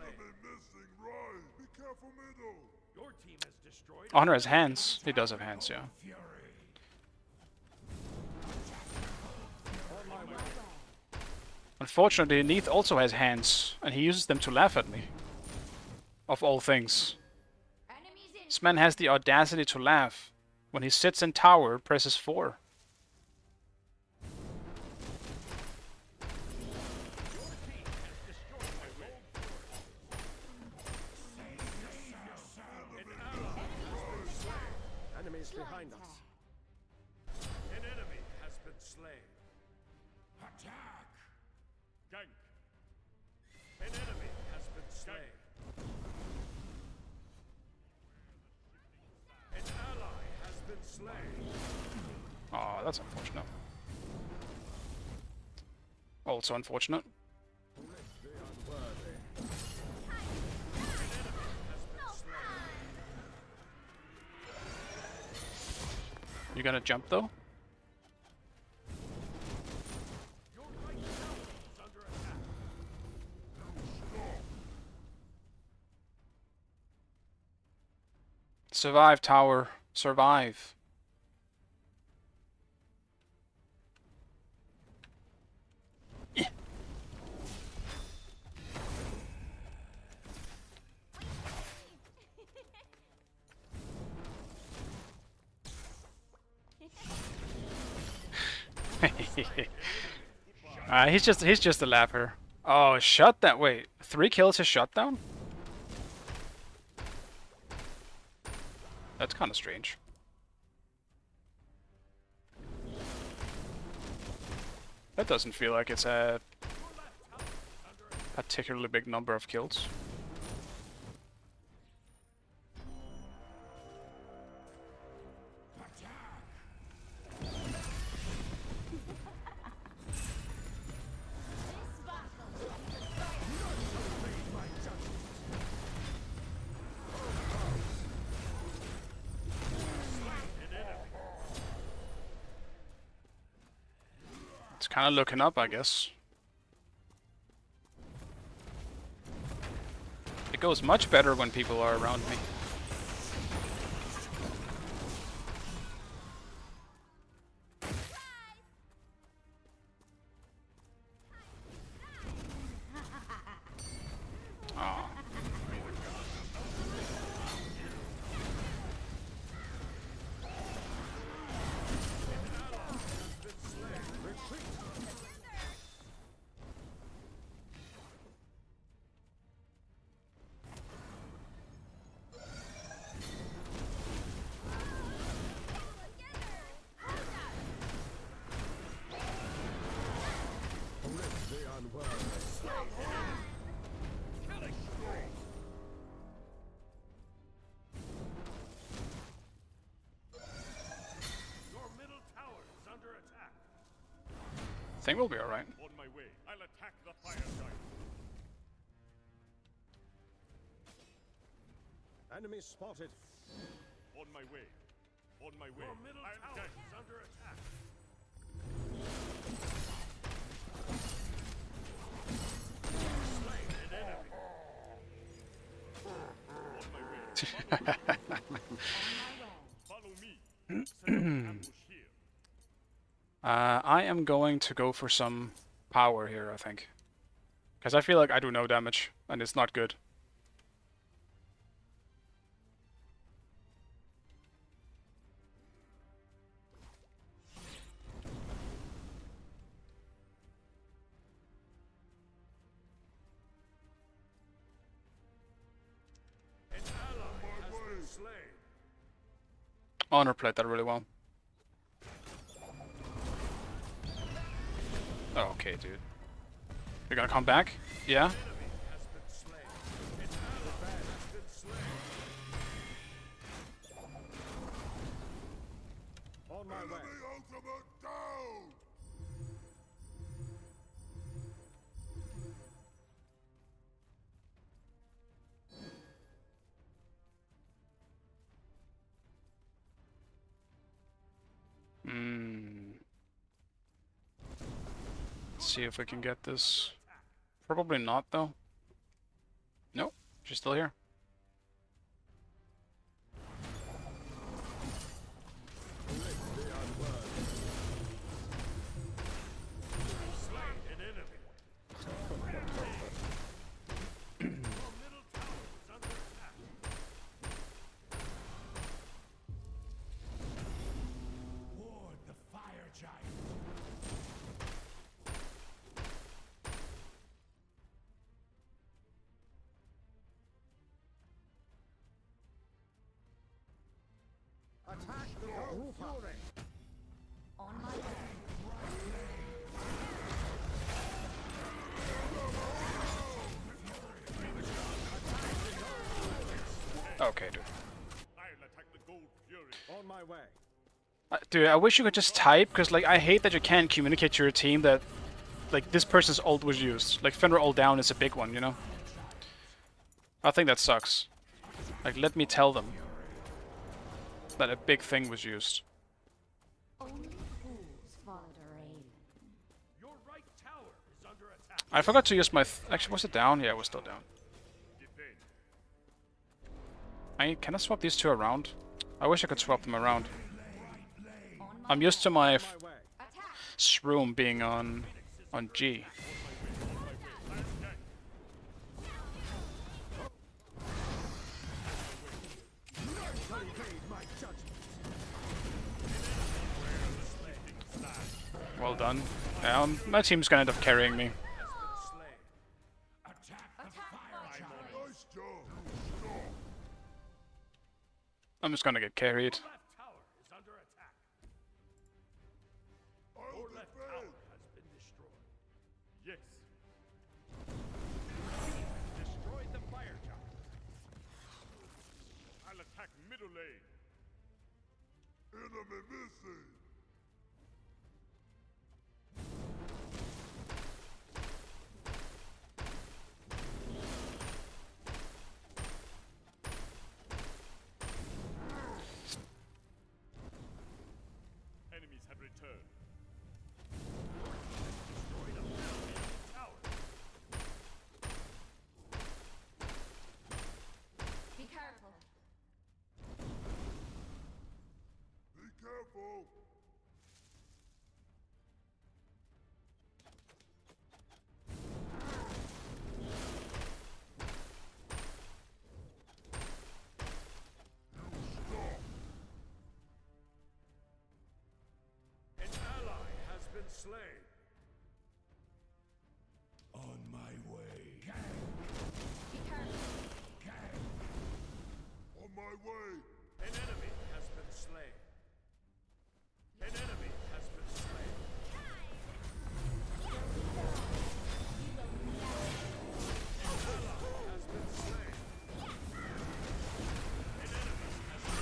Be careful, middle. Your team has destroyed. Honor has hands. He does have hands, yeah. Unfortunately, Neath also has hands, and he uses them to laugh at me. Of all things. Enemies in. This man has the audacity to laugh. When he sits in tower, presses 4. Enemies behind us. An enemy has been slain. Attack! Gank! An enemy has been slain. An ally has been slain. Oh, that's unfortunate. Also unfortunate. The unworthy. You gonna jump though? Your right tower is under attack. Survive, tower. Survive. He's just a laugher. Oh, shut that. Wait, 3 kills his shutdown? That's kind of strange. That doesn't feel like it's a particularly big number of kills. It's kind of looking up, I guess. It goes much better when people are around me. Aw. The unworthy. Your middle tower is under attack. Think we'll be alright. On my way. I'll attack the fire giant. Enemy spotted. On my way. On my way. Your middle tower is under attack. Slain an enemy. On my way. Follow me. Set up an ambush here. I am going to go for some power here, I think. Because I feel like I do no damage. and it's not good. An ally has been slain. Honor played that really well. Oh, okay, dude. You're gonna come back? Yeah? Enemy has been slain. An ally has been slain. On my way. Ultimate down! Let's see if we can get this. Probably not, though. Nope, she's still here. Slain an enemy. Your middle tower is under attack. Ward the fire giant. Attack the whole fury. On my way. Okay, dude. I'll attack the gold fury. On my way. Dude, I wish you could just type, because like I hate that you can't communicate to your team that like this person's ult was used. Like Fenrir ult down is a big one, you know? I think that sucks. Like let me tell them that a big thing was used. Only fools follow the rain. Your right tower is under attack. I forgot to use my actually was it down? Yeah, it was still down. Defend. Can I swap these two around? I wish I could swap them around. On my I'm used to my My way. attack. shroom being on G. Evade my judgment. Well done. Yeah, my team's gonna end up carrying me. Attack the Attack fire my giant. choice. Nice job! I'm just gonna get carried. Left tower is under attack. I'll Your left tower defend! has been destroyed. Yes. Destroyed the fire giant. I'll attack middle lane. Enemy missing! Enemies have returned. Destroyed a middle enemy tower. Be careful. Be careful! An ally has been slain. On my way! Be careful. On my way! An enemy has been slain. An enemy has been slain. An ally has been slain. An enemy has been slain.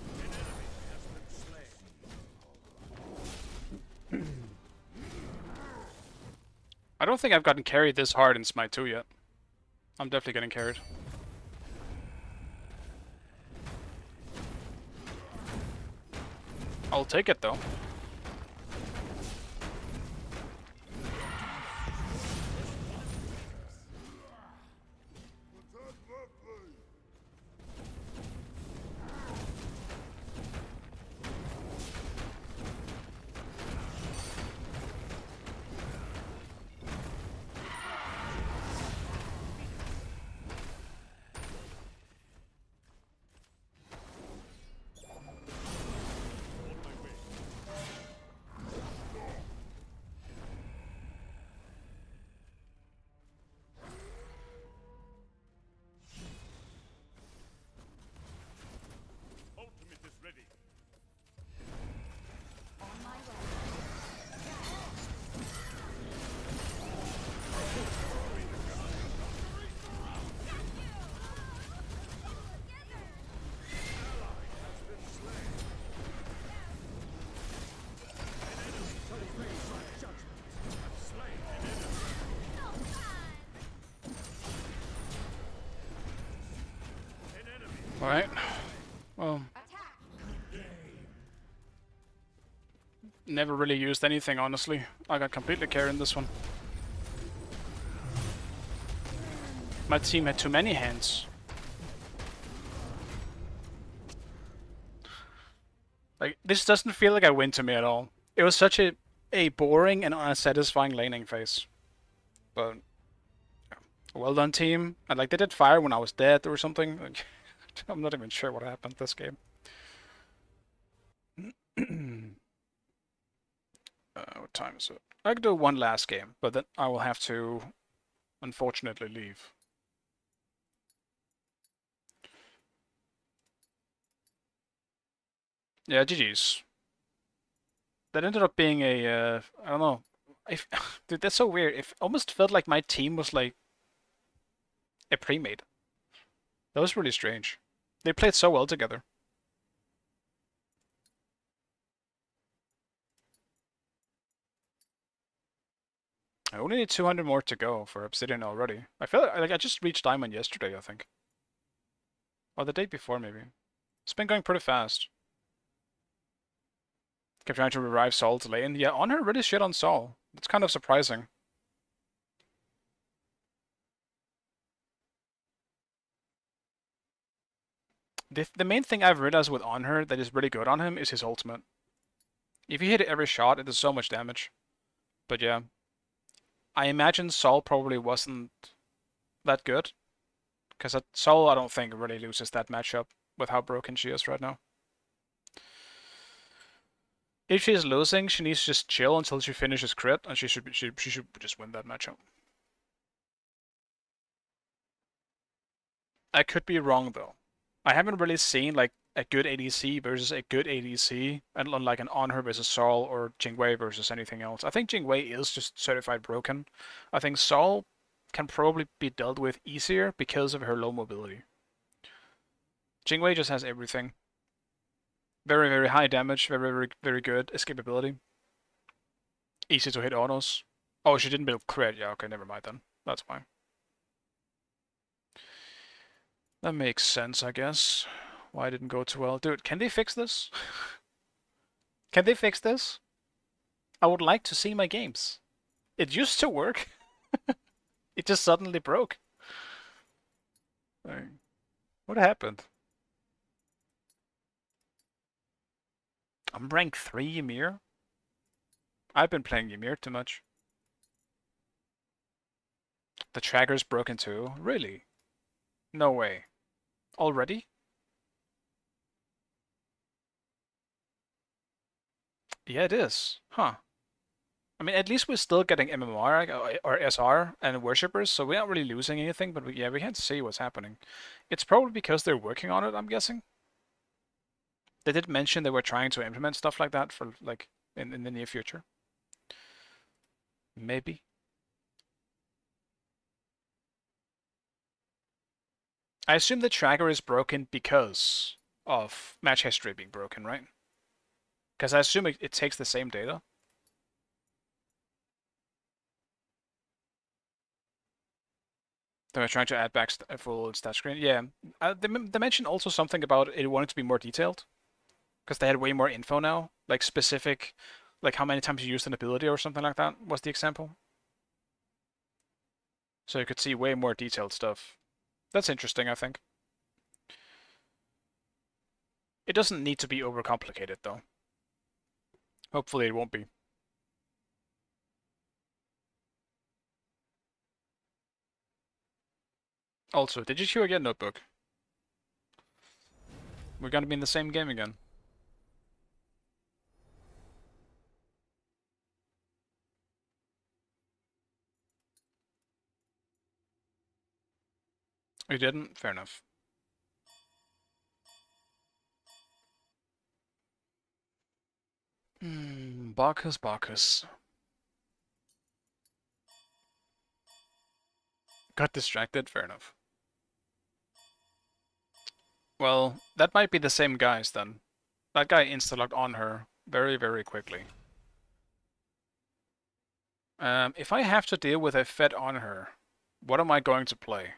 An enemy has been slain. I don't think I've gotten carried this hard in Smite 2 yet. I'm definitely getting carried. I'll take it though. Attack left lane! Alright. Well, never really used anything, honestly. I got completely carried in this one. My team had too many hands. Like, this doesn't feel like a win to me at all. It was such a boring and unsatisfying laning phase. But, yeah. Well done, team. And like, they did fire when I was dead or something. Like, I'm not even sure what happened this game. What time is it? I could do one last game, but then I will have to, unfortunately, leave. Yeah, GG's. That ended up being a, I don't know. Dude, that's so weird. It almost felt like my team was like a pre-made. That was really strange. They played so well together. I only need 200 more to go for Obsidian already. I feel like I just reached Diamond yesterday, I think. Or the day before, maybe. It's been going pretty fast. Kept trying to revive Saul to lane. Yeah, Honor really shit on Saul. It's kind of surprising. The main thing I've realized with Honor that is really good on him is his ultimate. If you hit it every shot, it does so much damage. But yeah. I imagine Saul probably wasn't that good. Because Saul, I don't think, really loses that matchup with how broken she is right now. If she's losing, she needs to just chill until she finishes crit, and she should just win that matchup. I could be wrong though. I haven't really seen like a good ADC versus a good ADC, and like an Honor versus Saul or Jingwei versus anything else. I think Jingwei is just certified broken. I think Saul can probably be dealt with easier because of her low mobility. Jingwei just has everything. Very, very high damage, very, very, very good escapability. Easy to hit autos. Oh, she didn't build crit. Yeah, okay, never mind then. That's fine. That makes sense, I guess. Why didn't go too well? Dude, can they fix this? Can they fix this? I would like to see my games. It used to work. It just suddenly broke. What happened? I'm rank 3 Ymir? I've been playing Ymir too much. The tracker's broken too? Really? No way. Already? Yeah, it is. Huh. I mean, at least we're still getting MMR or SR and worshippers, so we're not really losing anything, but yeah, we can't see what's happening. It's probably because they're working on it, I'm guessing. They did mention they were trying to implement stuff like that for like in the near future. Maybe. I assume the tracker is broken because of match history being broken, right? Because I assume it takes the same data. They were trying to add back a full stat screen. Yeah. They mentioned also something about it wanted to be more detailed. Because they had way more info now. Like specific, like how many times you used an ability or something like that was the example. So you could see way more detailed stuff. That's interesting, I think. It doesn't need to be overcomplicated, though. Hopefully it won't be. Also, did you queue again, Notebook? We're gonna be in the same game again. You didn't? Fair enough. Bacchus, Bacchus. Got distracted? Fair enough. Well, that might be the same guys then. That guy insta-locked on her very, very quickly. If I have to deal with a Fed on her, what am I going to play?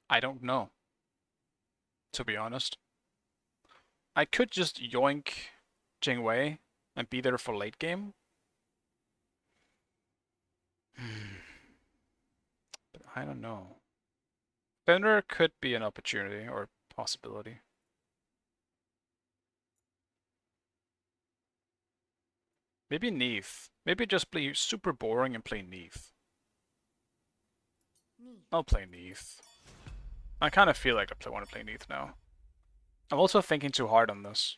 I don't know, to be honest. I could just yoink Jingwei and be there for late game. But I don't know. Fenrir could be an opportunity or possibility. Maybe Neath. Maybe just play super boring and play Neath. I'll play Neath. I kind of feel like I want to play Neath now. I'm also thinking too hard on this.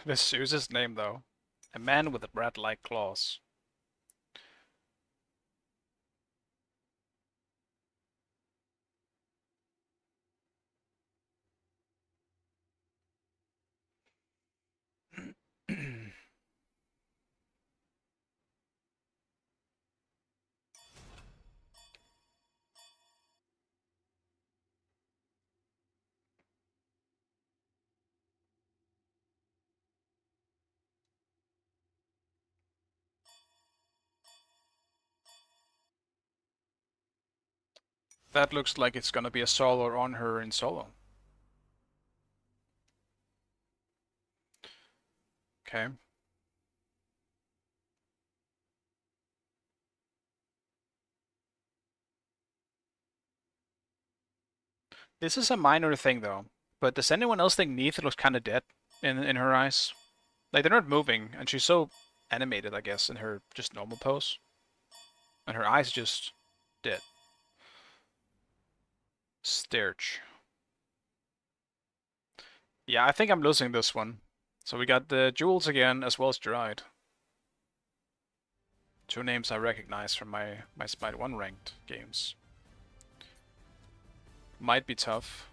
This is his name though. A man with rat-like claws. That looks like it's gonna be a solo on her in solo. Okay. This is a minor thing though, but does anyone else think Neath looks kind of dead in her eyes? Like they're not moving, and she's so animated, I guess, in her just normal pose, and her eyes just dead. Sturge. Yeah, I think I'm losing this one. So we got the Jewels again, as well as Gerard. Two names I recognize from my Spite 1 ranked games. Might be tough.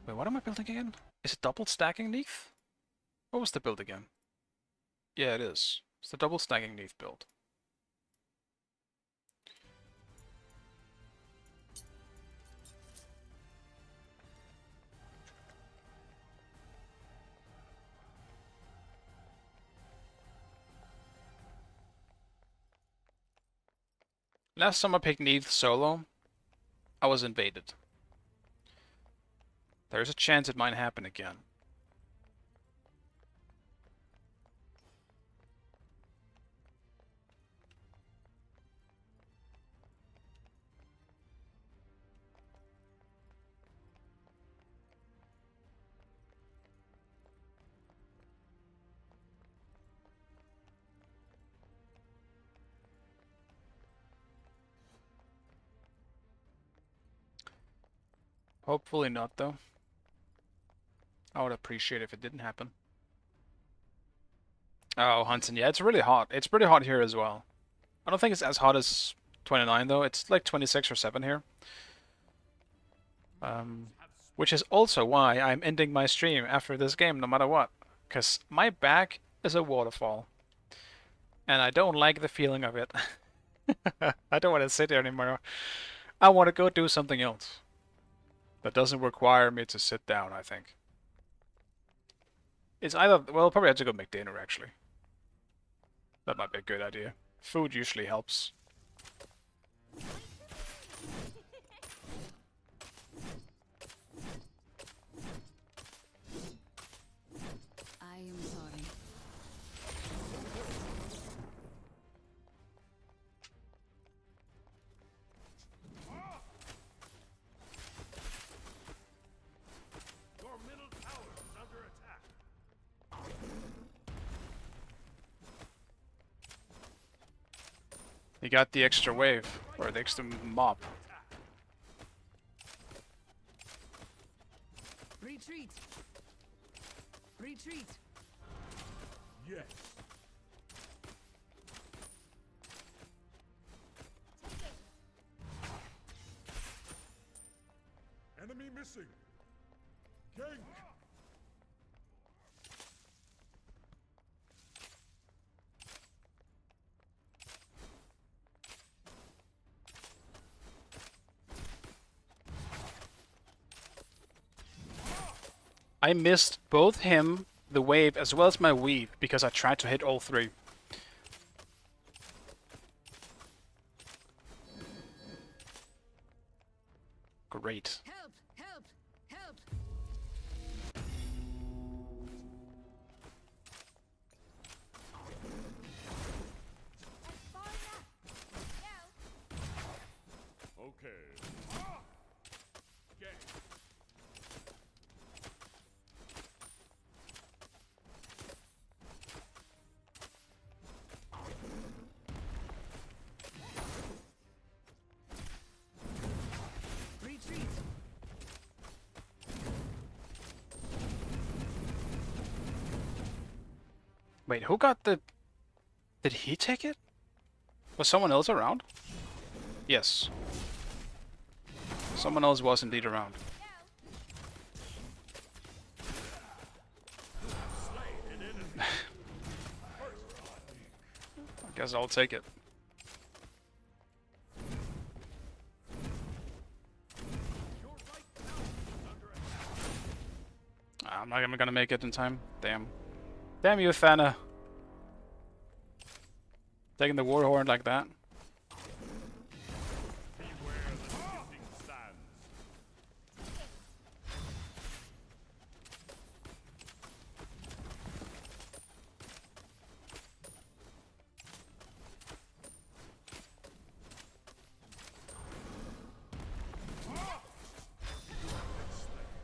Wait, what am I building again? Is it double stacking Neath? What was the build again? Yeah, it is. It's the double stacking Neath build. Last time I picked Neath solo, I was invaded. There's a chance it might happen again. Hopefully not, though. I would appreciate if it didn't happen. Oh, Hunson, yeah, it's really hot. It's pretty hot here as well. I don't think it's as hot as 29, though. It's like 26 or 7 here. Which is also why I'm ending my stream after this game, no matter what. Because my back is a waterfall. And I don't like the feeling of it. I don't want to sit there anymore. I want to go do something else. That doesn't require me to sit down, I think. It's either... Well, I'll probably have to go make dinner, actually. That might be a good idea. Food usually helps. I am sorry. Your middle tower is under attack. You got the extra wave, or the extra mob. Retreat. Retreat. Yes. Enemy missing. Gank. I missed both him, the wave, as well as my weave because I tried to hit all three. Great. Help! Help! Help! That's far enough. Go. Okay. Gank. Retreat. Wait, who got the... Did he take it? Was someone else around? Yes. Someone else was indeed around. I guess I'll take it. Your right tower is under attack. I'm not even gonna make it in time. Damn. Damn you, Thana. Taking the Warhorn like that. Beware the shifting sands.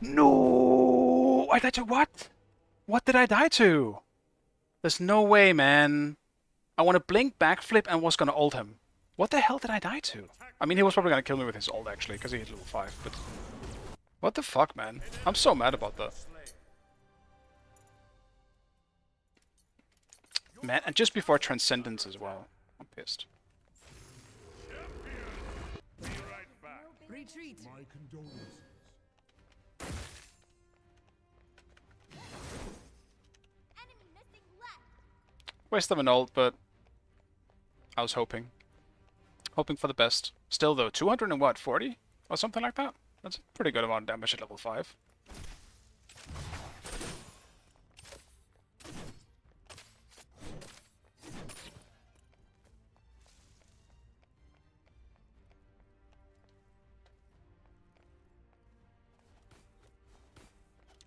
No! I died to what? What did I die to? There's no way, man. I want to blink, backflip, and was gonna ult him. What the hell did I die to? I mean, he was probably gonna kill me with his ult, actually, because he hit level 5, but... What the fuck, man? I'm so mad about that. Man, and just before Transcendence as well. I'm pissed. Be right back. Retreat. My condolences. Enemy missing left. Waste of an ult, but... I was hoping. Hoping for the best. Still, though, 200 and what, 40? Or something like that? That's a pretty good amount of damage at level 5.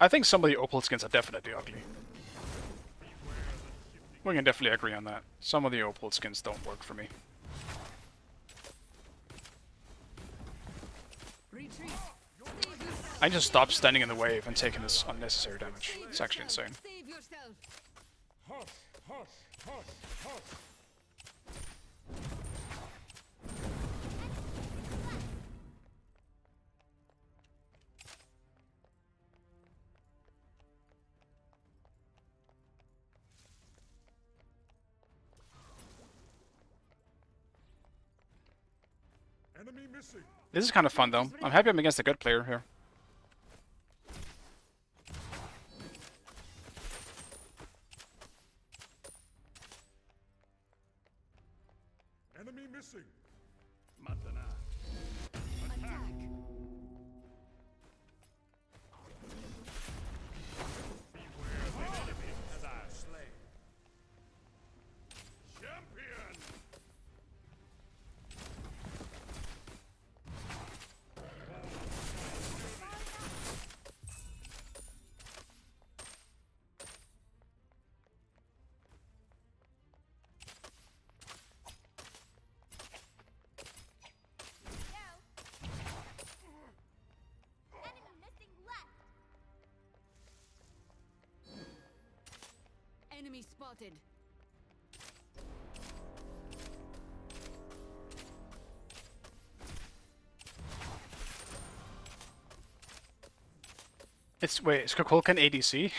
I think some of the opal skins are definitely ugly. We can definitely agree on that. Some of the opal skins don't work for me. Retreat. Save yourself. I just stopped standing in the wave and taking this unnecessary damage. Save It's actually yourself. insane. Save yourself. Hush, hush, hush, hush. Enemy missing. This is kind of fun, though. I'm happy I'm against a good player here. Enemy missing. Attack. Beware the enemy as I slay. Champion. Go. Enemy missing left. Enemy spotted. Wait, is Kukulkan ADC?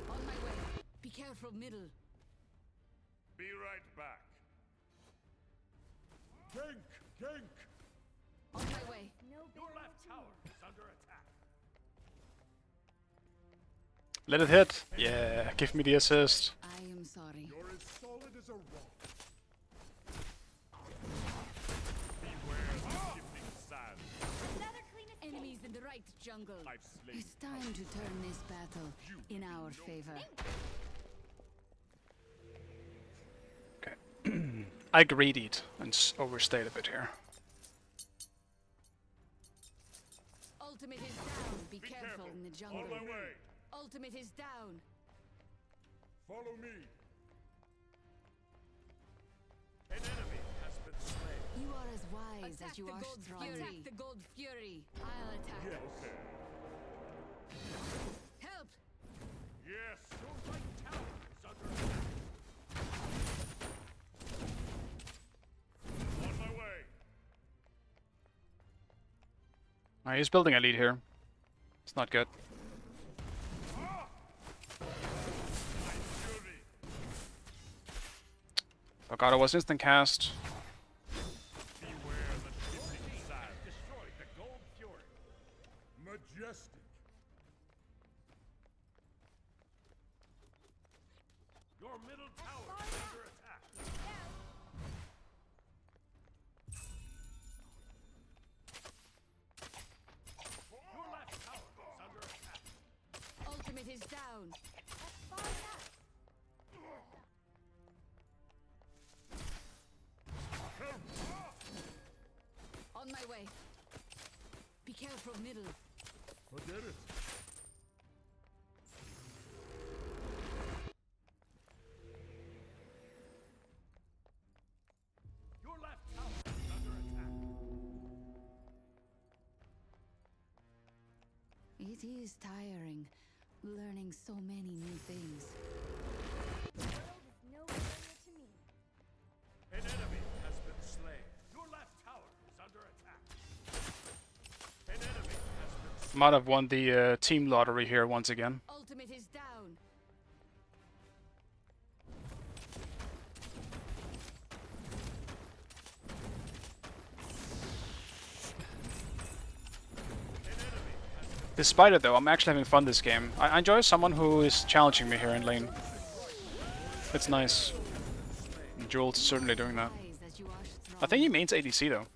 On my way. Be careful, middle. Be right back. Gank! On my way. No Your barrier left to tower me. is under attack. Let it hit. Yeah, give me the assist. I am sorry. You're as solid as a rock. Beware the shifting sand. Another clean escape. Enemies in the right jungle. I've slain. It's time to turn this battle in our favor. I greedied and overstayed a bit here. Ultimate is down. Be careful in the On jungle. my way. Ultimate is down. Follow me. An enemy has been slain. You are as wise Attack as you the are gold strong. fury. Attack the gold fury. I'll attack. Okay. Help! Yes. Your right tower is under attack. On my way. He's building a lead here. It's not good. My fury. Forgot it was instant cast. Beware the shifting sand. Destroy the gold fury. Majestic. Your middle tower is under attack. Your left tower is under attack. Ultimate is down. That's far enough. On my way. Be careful, middle. Forget it. Your left tower is under attack. It is tiring, learning so many new things. The world is no barrier to me. An enemy has been slain. Your left tower is under attack. An enemy has been slain. Might have won the team lottery here once again. Ultimate is down. Despite it though, I'm actually having fun this game. I enjoy someone who is challenging me here in lane. It's nice. And Jules is certainly doing that. Wise as you are strong. I think he means ADC though.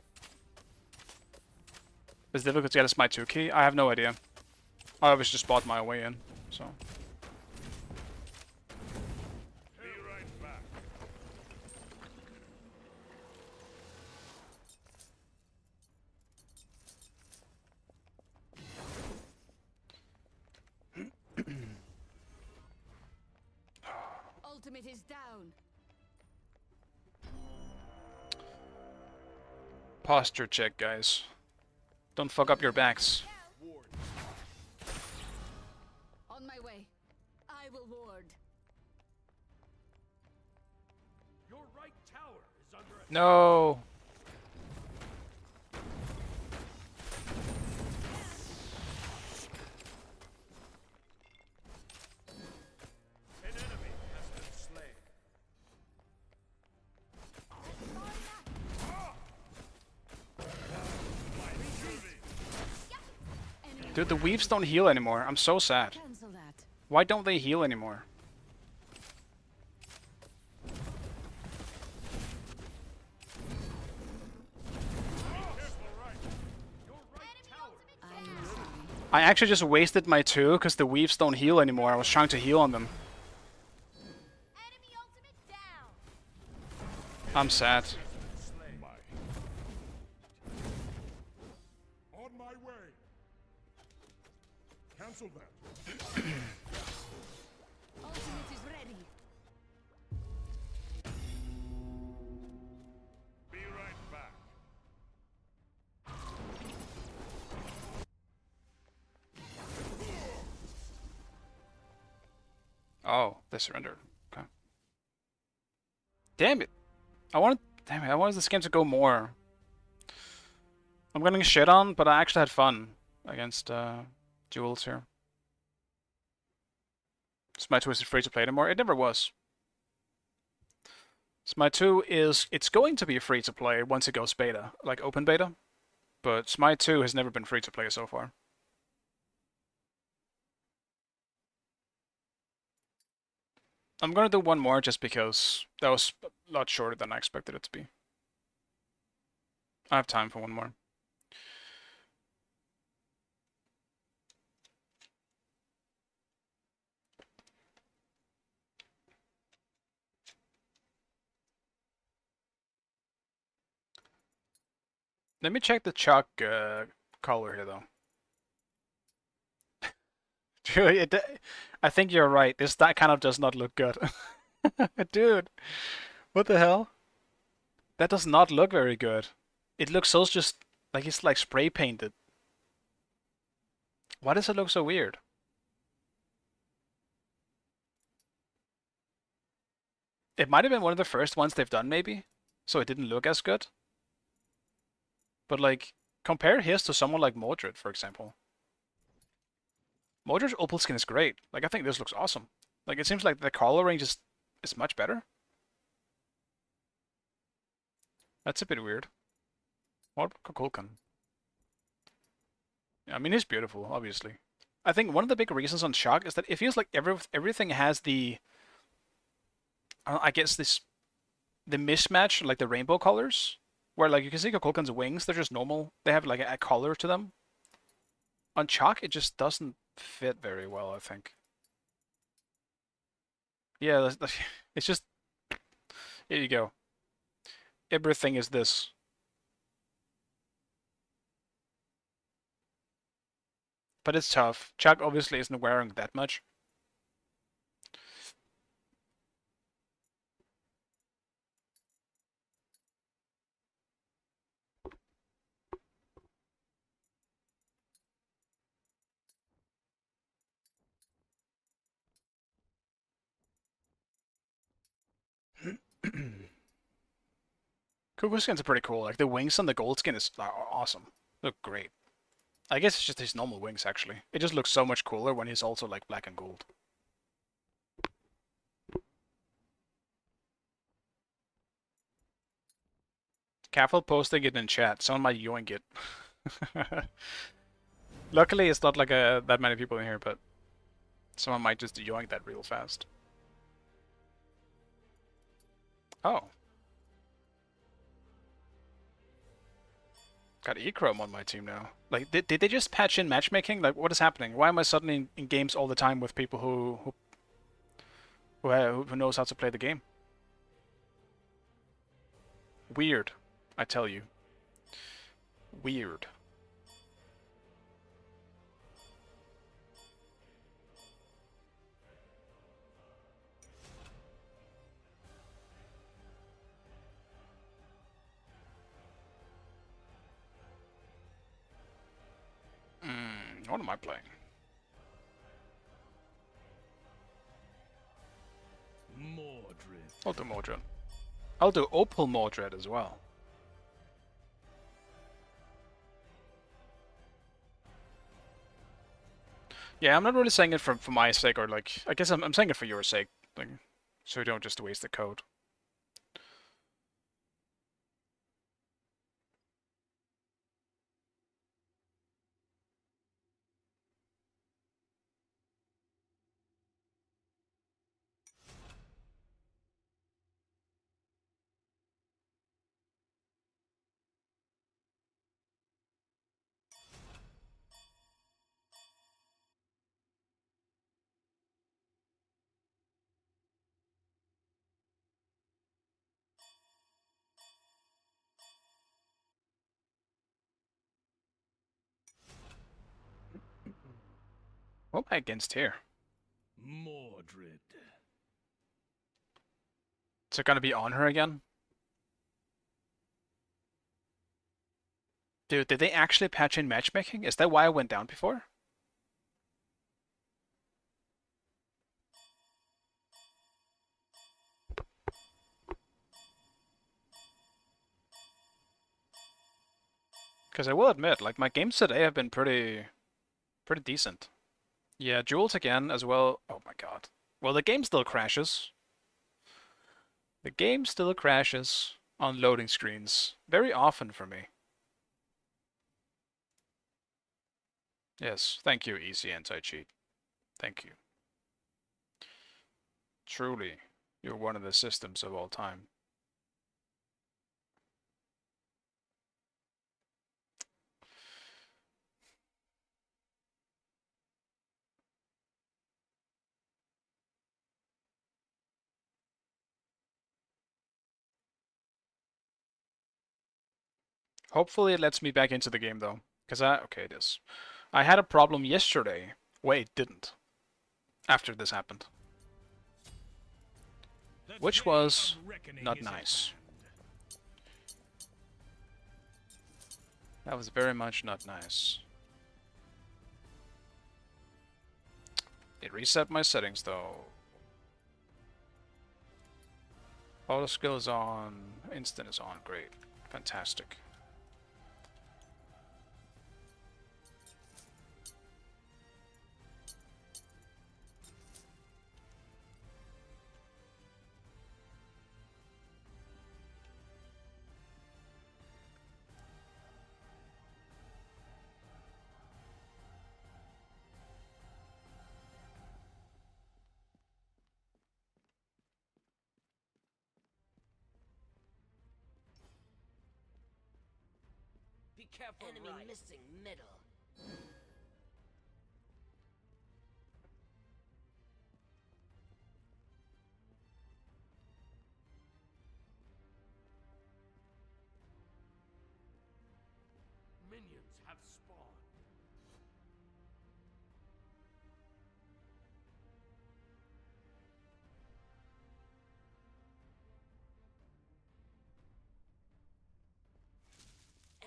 It's difficult to get a Smite 2 key? I have no idea. I always just bought my way in, so. Be right back. Ultimate is down. Posture check, guys. Don't fuck up your backs. On my way. I will ward. Your right tower is under attack. No! An enemy has been slain. My fury. Enemy Dude, the weaves don't heal anymore. I'm so sad. cancel that. Why don't they heal anymore? Careful right. Your right tower. I am sorry. I actually just wasted my 2 because the weaves don't heal anymore. I was trying to heal on them. Enemy ultimate down. I'm sad. Slain. On my way. Cancel that. Ultimate is ready. Be right back. Oh, they surrendered. Okay. Damn it. Damn it, I wanted this game to go more. I'm getting shit on, but I actually had fun. against duels here. Smite 2 isn't free to play anymore. It never was. Smite 2 it's going to be free to play once it goes beta, like open beta. But Smite 2 has never been free to play so far. I'm gonna do one more just because that was a lot shorter than I expected it to be. I have time for one more. Let me check the chalk color here, though. I think you're right. That kind of does not look good. Dude, what the hell? That does not look very good. It looks so just like it's like spray painted. Why does it look so weird? It might have been one of the first ones they've done, maybe, so it didn't look as good. But like, compare his to someone like Mordred, for example. Mordred's opal skin is great. Like, I think this looks awesome. Like, it seems like the color range is much better. That's a bit weird. What about Kukulkan? I mean, he's beautiful, obviously. I think one of the big reasons on Shock is that it feels like everything has the, I guess the mismatch, like the rainbow colors, where like you can see Kukulkan's wings, they're just normal. They have like a color to them. On Chalk, it just doesn't fit very well, I think. Yeah, it's just, here you go. Everything is this. But it's tough. Chuck obviously isn't wearing that much. Cuckoo skins are pretty cool. Like the wings on the gold skin is awesome. Look great. I guess it's just his normal wings actually. It just looks so much cooler when he's also like black and gold. Careful posting it in chat. Someone might yoink it. Luckily, it's not like that many people in here, but someone might just yoink that real fast. Oh. Got E-Chrome on my team now. Like, did they just patch in matchmaking? Like, what is happening? Why am I suddenly in games all the time with people who knows how to play the game? Weird, I tell you. Weird. What am I playing? Mordred. I'll do Mordred. I'll do Opal Mordred as well. Yeah, I'm not really saying it for my sake, or like, I guess I'm saying it for your sake, like, so you don't just waste the code. What am I against here? Mordred. Is it gonna be on her again? Dude, did they actually patch in matchmaking? Is that why I went down before? Because I will admit, like, my games today have been pretty Pretty decent. Yeah, Jules again as well. Oh my god. Well, the game still crashes. The game still crashes on loading screens very often for me. Yes, thank you, Easy Anti-Cheat. Thank you. Truly, you're one of the systems of all time. Hopefully it lets me back into the game though. Okay, it is. I had a problem yesterday. Wait, it didn't. After this happened. The Which day was of reckoning not is at nice. hand. That was very much not nice. It reset my settings though. Auto skill is on, instant is on, great. Fantastic. Be careful, enemy right. Missing middle. Minions have spawned.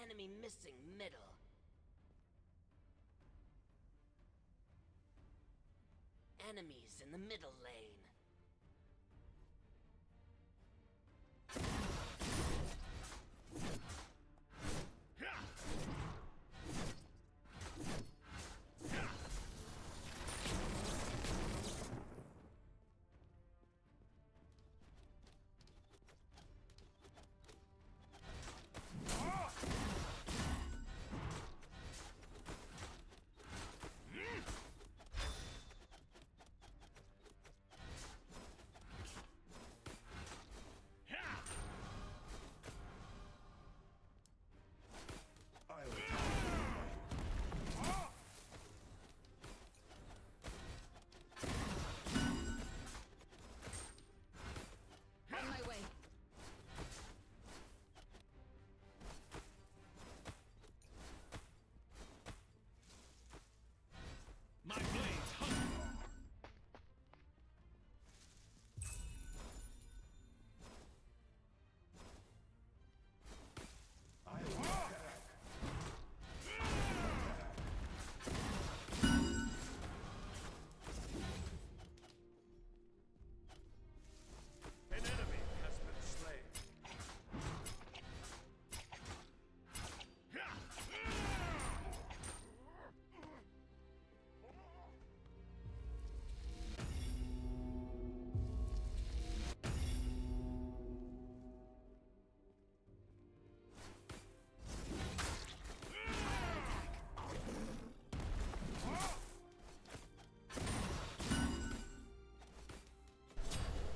Enemy missing middle. Enemies in the middle lane. On my way. My blades hunger. An enemy has been slain.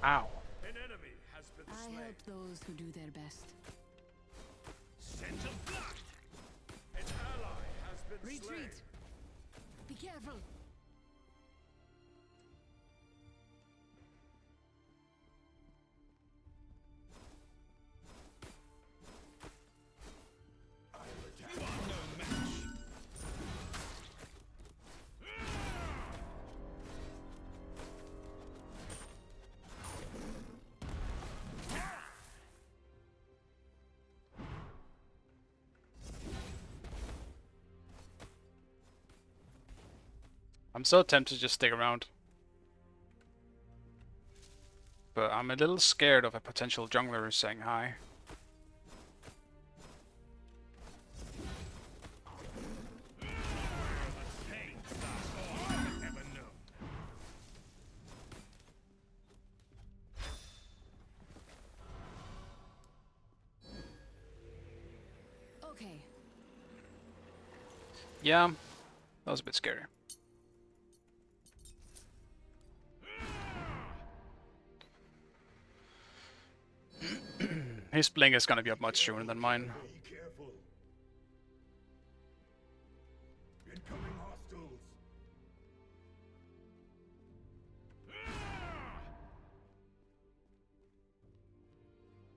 Ow. An enemy has been I slain. help those who do their best. Scent of blood. An ally has been slain. Retreat. Be careful. You are no match. I'm so tempted to just stick around. But I'm a little scared of a potential jungler saying hi. Pain. Yeah, that was a bit scary. His blink is gonna be up much sooner than mine. Be careful. Incoming hostiles.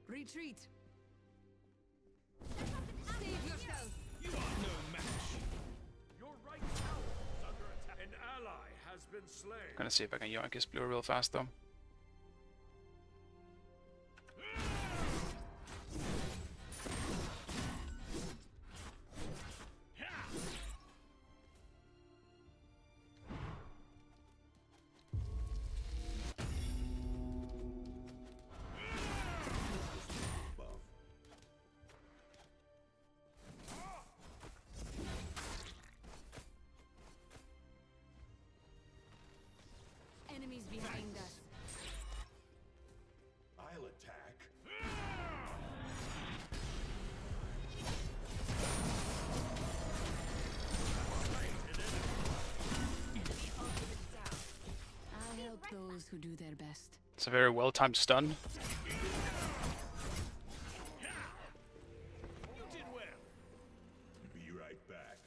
Retreat. Save yourself. You are no match. Your right tower is under attack. An ally has been slain. Gonna see if I can yoink his blue real fast though. Buff. Enemies behind us. I'll attack. I'll help those who do their best. It's a very well-timed stun. You did well. Be right back.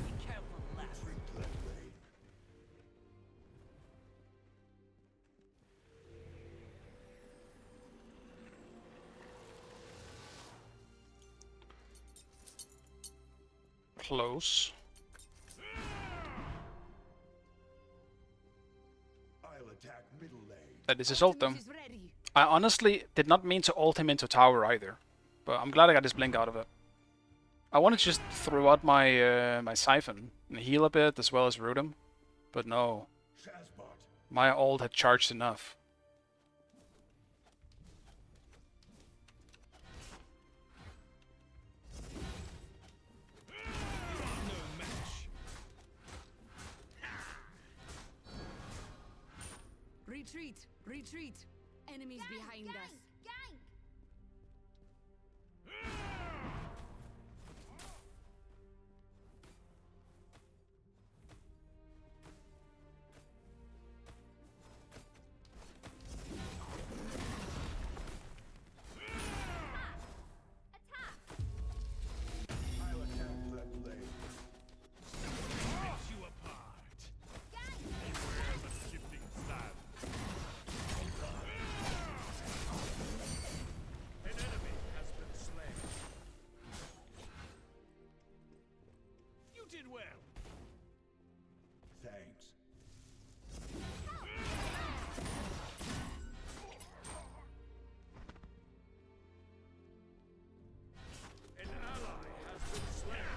Be careful, left. Let rain. Close. I'll attack middle lane. That is his ult though. Ultimate is ready. I honestly did not mean to ult him into tower either, but I'm glad I got his blink out of it. I wanted to just throw out my my siphon and heal a bit as well as root him, but no, Shazbot. my ult had charged enough. No match. Retreat. Retreat. Enemies behind us. Gank! I'll attack left lane. Rips you apart. Beware the shifting sand. An enemy has been slain. You did well. Thanks. An ally has been slain.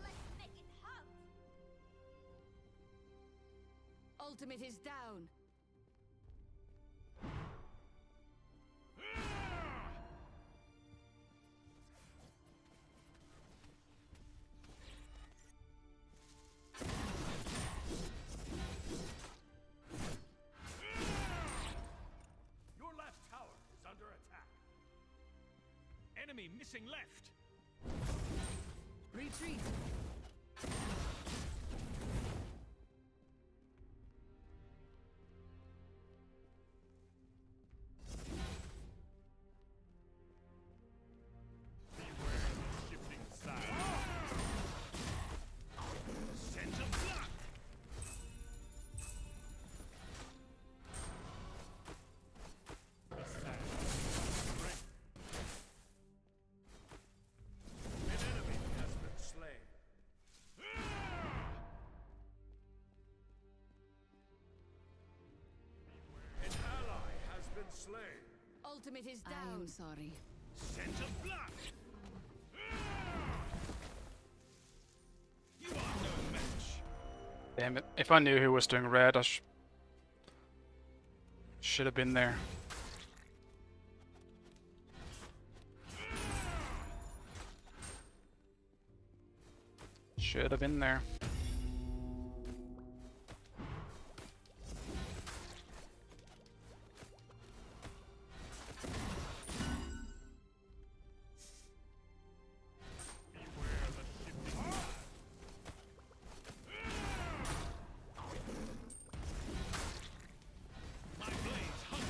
Let's make it hot! Ultimate is down. Your left tower is under attack. Enemy missing left. Retreat. Beware the shifting sand. Scent of blood. The sand. Strength. An enemy has ultimate is down. I'm sorry. Scent of blood. You are no match. Damn it. If I knew he was doing red, I should have been there. Should have been there. My blades hunger.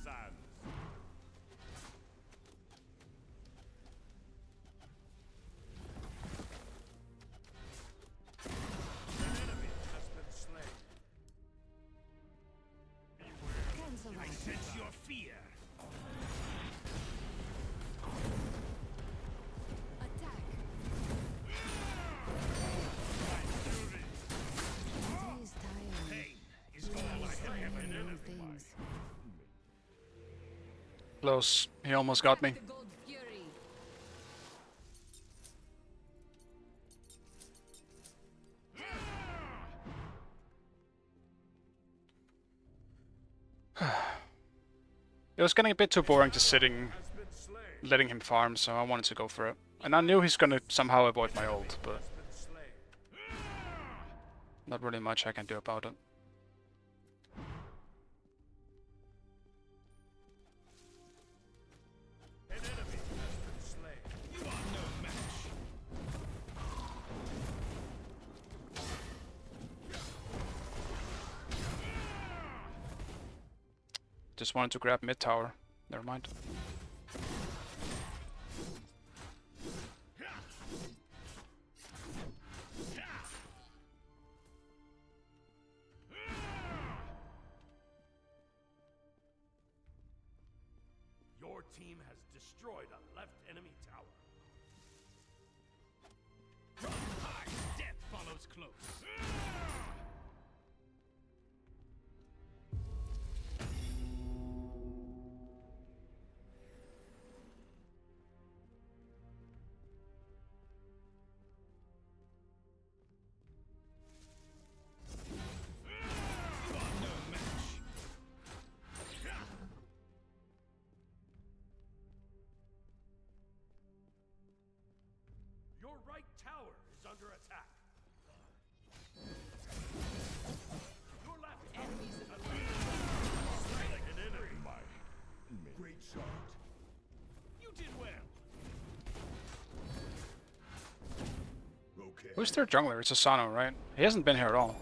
Sands. An enemy has been slain. Cancel I that. sense your fear. Attack. My fury. It is tiring. Pain is all I have ever known. Things. Close. He almost got me. The Gold Fury. It was getting a bit too boring just sitting, Has been slain. letting him farm, so I wanted to go for it. And I knew he's gonna somehow avoid my ult, but Has been slain. not really much I can do about it. An enemy has been slain. You are no match. Just wanted to grab mid tower. Never mind. Your team has destroyed a left enemy tower. Run high. Death follows close. You are no match. Your right tower is under attack. Your left enemies has been slain. An enemy. Great shot. You did well. Okay. Who's their jungler? It's Asano, right? He hasn't been here at all.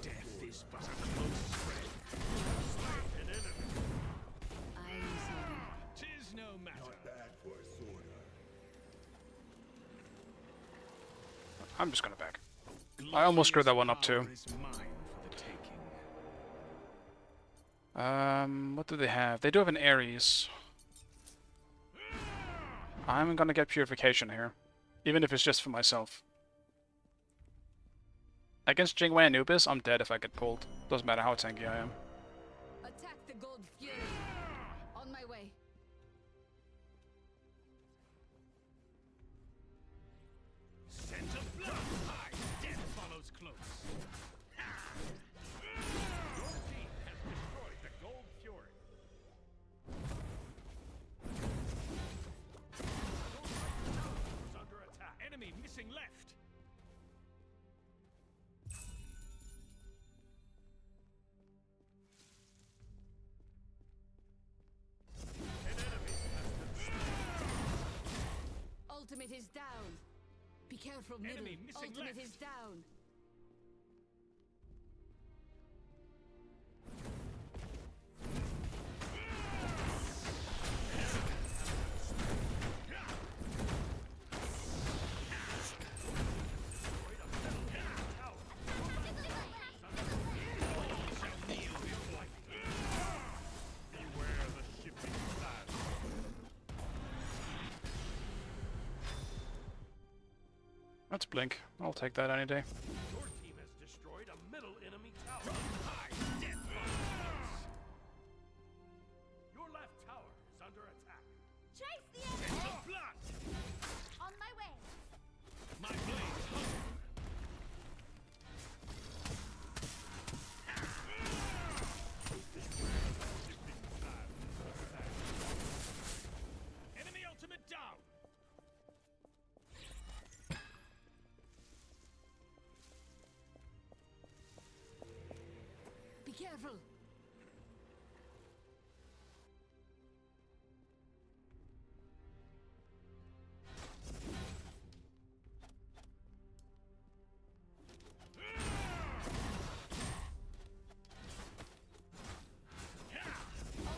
Death is but a close friend. An enemy. I'm sorry. Tis no matter. Bad for a sworder. I'm just gonna back. I almost screwed that one up too. Power is mine for the taking. What do they have? They do have an Ares. I'm gonna get Purification here. Even if it's just for myself. Against Jingwei Anubis, I'm dead if I get pulled. Doesn't matter how tanky I am. Attack the Gold Fury. On my way. Scent of blood. High. Death follows close. Your team has destroyed the Gold Fury. Your right tower is under attack. Enemy missing left. An enemy has been slain. careful, middle. Enemy missing Ultimate left. is down. Beware the shifting sands. That's Blink. I'll take that any day. Your team has destroyed a middle enemy tower. Your left tower is under attack. Chase the enemy! Blood! On my way! My blades hunger. Enemy ultimate down! Be careful.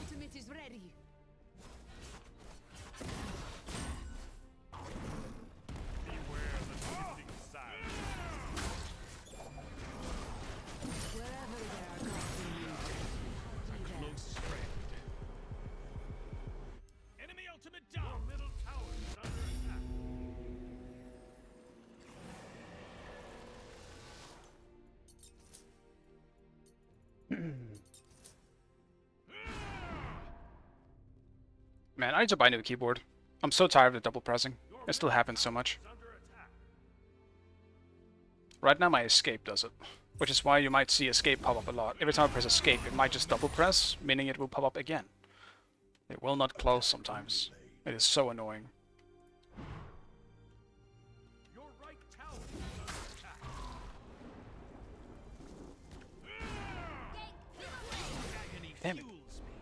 Ultimate is ready. Beware the shifting sands. Wherever there are gods in you, be there. Close friend. Enemy ultimate Your down! middle tower is under attack. Man, I need to buy a new keyboard. I'm so tired of the double pressing. It still happens so much. Is under attack. Right now my escape does it. Which is why you might see escape pop up a lot. Every time I press escape, it might just double press, meaning it will pop up again. It will not close sometimes. It is so annoying. Your right tower is under attack. Gank! Get away! Agony Damn it. fuels me.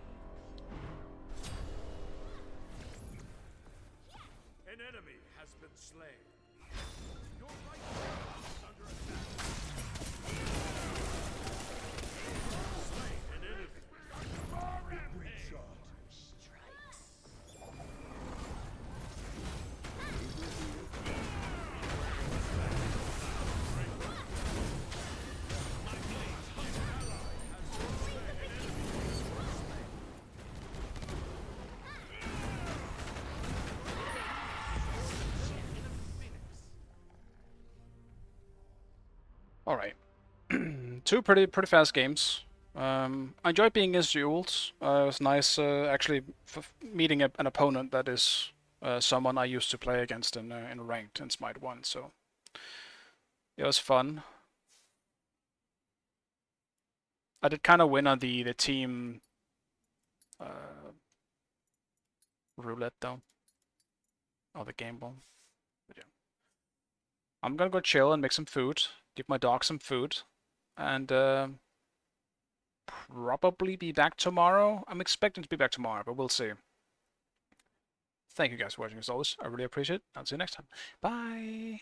An enemy has been slain. Your right tower is under attack. Slain an enemy. Great shot. Alright. Two pretty fast games. I enjoyed being against Jules. It was nice actually meeting an opponent that is someone I used to play against in ranked in Smite 1, so it was fun. I did kind of win on the team roulette though, or the game ball. But yeah, I'm gonna go chill and make some food, give my dog some food, and probably be back tomorrow. I'm expecting to be back tomorrow, but we'll see. Thank you guys for watching as always. I really appreciate it. I'll see you next time. Bye.